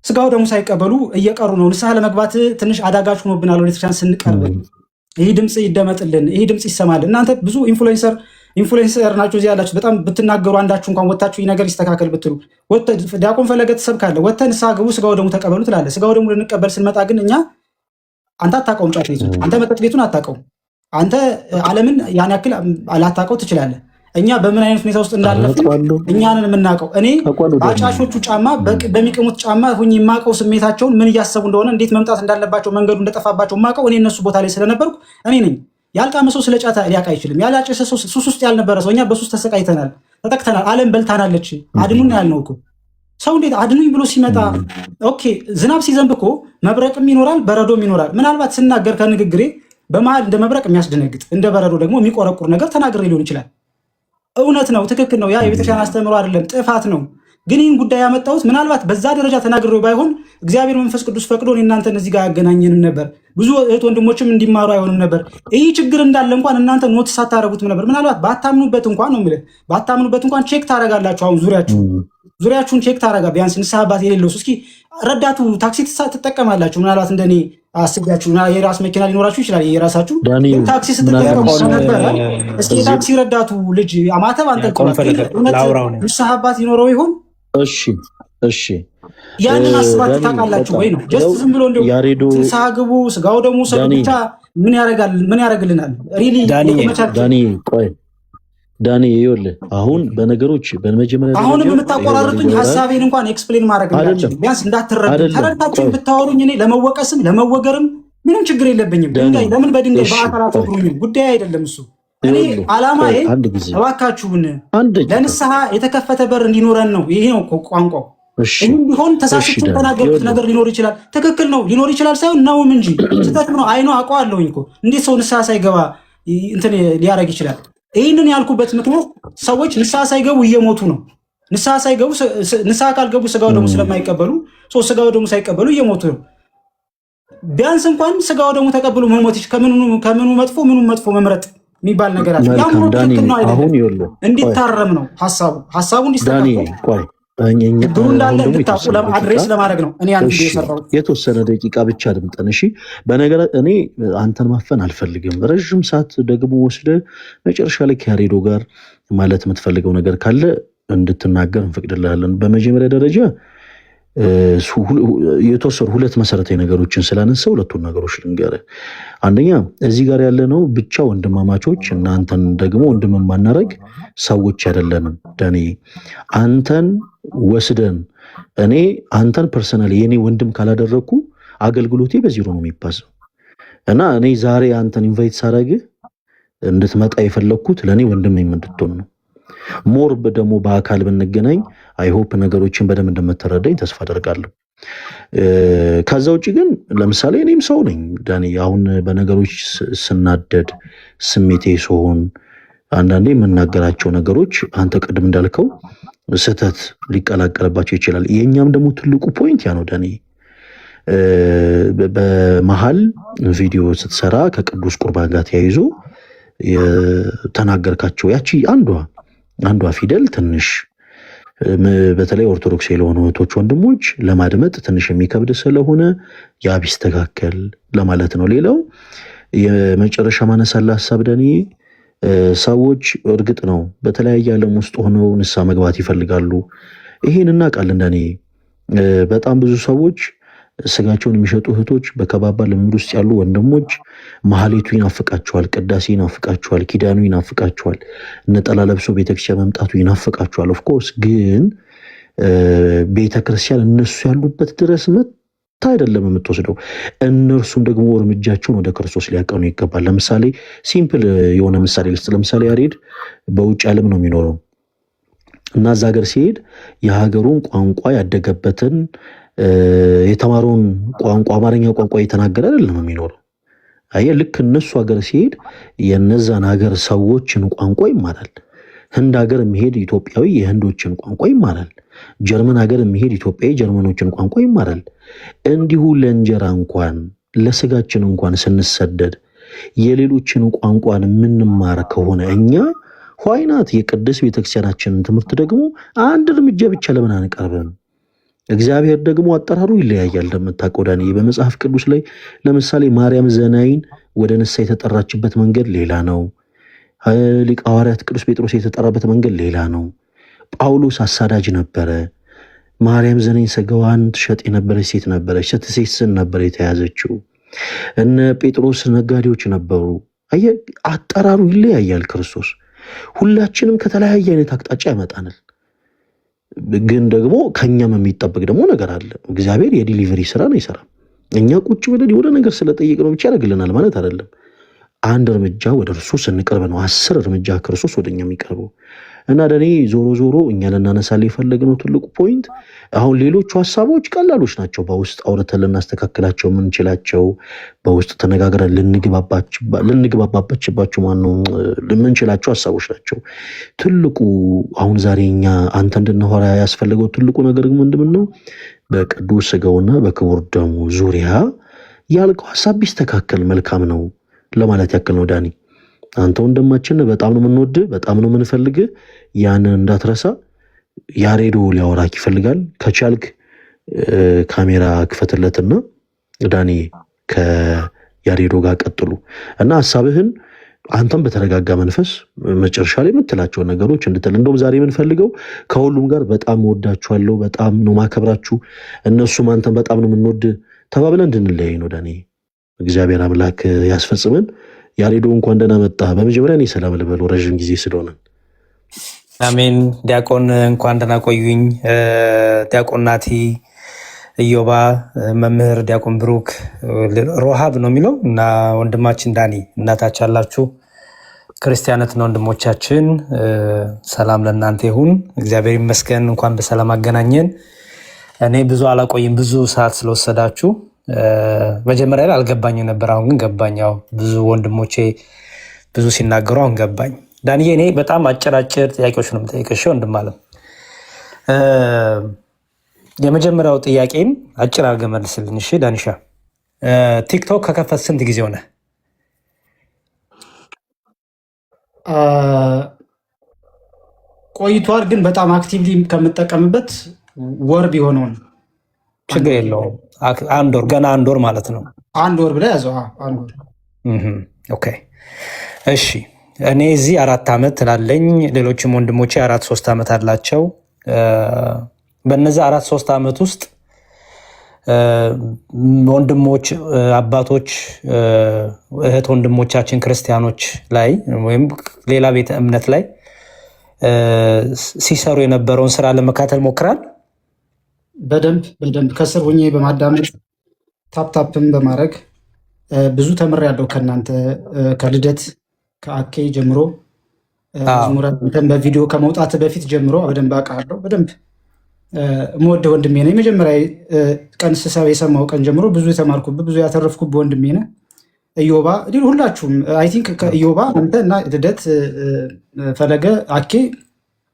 ስጋው ደግሞ ሳይቀበሉ እየቀሩ ነው። ንስሐ ለመግባት ትንሽ አዳጋች ሆኖብናል። ወደ ቤተክርስቲያን ስንቀርብ ይህ ድምፅ ይደመጥልን፣ ይህ ድምፅ ይሰማል። እናንተ ብዙ ኢንፍሉዌንሰር ናቸው እዚህ ያላችሁ። በጣም ብትናገሩ አንዳችሁ እንኳን ወታችሁ ይህ ነገር ይስተካከል ብትሉ ዲያቆን ፈለገ ትሰብካለህ፣ ወጥተህ ንስሐ ግቡ ስጋው ደግሞ ተቀበሉ ትላለህ። ስጋው ደግሞ ልንቀበል ስንመጣ ግን እኛ አንተ አታውቀውም፣ ጫት ቤቱን አንተ መጠጥ ቤቱን አታውቀውም፣ አንተ ዓለምን ያን ያክል ላታውቀው ትችላለህ። እኛ በምን አይነት ሁኔታ ውስጥ እንዳለፍ እኛንን የምናውቀው። እኔ በአጫሾቹ ጫማ በሚቅሙት ጫማ ሁኝ የማውቀው ስሜታቸውን ምን እያሰቡ እንደሆነ እንዴት መምጣት እንዳለባቸው መንገዱ እንደጠፋባቸው የማውቀው እኔ እነሱ ቦታ ላይ ስለነበርኩ እኔ ነኝ። ያልቃመ ሰው ስለ ጫት ሊያውቅ አይችልም። ያላጨሰ ሰው ሱስ ውስጥ ያልነበረ ሰው እኛ በሱስ ተሰቃይተናል፣ ተጠቅተናል፣ ዓለም በልታናለች። አድኑን ያልነው እኮ ሰው እንዴት አድኑኝ ብሎ ሲመጣ ኦኬ። ዝናብ ሲዘንብ እኮ መብረቅም ይኖራል፣ በረዶም ይኖራል። ምናልባት ስናገር ከንግግሬ በመሀል እንደ መብረቅ የሚያስደነግጥ እንደ በረዶ ደግሞ የሚቆረቁር ነገር ተናግሬ ሊሆን ይችላል። እውነት ነው፣ ትክክል ነው። ያ የቤተክርስቲያን አስተምህሮ አይደለም፣ ጥፋት ነው። ግን ይህን ጉዳይ ያመጣሁት ምናልባት በዛ ደረጃ ተናግሬው ባይሆን እግዚአብሔር መንፈስ ቅዱስ ፈቅዶ እናንተን እዚህ ጋር ያገናኘንም ነበር። ብዙ እህት ወንድሞችም እንዲማሩ አይሆንም ነበር። ይህ ችግር እንዳለ እንኳን እናንተ ኖትስ አታረጉትም ነበር። ምናልባት ባታምኑበት እንኳን ነው የምልህ፣ ባታምኑበት እንኳን ቼክ ታረጋላችሁ። አሁን ዙሪያችሁን ቼክ ታረጋ። ቢያንስ ንስሐ አባት የሌለው እስኪ ረዳቱ ታክሲ ትጠቀማላችሁ። ምናልባት እንደኔ አስቢያችሁ የራስ መኪና ሊኖራችሁ ይችላል። የራሳችሁ ታክሲ ስትጠቀሙ ነበረ። እስኪ የታክሲ ረዳቱ ልጅ አማተብ አንጠልጥላት ንስሐ አባት ይኖረው ይሆን? እሺ ያንን አስባችሁ ታውቃላችሁ ወይ ነው? ጀስት ዝም ብሎ እንደው ንስሐ ግቡ ስጋው ደግሞ ሰው ብቻ ምን ያደርግልናል? ሪሊ ዳኒ ይኸውልህ፣ አሁን በነገሮች በመጀመሪያ አሁንም የምታቆራርጡኝ ሀሳቤን እንኳን ኤክስፕሌን ማድረግ እንዳችል ቢያንስ እንዳትረዱ ተረድታችሁ ብታወሩኝ እኔ ለመወቀስም ለመወገርም ምንም ችግር የለብኝም። ድንጋይ ለምን በድንጋይ በአካል አትወግሩኝም? ጉዳይ አይደለም እሱ። እኔ ዓላማዬ እባካችሁን ለንስሐ የተከፈተ በር እንዲኖረን ነው። ይሄ ነው ቋንቋው። ይህም ቢሆን ተሳስቼ የተናገርኩት ነገር ሊኖር ይችላል። ትክክል ነው ሊኖር ይችላል ሳይሆን ነውም እንጂ ስህተትም ነው። አይኖ አውቀዋለሁኝ እኮ እንዴት ሰው ንስሐ ሳይገባ እንትን ሊያደርግ ይችላል? ይህንን ያልኩበት ምክንያት ሰዎች ንስሐ ሳይገቡ እየሞቱ ነው። ንስሐ ካልገቡ ስጋው ደግሞ ስለማይቀበሉ ስጋው ደግሞ ሳይቀበሉ እየሞቱ ነው። ቢያንስ እንኳን ስጋው ደግሞ ተቀብሎ መሞት ከምኑ መጥፎ ምኑ መጥፎ መምረጥ የሚባል ነገር አለ። ያም ነው ትክክል ነው አይደለም? እንዲታረም ነው ሀሳቡ እንዲስተካከል ችግሩ እንዳለ እንድታውቁ አድሬስ ለማድረግ ነው እኔ አንድ የሰራሁት። የተወሰነ ደቂቃ ብቻ ድምጠን። እሺ፣ በነገር እኔ አንተን ማፈን አልፈልግም። ረዥም ሰዓት ደግሞ ወስደ መጨረሻ ላይ ከያሬዶ ጋር ማለት የምትፈልገው ነገር ካለ እንድትናገር እንፈቅድልሃለን። በመጀመሪያ ደረጃ የተወሰኑ ሁለት መሰረታዊ ነገሮችን ስላነሳ ሁለቱን ነገሮች ልንገርህ። አንደኛ እዚህ ጋር ያለነው ብቻ ወንድማማቾች እና አንተን ደግሞ ወንድም ማናረግ ሰዎች አይደለንም። ዳኒ አንተን ወስደን እኔ አንተን ፐርሰናሊ የኔ ወንድም ካላደረግኩ አገልግሎቴ በዜሮ ነው የሚባዘው እና እኔ ዛሬ አንተን ኢንቫይት ሳረግህ እንድትመጣ የፈለግኩት ለእኔ ወንድሜም እንድትሆን ነው። ሞር ደግሞ በአካል ብንገናኝ አይሆፕ ነገሮችን በደንብ እንደምትረዳኝ ተስፋ አደርጋለሁ። ከዛ ውጭ ግን ለምሳሌ እኔም ሰው ነኝ ዳኒ። አሁን በነገሮች ስናደድ ስሜቴ ሲሆን አንዳንዴ የምናገራቸው ነገሮች አንተ ቅድም እንዳልከው ስህተት ሊቀላቀልባቸው ይችላል። የእኛም ደግሞ ትልቁ ፖይንት ያ ነው ዳኒ። በመሀል ቪዲዮ ስትሰራ ከቅዱስ ቁርባን ጋር ተያይዞ የተናገርካቸው ያቺ አንዷ ፊደል ትንሽ በተለይ ኦርቶዶክስ ለሆኑ እህቶች ወንድሞች ለማድመጥ ትንሽ የሚከብድ ስለሆነ ያ ቢስተካከል ለማለት ነው። ሌላው የመጨረሻ ማነሳላ ሀሳብ ዳኒ፣ ሰዎች እርግጥ ነው በተለያየ ዓለም ውስጥ ሆነው ንስሐ መግባት ይፈልጋሉ። ይሄን እናውቃለን ዳኒ። በጣም ብዙ ሰዎች ስጋቸውን የሚሸጡ እህቶች፣ በከባባድ ልምድ ውስጥ ያሉ ወንድሞች ማህሌቱ ይናፍቃቸዋል፣ ቅዳሴ ይናፍቃቸዋል፣ ኪዳኑ ይናፍቃቸዋል፣ ነጠላ ለብሶ ቤተክርስቲያን መምጣቱ ይናፍቃቸዋል። ኦፍኮርስ ግን ቤተክርስቲያን እነሱ ያሉበት ድረስ መታ አይደለም የምትወስደው። እነርሱም ደግሞ እርምጃቸውን ወደ ክርስቶስ ሊያቀኑ ይገባል። ለምሳሌ ሲምፕል የሆነ ምሳሌ ልስጥ። ለምሳሌ ያሬድ በውጭ ዓለም ነው የሚኖረው እና እዛ ሀገር ሲሄድ የሀገሩን ቋንቋ ያደገበትን የተማረውን ቋንቋ አማርኛ ቋንቋ እየተናገረ አይደለም የሚኖረው። አየህ፣ ልክ እነሱ ሀገር ሲሄድ የነዛን ሀገር ሰዎችን ቋንቋ ይማራል። ህንድ ሀገር የሚሄድ ኢትዮጵያዊ የህንዶችን ቋንቋ ይማራል። ጀርመን ሀገር የሚሄድ ኢትዮጵያዊ ጀርመኖችን ቋንቋ ይማራል። እንዲሁ ለእንጀራ እንኳን ለስጋችን እንኳን ስንሰደድ የሌሎችን ቋንቋን የምንማር ከሆነ እኛ ዋይናት የቅድስት ቤተክርስቲያናችንን ትምህርት ደግሞ አንድ እርምጃ ብቻ ለምን አንቀርብም? እግዚአብሔር ደግሞ አጠራሩ ይለያያል። እንደምታውቀው ዳንኤ በመጽሐፍ ቅዱስ ላይ ለምሳሌ ማርያም ዘናይን ወደ ንስሐ የተጠራችበት መንገድ ሌላ ነው። ሊቀ ሐዋርያት ቅዱስ ጴጥሮስ የተጠራበት መንገድ ሌላ ነው። ጳውሎስ አሳዳጅ ነበረ። ማርያም ዘናይን ስጋዋን ትሸጥ የነበረች ሴት ነበረች። ስትሴስን ነበር የተያዘችው። እነ ጴጥሮስ ነጋዴዎች ነበሩ። አየህ፣ አጠራሩ ይለያያል። ክርስቶስ ሁላችንም ከተለያየ አይነት አቅጣጫ ያመጣናል። ግን ደግሞ ከኛም የሚጠበቅ ደግሞ ነገር አለ። እግዚአብሔር የዲሊቨሪ ስራን አይሰራም። እኛ ቁጭ ብለን የሆነ ነገር ስለጠየቅነው ብቻ ያደርግልናል ማለት አይደለም። አንድ እርምጃ ወደ እርሱ ስንቀርብ ነው 10 እርምጃ ክርስቶስ ወደኛ የሚቀርበው። እና ደኔ ዞሮ ዞሮ እኛ ልናነሳል የፈለግነው ትልቁ ፖይንት አሁን ሌሎቹ ሀሳቦች ቀላሎች ናቸው። በውስጥ አውርተን ልናስተካክላቸው የምንችላቸው፣ በውስጥ ተነጋግረን ልንግባባባቸው የምንችላቸው ሀሳቦች ናቸው። ትልቁ አሁን ዛሬ እኛ አንተ እንድናወራ ያስፈለገው ትልቁ ነገር ምንድን ነው? በቅዱስ ሥጋውና በክቡር ደሙ ዙሪያ ያልከው ሀሳብ ቢስተካከል መልካም ነው ለማለት ያክል ነው ዳኒ። አንተ ወንድማችን በጣም ነው የምንወድ፣ በጣም ነው የምንፈልግ። ያንን እንዳትረሳ። ያሬዶ ሊያወራክ ይፈልጋል። ከቻልክ ካሜራ ክፈትለትና ዳኒ ከያሬዶ ጋር ቀጥሉ እና ሀሳብህን አንተም በተረጋጋ መንፈስ መጨረሻ ላይ የምትላቸውን ነገሮች እንድትል። እንደውም ዛሬ የምንፈልገው ከሁሉም ጋር በጣም ወዳችኋለሁ፣ በጣም ነው ማከብራችሁ፣ እነሱም አንተም በጣም ነው የምንወድ ተባብለን እንድንለያይ ነው ዳኒ። እግዚአብሔር አምላክ ያስፈጽመን። ያሬዶ እንኳን ደህና መጣ። በመጀመሪያ እኔ ሰላም ልበለው ረዥም ጊዜ ስለሆነ። አሜን። ዲያቆን እንኳን ደህና ቆዩኝ። ዲያቆን ናቲ፣ ኢዮባ፣ መምህር ዲያቆን ብሩክ፣ ሮሃብ ነው የሚለው እና ወንድማችን ዳኒ እናታች አላችሁ ክርስቲያነት ነው ወንድሞቻችን፣ ሰላም ለእናንተ ይሁን። እግዚአብሔር ይመስገን። እንኳን በሰላም አገናኘን። እኔ ብዙ አላቆይም፣ ብዙ ሰዓት ስለወሰዳችሁ መጀመሪያ ላይ አልገባኝም ነበር። አሁን ግን ገባኝ። ያው ብዙ ወንድሞቼ ብዙ ሲናገሩ አሁን ገባኝ። ዳንዬ እኔ በጣም አጭር ጥያቄዎች ነው የምጠይቅሽ ወንድም አለም። የመጀመሪያው ጥያቄም አጭር አድርገህ መልስልኝ እሺ ዳኒሻ። ቲክቶክ ከከፈት ስንት ጊዜ ሆነ? ቆይቷል፣ ግን በጣም አክቲቭሊ ከምጠቀምበት ወር ቢሆነው ነው። ችግር የለውም። አንድ ወር ገና አንድ ወር ማለት ነው። አንድ ወር ብለህ ያዘው። አንድ ወር ኦኬ። እሺ እኔ እዚህ 4 ዓመት ላለኝ፣ ሌሎችም ወንድሞቼ 4-3 ዓመት አላቸው። በነዚ 4-3 ዓመት ውስጥ ወንድሞች፣ አባቶች፣ እህት ወንድሞቻችን ክርስቲያኖች ላይ ወይም ሌላ ቤተ እምነት ላይ ሲሰሩ የነበረውን ስራ ለመካተል ሞክራል። በደንብ ከስር ሆኜ በማዳመጥ ታፕታፕም በማድረግ ብዙ ተምሬያለሁ ከእናንተ ከልደት ከአኬ ጀምሮ መዝሙረ አንተን በቪዲዮ ከመውጣት በፊት ጀምሮ በደንብ አውቃለሁ። በደንብ የምወደው ወንድሜ ነው። የመጀመሪያ ቀን ስሰብ የሰማው ቀን ጀምሮ ብዙ የተማርኩብህ ብዙ ያተረፍኩብህ ወንድሜ ነህ። ኢዮባ ሁላችሁም አይ ቲንክ ከኢዮባ አንተ እና ልደት ፈለገ አኬ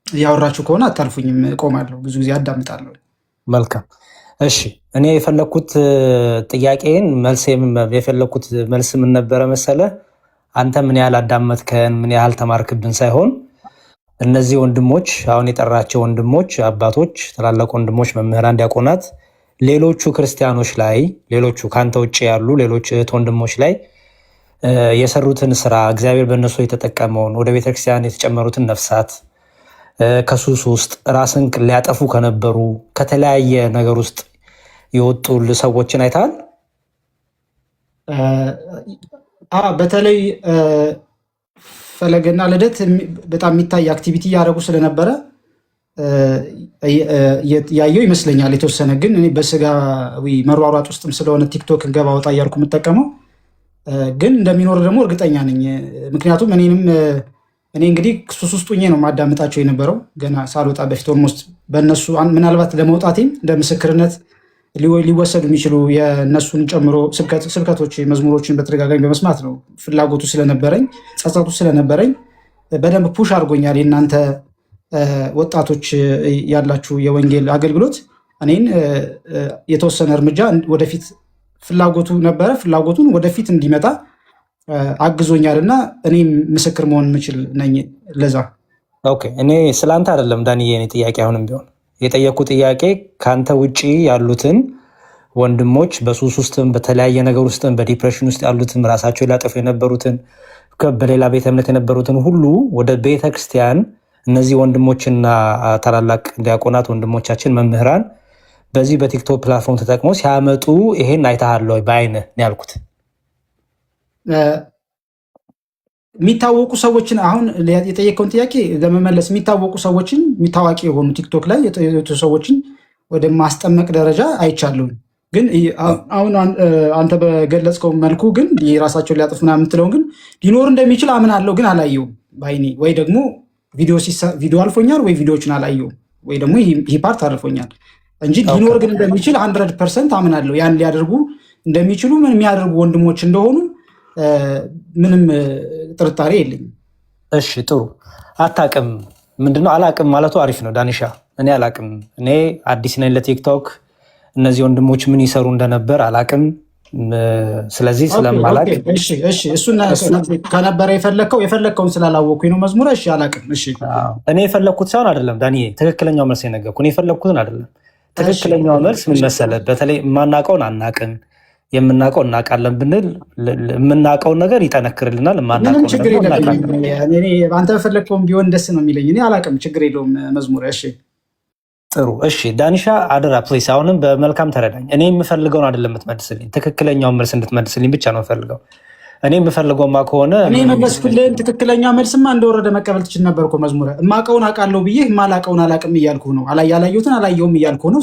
እያወራችሁ ከሆነ አታልፉኝም፣ እቆማለሁ፣ ብዙ ጊዜ አዳምጣለሁ። መልካም እሺ። እኔ የፈለግኩት ጥያቄን የፈለግኩት መልስ ምን ነበረ መሰለ? አንተ ምን ያህል አዳመጥከን ምን ያህል ተማርክብን ሳይሆን እነዚህ ወንድሞች አሁን የጠራቸው ወንድሞች፣ አባቶች፣ ታላላቅ ወንድሞች፣ መምህራን፣ ዲያቆናት ሌሎቹ ክርስቲያኖች ላይ ሌሎቹ ከአንተ ውጭ ያሉ ሌሎች እህት ወንድሞች ላይ የሰሩትን ስራ እግዚአብሔር በእነሱ የተጠቀመውን ወደ ቤተክርስቲያን የተጨመሩትን ነፍሳት ከሱስ ውስጥ ራስን ሊያጠፉ ከነበሩ ከተለያየ ነገር ውስጥ የወጡ ሰዎችን አይተሃል? በተለይ ፈለገና ልደት በጣም የሚታይ አክቲቪቲ እያደረጉ ስለነበረ ያየው ይመስለኛል የተወሰነ። ግን እኔ በስጋዊ መሯሯጥ ውስጥም ስለሆነ ቲክቶክ ገባ ወጣ እያልኩ የምጠቀመው ግን እንደሚኖር ደግሞ እርግጠኛ ነኝ። ምክንያቱም እኔ እንግዲህ ሱስ ውስጥ ሆኜ ነው ማዳምጣቸው የነበረው ገና ሳልወጣ በፊት ኦልሞስት በእነሱ ምናልባት ለመውጣቴም እንደ ምስክርነት ሊወሰዱ የሚችሉ የእነሱን ጨምሮ ስብከቶች፣ መዝሙሮችን በተደጋጋሚ በመስማት ነው ፍላጎቱ ስለነበረኝ ጸጸቱ ስለነበረኝ በደንብ ፑሽ አድርጎኛል። የእናንተ ወጣቶች ያላችሁ የወንጌል አገልግሎት እኔን የተወሰነ እርምጃ ወደፊት ፍላጎቱ ነበረ፣ ፍላጎቱን ወደፊት እንዲመጣ አግዞኛል እና እኔም ምስክር መሆን የምችል ነኝ ለዛ። ኦኬ እኔ ስለአንተ አይደለም ዳንዬ፣ እኔ ጥያቄ አሁንም ቢሆን የጠየቅኩ ጥያቄ ከአንተ ውጭ ያሉትን ወንድሞች በሱስ ውስጥም በተለያየ ነገር ውስጥም በዲፕሬሽን ውስጥ ያሉትን ራሳቸው ሊያጠፉ የነበሩትን በሌላ ቤተ እምነት የነበሩትን ሁሉ ወደ ቤተክርስቲያን እነዚህ ወንድሞችና ታላላቅ ዲያቆናት ወንድሞቻችን መምህራን በዚህ በቲክቶክ ፕላትፎርም ተጠቅመው ሲያመጡ ይሄን አይተሃል ወይ በአይንህ ነው ያልኩት። የሚታወቁ ሰዎችን አሁን የጠየቀውን ጥያቄ ለመመለስ የሚታወቁ ሰዎችን ታዋቂ የሆኑ ቲክቶክ ላይ የጠየቁ ሰዎችን ወደ ማስጠመቅ ደረጃ አይቻለሁም። ግን አሁን አንተ በገለጽከው መልኩ ግን የራሳቸውን ሊያጠፉ ምናምን የምትለውን ግን ሊኖር እንደሚችል አምናለሁ፣ ግን አላየውም በአይኔ። ወይ ደግሞ ቪዲዮ አልፎኛል፣ ወይ ቪዲዮዎችን አላየውም፣ ወይ ደግሞ ይህ ፓርት አልፎኛል እንጂ ሊኖር ግን እንደሚችል 100% አምናለሁ። ያን ሊያደርጉ እንደሚችሉ ምን የሚያደርጉ ወንድሞች እንደሆኑ ምንም ጥርጣሬ የለኝም። እሺ ጥሩ። አታቅም ምንድነው? አላቅም ማለቱ አሪፍ ነው ዳኒሻ። እኔ አላቅም፣ እኔ አዲስ ነኝ ለቲክቶክ። እነዚህ ወንድሞች ምን ይሰሩ እንደነበር አላቅም። ስለዚህ ስለማላቅ እሱን ከነበረ የፈለግከውን ስላላወኩኝ ነው መዝሙረ። እሺ አላቅም። እሺ እኔ የፈለግኩት ሳይሆን አይደለም ዳንዬ፣ ትክክለኛው መልስ የነገርኩ እኔ የፈለግኩትን አይደለም። ትክክለኛው መልስ ምን መሰለህ? በተለይ የማናውቀውን አናቅም የምናውቀው እናውቃለን ብንል የምናውቀውን ነገር ይጠነክርልናል። ምንም ችግር የለም። አንተ በፈለግከውም ቢሆን ደስ ነው የሚለኝ። እኔ አላውቅም፣ ችግር የለውም መዝሙር። እሺ ጥሩ። እሺ ዳኒሻ አደራ ፕሊስ፣ አሁንም በመልካም ተረዳኝ። እኔ የምፈልገውን አይደለም የምትመልስልኝ፣ ትክክለኛውን መልስ እንድትመልስልኝ ብቻ ነው የምፈልገው። እኔ የምፈልገውማ ከሆነ እኔ መለስኩልህን ትክክለኛ መልስማ እንደወረደ መቀበል ትችል ነበር እኮ መዝሙረ። እማውቀውን አውቃለሁ ብዬ የማላውቀውን አላውቅም እያልኩ ነው። ያላየሁትን አላየሁም እያልኩ ነው።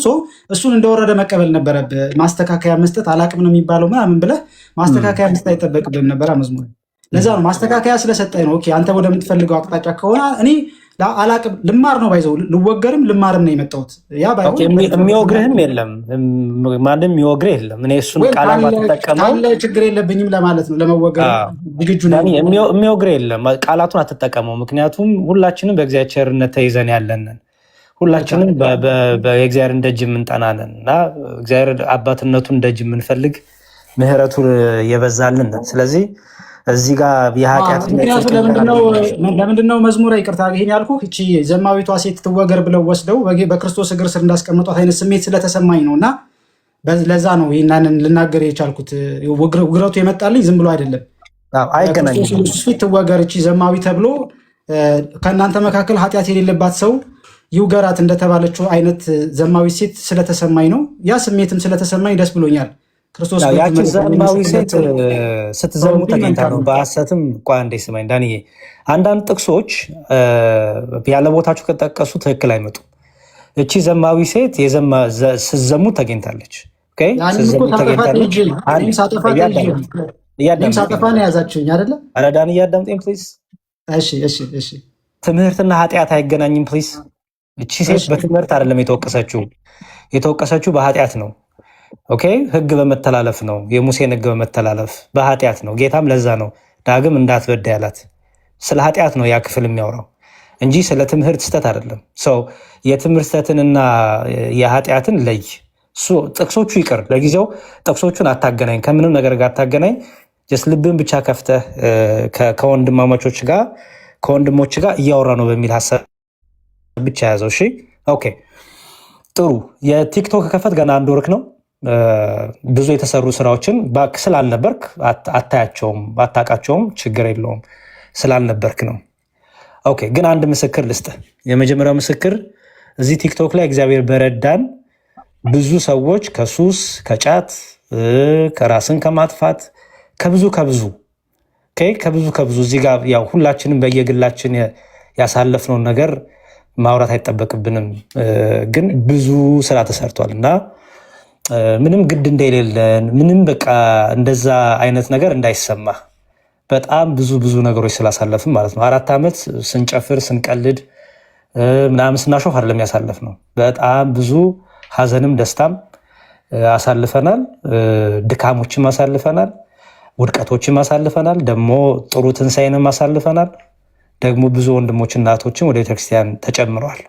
እሱን እንደወረደ መቀበል ነበረብህ። ማስተካከያ መስጠት አላውቅም ነው የሚባለው ምናምን ብለህ ማስተካከያ መስጠት አይጠበቅብህም ነበር መዝሙረ። ለዛ ነው ማስተካከያ ስለሰጠኝ ነው። ኦኬ አንተ ወደምትፈልገው አቅጣጫ ከሆነ እኔ አላቅም ልማር ነው ባይዘው ልወገርም ልማርም ነው የመጣሁት። ያ ባይሆን የሚወግርህም የለም ማንም የሚወግርህ የለም። እኔ እሱን ቃላት አትጠቀመው ችግር የለብኝም ለማለት ነው። ለመወገር ዝግጁ ነኝ። የሚወግርህ የለም፣ ቃላቱን አትጠቀመው። ምክንያቱም ሁላችንም በእግዚአብሔር ቸርነት ተይዘን ያለንን ሁላችንም በእግዚአብሔር ደጅ የምንጠናነን እና እግዚአብሔር አባትነቱን ደጅ የምንፈልግ ምሕረቱ የበዛልን። ስለዚህ እዚህ ጋር የኃጢአት ለምንድነው መዝሙረ ይቅርታ ይሄን ያልኩህ እቺ ዘማዊቷ ሴት ትወገር ብለው ወስደው በክርስቶስ እግር ስር እንዳስቀመጧት አይነት ስሜት ስለተሰማኝ ነው። እና ለዛ ነው ይህንን ልናገር የቻልኩት። ውግረቱ የመጣልኝ ዝም ብሎ አይደለም። አይገናኝም። ፊት ትወገር እቺ ዘማዊ ተብሎ ከእናንተ መካከል ኃጢአት የሌለባት ሰው ይውገራት እንደተባለችው አይነት ዘማዊ ሴት ስለተሰማኝ ነው። ያ ስሜትም ስለተሰማኝ ደስ ብሎኛል። ያቺ ዘማዊ ሴት ስትዘሙ ተገኝታ ነው በሐሰትም። ቆይ አንዴ ስማኝ ዳንዬ፣ አንዳንድ ጥቅሶች ያለ ቦታቸው ከጠቀሱ ትክክል አይመጡም። እቺ ዘማዊ ሴት ስትዘሙ ተገኝታለች። እኔም ሳጠፋ ነው የያዛችሁኝ አይደለ? ኧረ ዳኒ እያዳምጠኝ ፕሊዝ። እሺ። ትምህርትና ኃጢአት አይገናኝም ፕሊዝ። እቺ ሴት በትምህርት አይደለም የተወቀሰችው በኃጢአት ነው። ኦኬ፣ ህግ በመተላለፍ ነው፣ የሙሴን ህግ በመተላለፍ በኃጢአት ነው። ጌታም ለዛ ነው ዳግም እንዳትበዳ ያላት። ስለ ኃጢአት ነው ያ ክፍል የሚያወራው እንጂ ስለ ትምህርት ስተት አይደለም። ሰው የትምህርት ስተትንና የኃጢአትን ለይ። ጥቅሶቹ ይቅር፣ ለጊዜው ጥቅሶቹን አታገናኝ፣ ከምንም ነገር ጋር አታገናኝ። ልብን ብቻ ከፍተህ ከወንድሞች ጋር እያወራ ነው በሚል ሀሳብ ብቻ ያዘው። እሺ ኦኬ ጥሩ። የቲክቶክ ከፈት ገና አንድ ወርክ ነው። ብዙ የተሰሩ ስራዎችን ስላልነበርክ አታያቸውም፣ አታውቃቸውም። ችግር የለውም ስላልነበርክ ነው። ኦኬ ግን አንድ ምስክር ልስጥ። የመጀመሪያው ምስክር እዚህ ቲክቶክ ላይ እግዚአብሔር በረዳን ብዙ ሰዎች ከሱስ፣ ከጫት፣ ከራስን ከማጥፋት ከብዙ እዚህ ጋር ያው ሁላችንም በየግላችን ያሳለፍነውን ነገር ማውራት አይጠበቅብንም። ግን ብዙ ስራ ተሰርቷል እና ምንም ግድ እንደሌለን ምንም በቃ እንደዛ አይነት ነገር እንዳይሰማ በጣም ብዙ ነገሮች ስላሳለፍን ማለት ነው። 4 ዓመት ስንጨፍር ስንቀልድ ምናምን ስናሾፍ አይደለም ያሳለፍ ነው። በጣም ብዙ ሀዘንም ደስታም አሳልፈናል። ድካሞችም አሳልፈናል። ውድቀቶችም አሳልፈናል። ደግሞ ጥሩ ትንሳኤንም አሳልፈናል። ደግሞ ብዙ ወንድሞች እናቶችም ወደ ቤተክርስቲያን ተጨምረዋል።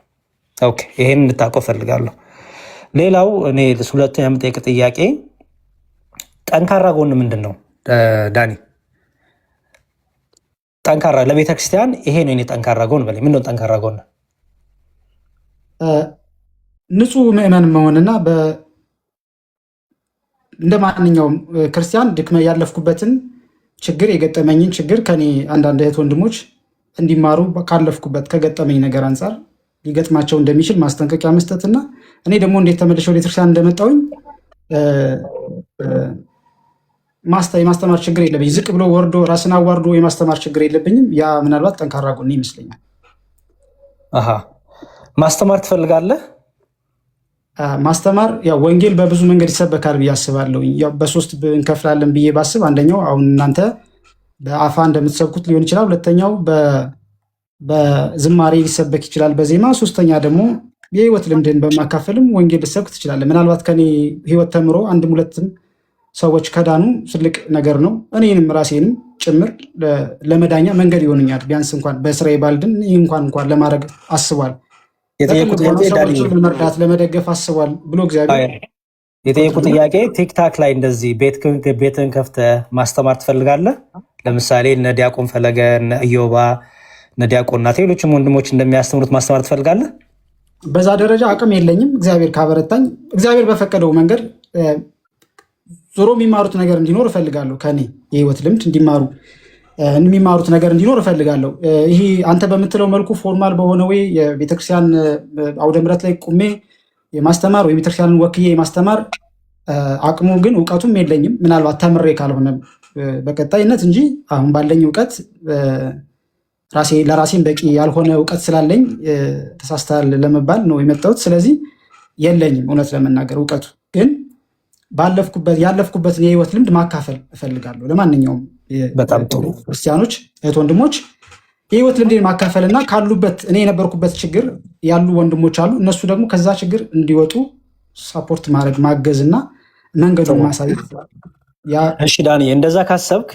ኦኬ ይሄን እንድታውቀው ፈልጋለሁ። ሌላው እኔ ሁለተኛ የምጠይቅ ጥያቄ ጠንካራ ጎን ምንድን ነው ዳኒ? ጠንካራ ለቤተክርስቲያን ይሄ ነው የኔ ጠንካራ ጎን በላይ ምንድነው? ጠንካራ ጎን ንጹህ ምዕመን መሆንና እንደ ማንኛውም ክርስቲያን ድክመ ያለፍኩበትን ችግር የገጠመኝን ችግር ከኔ አንዳንድ እህት ወንድሞች እንዲማሩ ካለፍኩበት ከገጠመኝ ነገር አንጻር ሊገጥማቸው እንደሚችል ማስጠንቀቂያ መስጠትና እኔ ደግሞ እንዴት ተመልሼ ወደ ቤተክርስቲያን እንደመጣሁኝ የማስተማር ችግር የለብኝ። ዝቅ ብሎ ወርዶ ራስን አዋርዶ የማስተማር ችግር የለብኝም። ያ ምናልባት ጠንካራ ጎን ይመስለኛል። ማስተማር ትፈልጋለህ? ማስተማር ያው ወንጌል በብዙ መንገድ ይሰበካል ብዬ አስባለሁ። ያው በሶስት እንከፍላለን ብዬ ባስብ አንደኛው አሁን እናንተ በአፋ እንደምትሰብኩት ሊሆን ይችላል። ሁለተኛው በዝማሬ ሊሰበክ ይችላል በዜማ። ሶስተኛ ደግሞ የህይወት ልምድን በማካፈልም ወንጌል ሊሰብክ ትችላለህ። ምናልባት ከኔ ህይወት ተምሮ አንድም ሁለትም ሰዎች ከዳኑ ትልቅ ነገር ነው። እኔንም ራሴንም ጭምር ለመዳኛ መንገድ ይሆንኛል። ቢያንስ እንኳን በስራዬ ባልድን ይህ እንኳን ለማድረግ አስቧል። ሰዎችን ለመርዳት ለመደገፍ አስቧል ብሎ እግዚአብሔር የጠየቁ ጥያቄ ቲክታክ ላይ እንደዚህ ቤትን ከፍተህ ማስተማር ትፈልጋለህ? ለምሳሌ እነ ዲያቆን ፈለገ፣ እነ ኢዮባ፣ እነ ዲያቆን ናት ሌሎችም ወንድሞች እንደሚያስተምሩት ማስተማር ትፈልጋለህ? በዛ ደረጃ አቅም የለኝም። እግዚአብሔር ካበረታኝ እግዚአብሔር በፈቀደው መንገድ ዞሮ የሚማሩት ነገር እንዲኖር እፈልጋለሁ። ከኔ የህይወት ልምድ እንዲማሩ የሚማሩት ነገር እንዲኖር እፈልጋለሁ። ይሄ አንተ በምትለው መልኩ ፎርማል በሆነ ወይ የቤተክርስቲያን አውደ ምሕረት ላይ ቁሜ የማስተማር ወይ ቤተክርስቲያንን ወክዬ የማስተማር አቅሙ ግን እውቀቱም የለኝም። ምናልባት ተምሬ ካልሆነ በቀጣይነት እንጂ አሁን ባለኝ እውቀት ለራሴን በቂ ያልሆነ እውቀት ስላለኝ ተሳስተሃል ለመባል ነው የመጣሁት። ስለዚህ የለኝም እውነት ለመናገር እውቀቱ ግን ያለፍኩበትን የህይወት ልምድ ማካፈል እፈልጋለሁ ለማንኛውም በጣም ጥሩ ክርስቲያኖች እህት ወንድሞች የህይወት ልምድን ማካፈልና ካሉበት እኔ የነበርኩበት ችግር ያሉ ወንድሞች አሉ። እነሱ ደግሞ ከዛ ችግር እንዲወጡ ሳፖርት ማድረግ ማገዝና መንገዱን ማሳየት። እሺ ዳኒ፣ እንደዛ ካሰብክ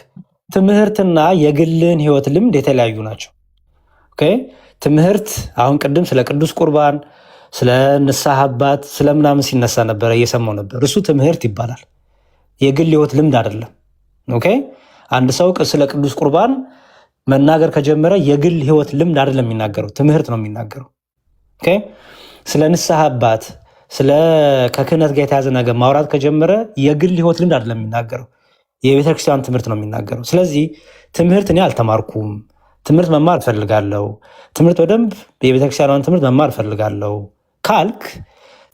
ትምህርትና የግልን ህይወት ልምድ የተለያዩ ናቸው። ኦኬ ትምህርት አሁን ቅድም ስለ ቅዱስ ቁርባን ስለ ንስሐ አባት ስለምናምን ሲነሳ ነበረ እየሰማው ነበር። እሱ ትምህርት ይባላል፣ የግል ህይወት ልምድ አይደለም። ኦኬ አንድ ሰው ስለ ቅዱስ ቁርባን መናገር ከጀመረ የግል ህይወት ልምድ አይደለም የሚናገረው፣ ትምህርት ነው የሚናገረው። ኦኬ ስለ ንስሐ አባት ስለ ከክህነት ጋር የተያዘ ነገር ማውራት ከጀመረ የግል ህይወት ልምድ አይደለም የሚናገረው፣ የቤተክርስቲያን ትምህርት ነው የሚናገረው። ስለዚህ ትምህርት እኔ አልተማርኩም፣ ትምህርት መማር እፈልጋለሁ፣ ትምህርት በደንብ የቤተክርስቲያኗን ትምህርት መማር እፈልጋለሁ ካልክ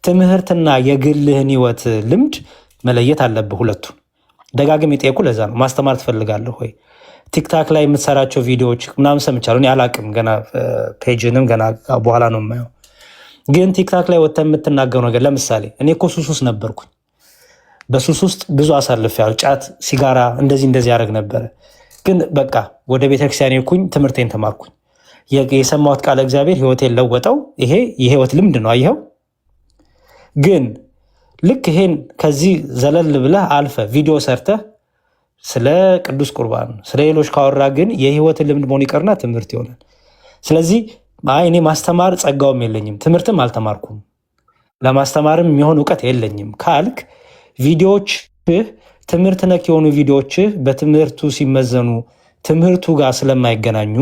ትምህርትና የግልህን ህይወት ልምድ መለየት አለብህ። ሁለቱን ደጋግም የጠየቁ ለዛ ነው። ማስተማር ትፈልጋለህ ወይ? ቲክታክ ላይ የምትሰራቸው ቪዲዮዎች ምናምን ሰምቻለሁ። እኔ አላቅም ገና ፔጅንም ገና በኋላ ነው የማየው። ግን ቲክታክ ላይ ወጥተህ የምትናገሩ ነገር ለምሳሌ እኔ እኮ ሱስ ነበርኩኝ በሱስ ውስጥ ብዙ አሳልፌያለሁ። ጫት፣ ሲጋራ እንደዚህ ያደርግ ነበረ። ግን በቃ ወደ ቤተክርስቲያን ሄድኩኝ፣ ትምህርቴን ተማርኩኝ። የሰማሁት ቃለ እግዚአብሔር ህይወቴን ለወጠው። ይሄ የህይወት ልምድ ነው። አየኸው። ግን ልክ ይሄን ከዚህ ዘለል ብለህ አልፈ ቪዲዮ ሰርተህ ስለ ቅዱስ ቁርባን ስለ ሌሎች ካወራ ግን የህይወትን ልምድ መሆን ይቀርና ትምህርት ይሆናል። ስለዚህ እኔ ማስተማር ጸጋውም የለኝም ትምህርትም አልተማርኩም ለማስተማርም የሚሆን እውቀት የለኝም ካልክ ቪዲዮዎችህ ትምህርት ነክ የሆኑ ቪዲዮዎችህ በትምህርቱ ሲመዘኑ ትምህርቱ ጋር ስለማይገናኙ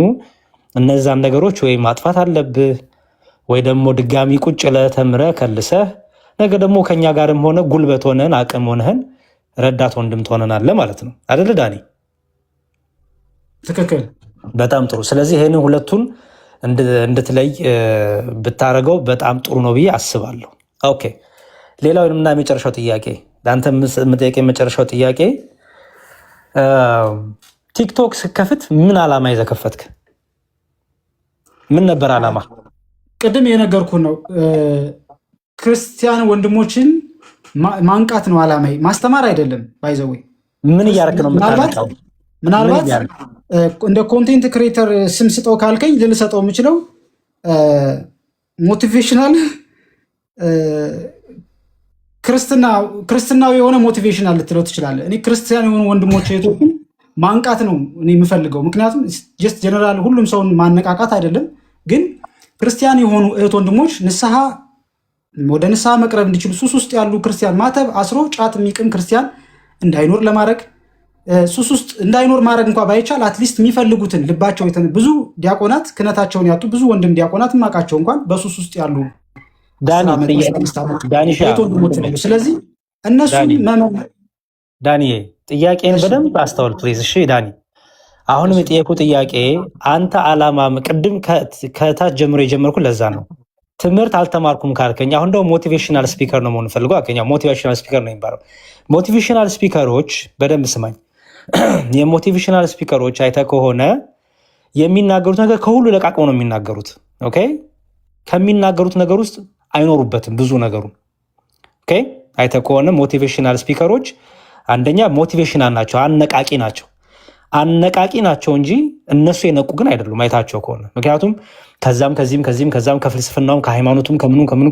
እነዛን ነገሮች ወይ ማጥፋት አለብህ ወይ ደግሞ ድጋሚ ቁጭ ለተምረህ ከልሰህ ነገ ደግሞ ከኛ ጋርም ሆነ ጉልበት ሆነን አቅም ሆነን ረዳት ወንድም ትሆነናለህ ማለት ነው አይደል ዳኒ? ትክክል። በጣም ጥሩ። ስለዚህ ይሄንን ሁለቱን እንድትለይ ብታረገው በጣም ጥሩ ነው ብዬ አስባለሁ። ኦኬ፣ ሌላው እና የመጨረሻው ጥያቄ ለአንተ የምጠይቀው የመጨረሻው ጥያቄ ቲክቶክ ስከፍት ምን ዓላማ ይዘህ ከፈትክ? ምን ነበር ዓላማ? ቅድም የነገርኩ ነው። ክርስቲያን ወንድሞችን ማንቃት ነው ዓላማዬ፣ ማስተማር አይደለም። ባይዘዌ ምን እያደረክ ነው? ምናልባት እንደ ኮንቴንት ክሬተር ስም ስጠው ካልከኝ ልልሰጠው የምችለው ሞቲቬሽናል ክርስትናዊ የሆነ ሞቲቬሽናል ልትለው ትችላለህ። እኔ ክርስቲያን የሆኑ ወንድሞች እህቶችን ማንቃት ነው እኔ የምፈልገው። ምክንያቱም ጀስት ጀነራል ሁሉም ሰውን ማነቃቃት አይደለም፣ ግን ክርስቲያን የሆኑ እህት ወንድሞች ወደ ንስሐ መቅረብ እንዲችሉ ሱስ ውስጥ ያሉ ክርስቲያን ማተብ አስሮ ጫት የሚቅም ክርስቲያን እንዳይኖር ለማድረግ ሱስ ውስጥ እንዳይኖር ማድረግ እንኳ ባይቻል አትሊስት የሚፈልጉትን ልባቸው ብዙ ዲያቆናት ክህነታቸውን ያጡ ብዙ ወንድም ዲያቆናት ማቃቸው እንኳን በሱስ ውስጥ ያሉ ስለዚህ እነሱ ዳኒ ጥያቄን በደንብ አስተውል ፕሊዝ። እሺ ዳኒ፣ አሁንም የጠየቁ ጥያቄ አንተ ዓላማ ቅድም ከታች ጀምሮ የጀመርኩ ለዛ ነው። ትምህርት አልተማርኩም ካልከኝ አሁን ደግሞ ሞቲቬሽናል ስፒከር ነው መሆን ፈልገው አከኛ ሞቲቬሽናል ስፒከር ነው የሚባለው። ሞቲቬሽናል ስፒከሮች በደንብ ስማኝ። የሞቲቬሽናል ስፒከሮች አይተህ ከሆነ የሚናገሩት ነገር ከሁሉ ለቃቅሞ ነው የሚናገሩት። ኦኬ፣ ከሚናገሩት ነገር ውስጥ አይኖሩበትም ብዙ ነገሩ። ኦኬ፣ አይተህ ከሆነ ሞቲቬሽናል ስፒከሮች አንደኛ ሞቲቬሽናል ናቸው፣ አነቃቂ ናቸው እንጂ እነሱ የነቁ ግን አይደሉም። አይታቸው ከሆነ ምክንያቱም ከዛም ከዚህም ከፍልስፍናውም ከሃይማኖቱም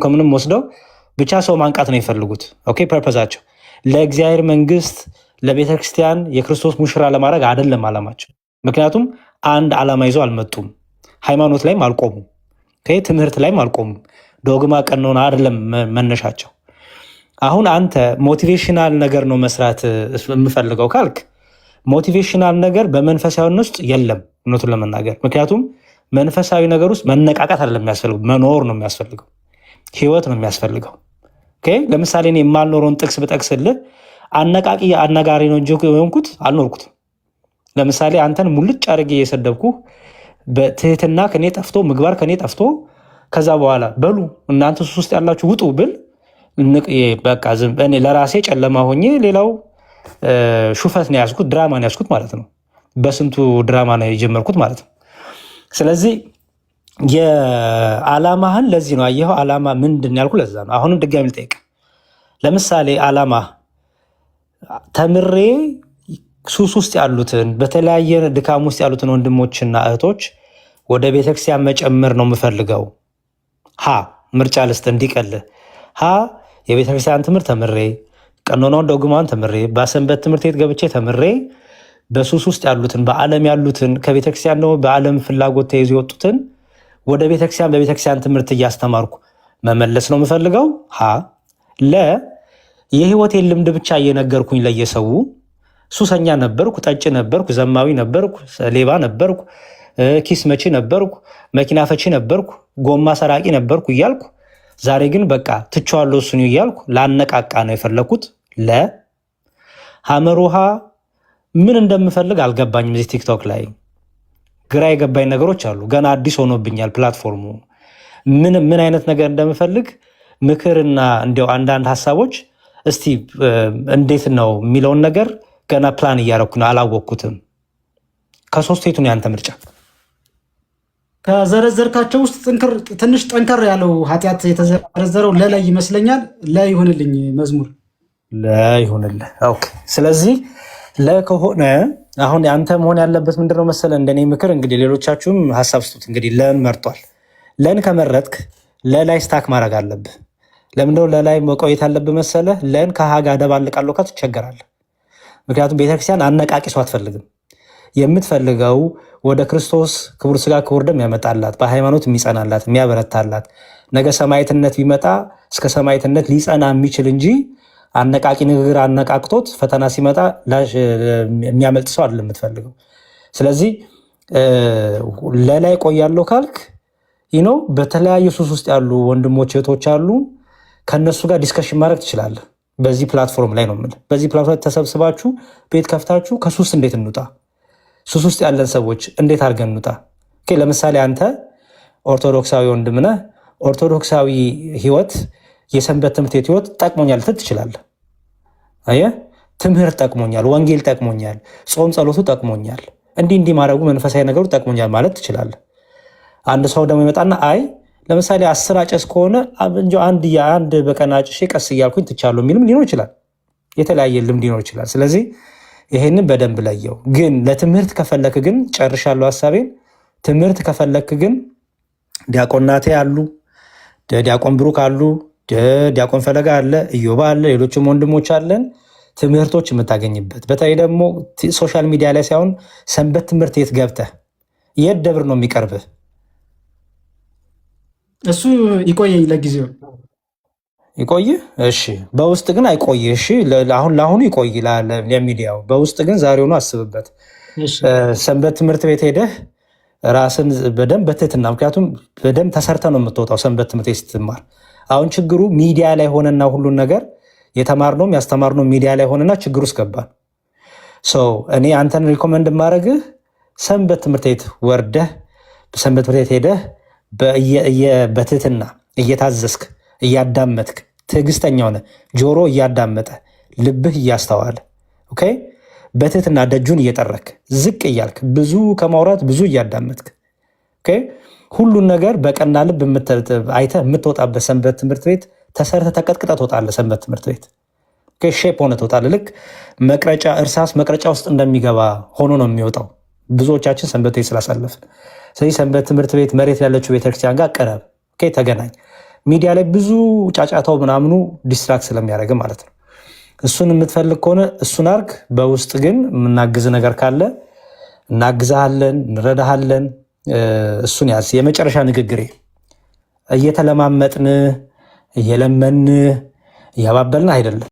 ከምኑም ወስደው ብቻ ሰው ማንቃት ነው የሚፈልጉት። ኦኬ፣ ፐርፐዛቸው ለእግዚአብሔር መንግስት ለቤተክርስቲያን የክርስቶስ ሙሽራ ለማድረግ አይደለም አላማቸው። ምክንያቱም አንድ ዓላማ ይዘው አልመጡም። ሃይማኖት ላይም አልቆሙም፣ ትምህርት ላይም አልቆሙም። ዶግማ ቀኖና አይደለም መነሻቸው። አሁን አንተ ሞቲቬሽናል ነገር ነው መስራት የምፈልገው ካልክ ሞቲቬሽናል ነገር በመንፈሳዊነት ውስጥ የለም እውነቱን ለመናገር። ምክንያቱም መንፈሳዊ ነገር ውስጥ መነቃቃት አይደለም የሚያስፈልገው፣ መኖር ነው የሚያስፈልገው፣ ህይወት ነው የሚያስፈልገው። ለምሳሌ እኔ የማልኖረውን ጥቅስ ብጠቅስልህ አነቃቂ አነጋሪ ነው እንጂ የሆንኩት አልኖርኩትም። ለምሳሌ አንተን ሙልጭ አድርጌ እየሰደብኩ በትህትና ከኔ ጠፍቶ ምግባር ከኔ ጠፍቶ ከዛ በኋላ በሉ እናንተ ሱስ ውስጥ ያላችሁ ውጡ ብል በቃ እኔ ለራሴ ጨለማ ሆኜ ሌላው ሹፈት ነው ያዝኩት፣ ድራማ ነው ያዝኩት ማለት ነው። በስንቱ ድራማ ነው የጀመርኩት ማለት ነው። ስለዚህ የዓላማህን ለዚህ ነው አየኸው። ዓላማ ምንድን ያልኩ ለዛ ነው። አሁንም ድጋሚ ልጠይቅ። ለምሳሌ ዓላማ ተምሬ ሱስ ውስጥ ያሉትን በተለያየ ድካም ውስጥ ያሉትን ወንድሞችና እህቶች ወደ ቤተክርስቲያን መጨመር ነው የምፈልገው። ምርጫ ልስጥ እንዲቀልህ። የቤተክርስቲያን ትምህርት ተምሬ ቀኖናውን ዶግማውን ተምሬ በሰንበት ትምህርት ቤት ገብቼ ተምሬ በሱስ ውስጥ ያሉትን በዓለም ያሉትን ከቤተክርስቲያን ደግሞ በዓለም ፍላጎት ተይዞ የወጡትን ወደ ቤተክርስቲያን በቤተክርስቲያን ትምህርት እያስተማርኩ መመለስ ነው የምፈልገው። የህይወቴን ልምድ ብቻ እየነገርኩኝ ለየሰው ሱሰኛ ነበርኩ፣ ጠጭ ነበርኩ፣ ዘማዊ ነበርኩ፣ ሌባ ነበርኩ፣ ኪስ መቺ ነበርኩ፣ መኪና ፈቺ ነበርኩ፣ ጎማ ሰራቂ ነበርኩ እያልኩ ዛሬ ግን በቃ ትቼዋለሁ እሱን እያልኩ ላነቃቃ ነው የፈለኩት። ሐመሩሃ ምን እንደምፈልግ አልገባኝም። እዚህ ቲክቶክ ላይ ግራ የገባኝ ነገሮች አሉ። ገና አዲስ ሆኖብኛል ፕላትፎርሙ። ምን አይነት ነገር እንደምፈልግ ምክርና እንዲያው አንዳንድ ሀሳቦች እስቲ እንዴት ነው የሚለውን ነገር ገና ፕላን እያደረኩ ነው፣ አላወቅኩትም። ከሶስቱ የቱን ያንተ ምርጫ? ከዘረዘርካቸው ውስጥ ትንሽ ጠንከር ያለው ኃጢአት የተዘረዘረው ለላይ ይመስለኛል። ላይ ይሁንልኝ መዝሙር ይሁንልህ። ኦኬ። ስለዚህ ለከሆነ አሁን አንተ መሆን ያለበት ምንድነው መሰለህ? እንደኔ ምክር እንግዲህ ሌሎቻችሁም ሀሳብ ስጡት። እንግዲህ ለን መርጧል። ለን ከመረጥክ ለላይ ስታክ ማድረግ አለብህ። ለምንድነው ለላይ መቆየት አለብህ መሰለህ? ለን ከሀጋ ደባልቃለሁ ካል ትቸገራለህ። ምክንያቱም ቤተክርስቲያን አነቃቂ ሰው አትፈልግም። የምትፈልገው ወደ ክርስቶስ ክቡር ስጋ ክቡር ደም ያመጣላት፣ በሃይማኖት የሚጸናላት የሚያበረታላት፣ ነገ ሰማዕትነት ቢመጣ እስከ ሰማዕትነት ሊጸና የሚችል እንጂ አነቃቂ ንግግር አነቃቅቶት ፈተና ሲመጣ የሚያመልጥ ሰው አይደለም የምትፈልገው። ስለዚህ ለላይ ቆያለሁ ካልክ ነው በተለያዩ ሱስ ውስጥ ያሉ ወንድሞች እህቶች አሉ። ከነሱ ጋር ዲስከሽን ማድረግ ትችላለህ። በዚህ ፕላትፎርም ላይ ነው የምልህ። በዚህ ፕላትፎርም ተሰብስባችሁ ቤት ከፍታችሁ ከሱስ እንዴት እንውጣ፣ ሱስ ውስጥ ያለን ሰዎች እንዴት አድርገን እንውጣ። ለምሳሌ አንተ ኦርቶዶክሳዊ ወንድም ነህ። ኦርቶዶክሳዊ ህይወት፣ የሰንበት ትምህርት ቤት ህይወት ጠቅሞኛል ልትል ትችላለህ። አየህ፣ ትምህርት ጠቅሞኛል፣ ወንጌል ጠቅሞኛል፣ ጾም ጸሎቱ ጠቅሞኛል፣ እንዲህ ማድረጉ መንፈሳዊ ነገሩ ጠቅሞኛል ማለት ትችላለህ። አንድ ሰው ደግሞ ይመጣና አይ ለምሳሌ 10 አጨስ ከሆነ አንድ በቀን አጭሼ ቀስ እያልኩኝ ትቻለሁ የሚልም ሊኖር ይችላል። የተለያየ ልምድ ሊኖር ይችላል። ስለዚህ ይሄንን በደንብ ለየው። ግን ለትምህርት ከፈለክ ግን ጨርሻለሁ ሀሳቤን። ትምህርት ከፈለክ ግን ዲያቆን ናቴ አሉ፣ ዲያቆን ብሩክ አሉ፣ ዲያቆን ፈለጋ አለ፣ ኢዮባ አለ፣ ሌሎችም ወንድሞች አለን። ትምህርቶች የምታገኝበት በተለይ ደግሞ ሶሻል ሚዲያ ላይ ሳይሆን ሰንበት ትምህርት ቤት ገብተህ የት ደብር ነው የሚቀርብህ? እሱ ይቆየኝ ለጊዜው ይቆይ። እሺ፣ በውስጥ ግን አይቆይ። እሺ፣ ለአሁኑ ይቆይ ለሚዲያው። በውስጥ ግን ዛሬውኑ አስብበት። ሰንበት ትምህርት ቤት ሄደህ ራስን በደንብ በትህትና፣ ምክንያቱም በደንብ ተሰርተ ነው የምትወጣው ሰንበት ትምህርት ቤት ስትማር። አሁን ችግሩ ሚዲያ ላይ ሆነና ሁሉን ነገር የተማርነውም ያስተማርነው ሚዲያ ላይ ሆነና ችግር ውስጥ ገባን። እኔ አንተን ሪኮመንድ ማድረግህ ሰንበት ትምህርት ቤት ወርደህ ሰንበት ትምህርት ቤት ሄደህ በትህትና እየታዘዝክ እያዳመጥክ ትዕግስተኛ ሆነ ጆሮ እያዳመጠ ልብህ እያስተዋለ በትህትና ደጁን እየጠረክ ዝቅ እያልክ ብዙ ከማውራት ብዙ እያዳመጥክ ሁሉን ነገር በቀና ልብ አይተህ የምትወጣበት ሰንበት ትምህርት ቤት ተሰርተ ተቀጥቅጠ ትወጣለህ። ሰንበት ትምህርት ቤት ሼፕ ሆነ ትወጣለህ። ልክ መቅረጫ እርሳስ መቅረጫ ውስጥ እንደሚገባ ሆኖ ነው የሚወጣው። ብዙዎቻችን ሰንበት ቤት ስላሳለፍን። ስለዚህ ሰንበት ትምህርት ቤት መሬት ያለችው ቤተክርስቲያን ጋር ቅረብ፣ ተገናኝ። ሚዲያ ላይ ብዙ ጫጫታው ምናምኑ ዲስትራክት ስለሚያደርግ ማለት ነው። እሱን የምትፈልግ ከሆነ እሱን አርግ። በውስጥ ግን የምናግዝ ነገር ካለ እናግዛሃለን፣ እንረዳሃለን። እሱን ያዝ። የመጨረሻ ንግግሬ እየተለማመጥን እየለመን እያባበልን አይደለም።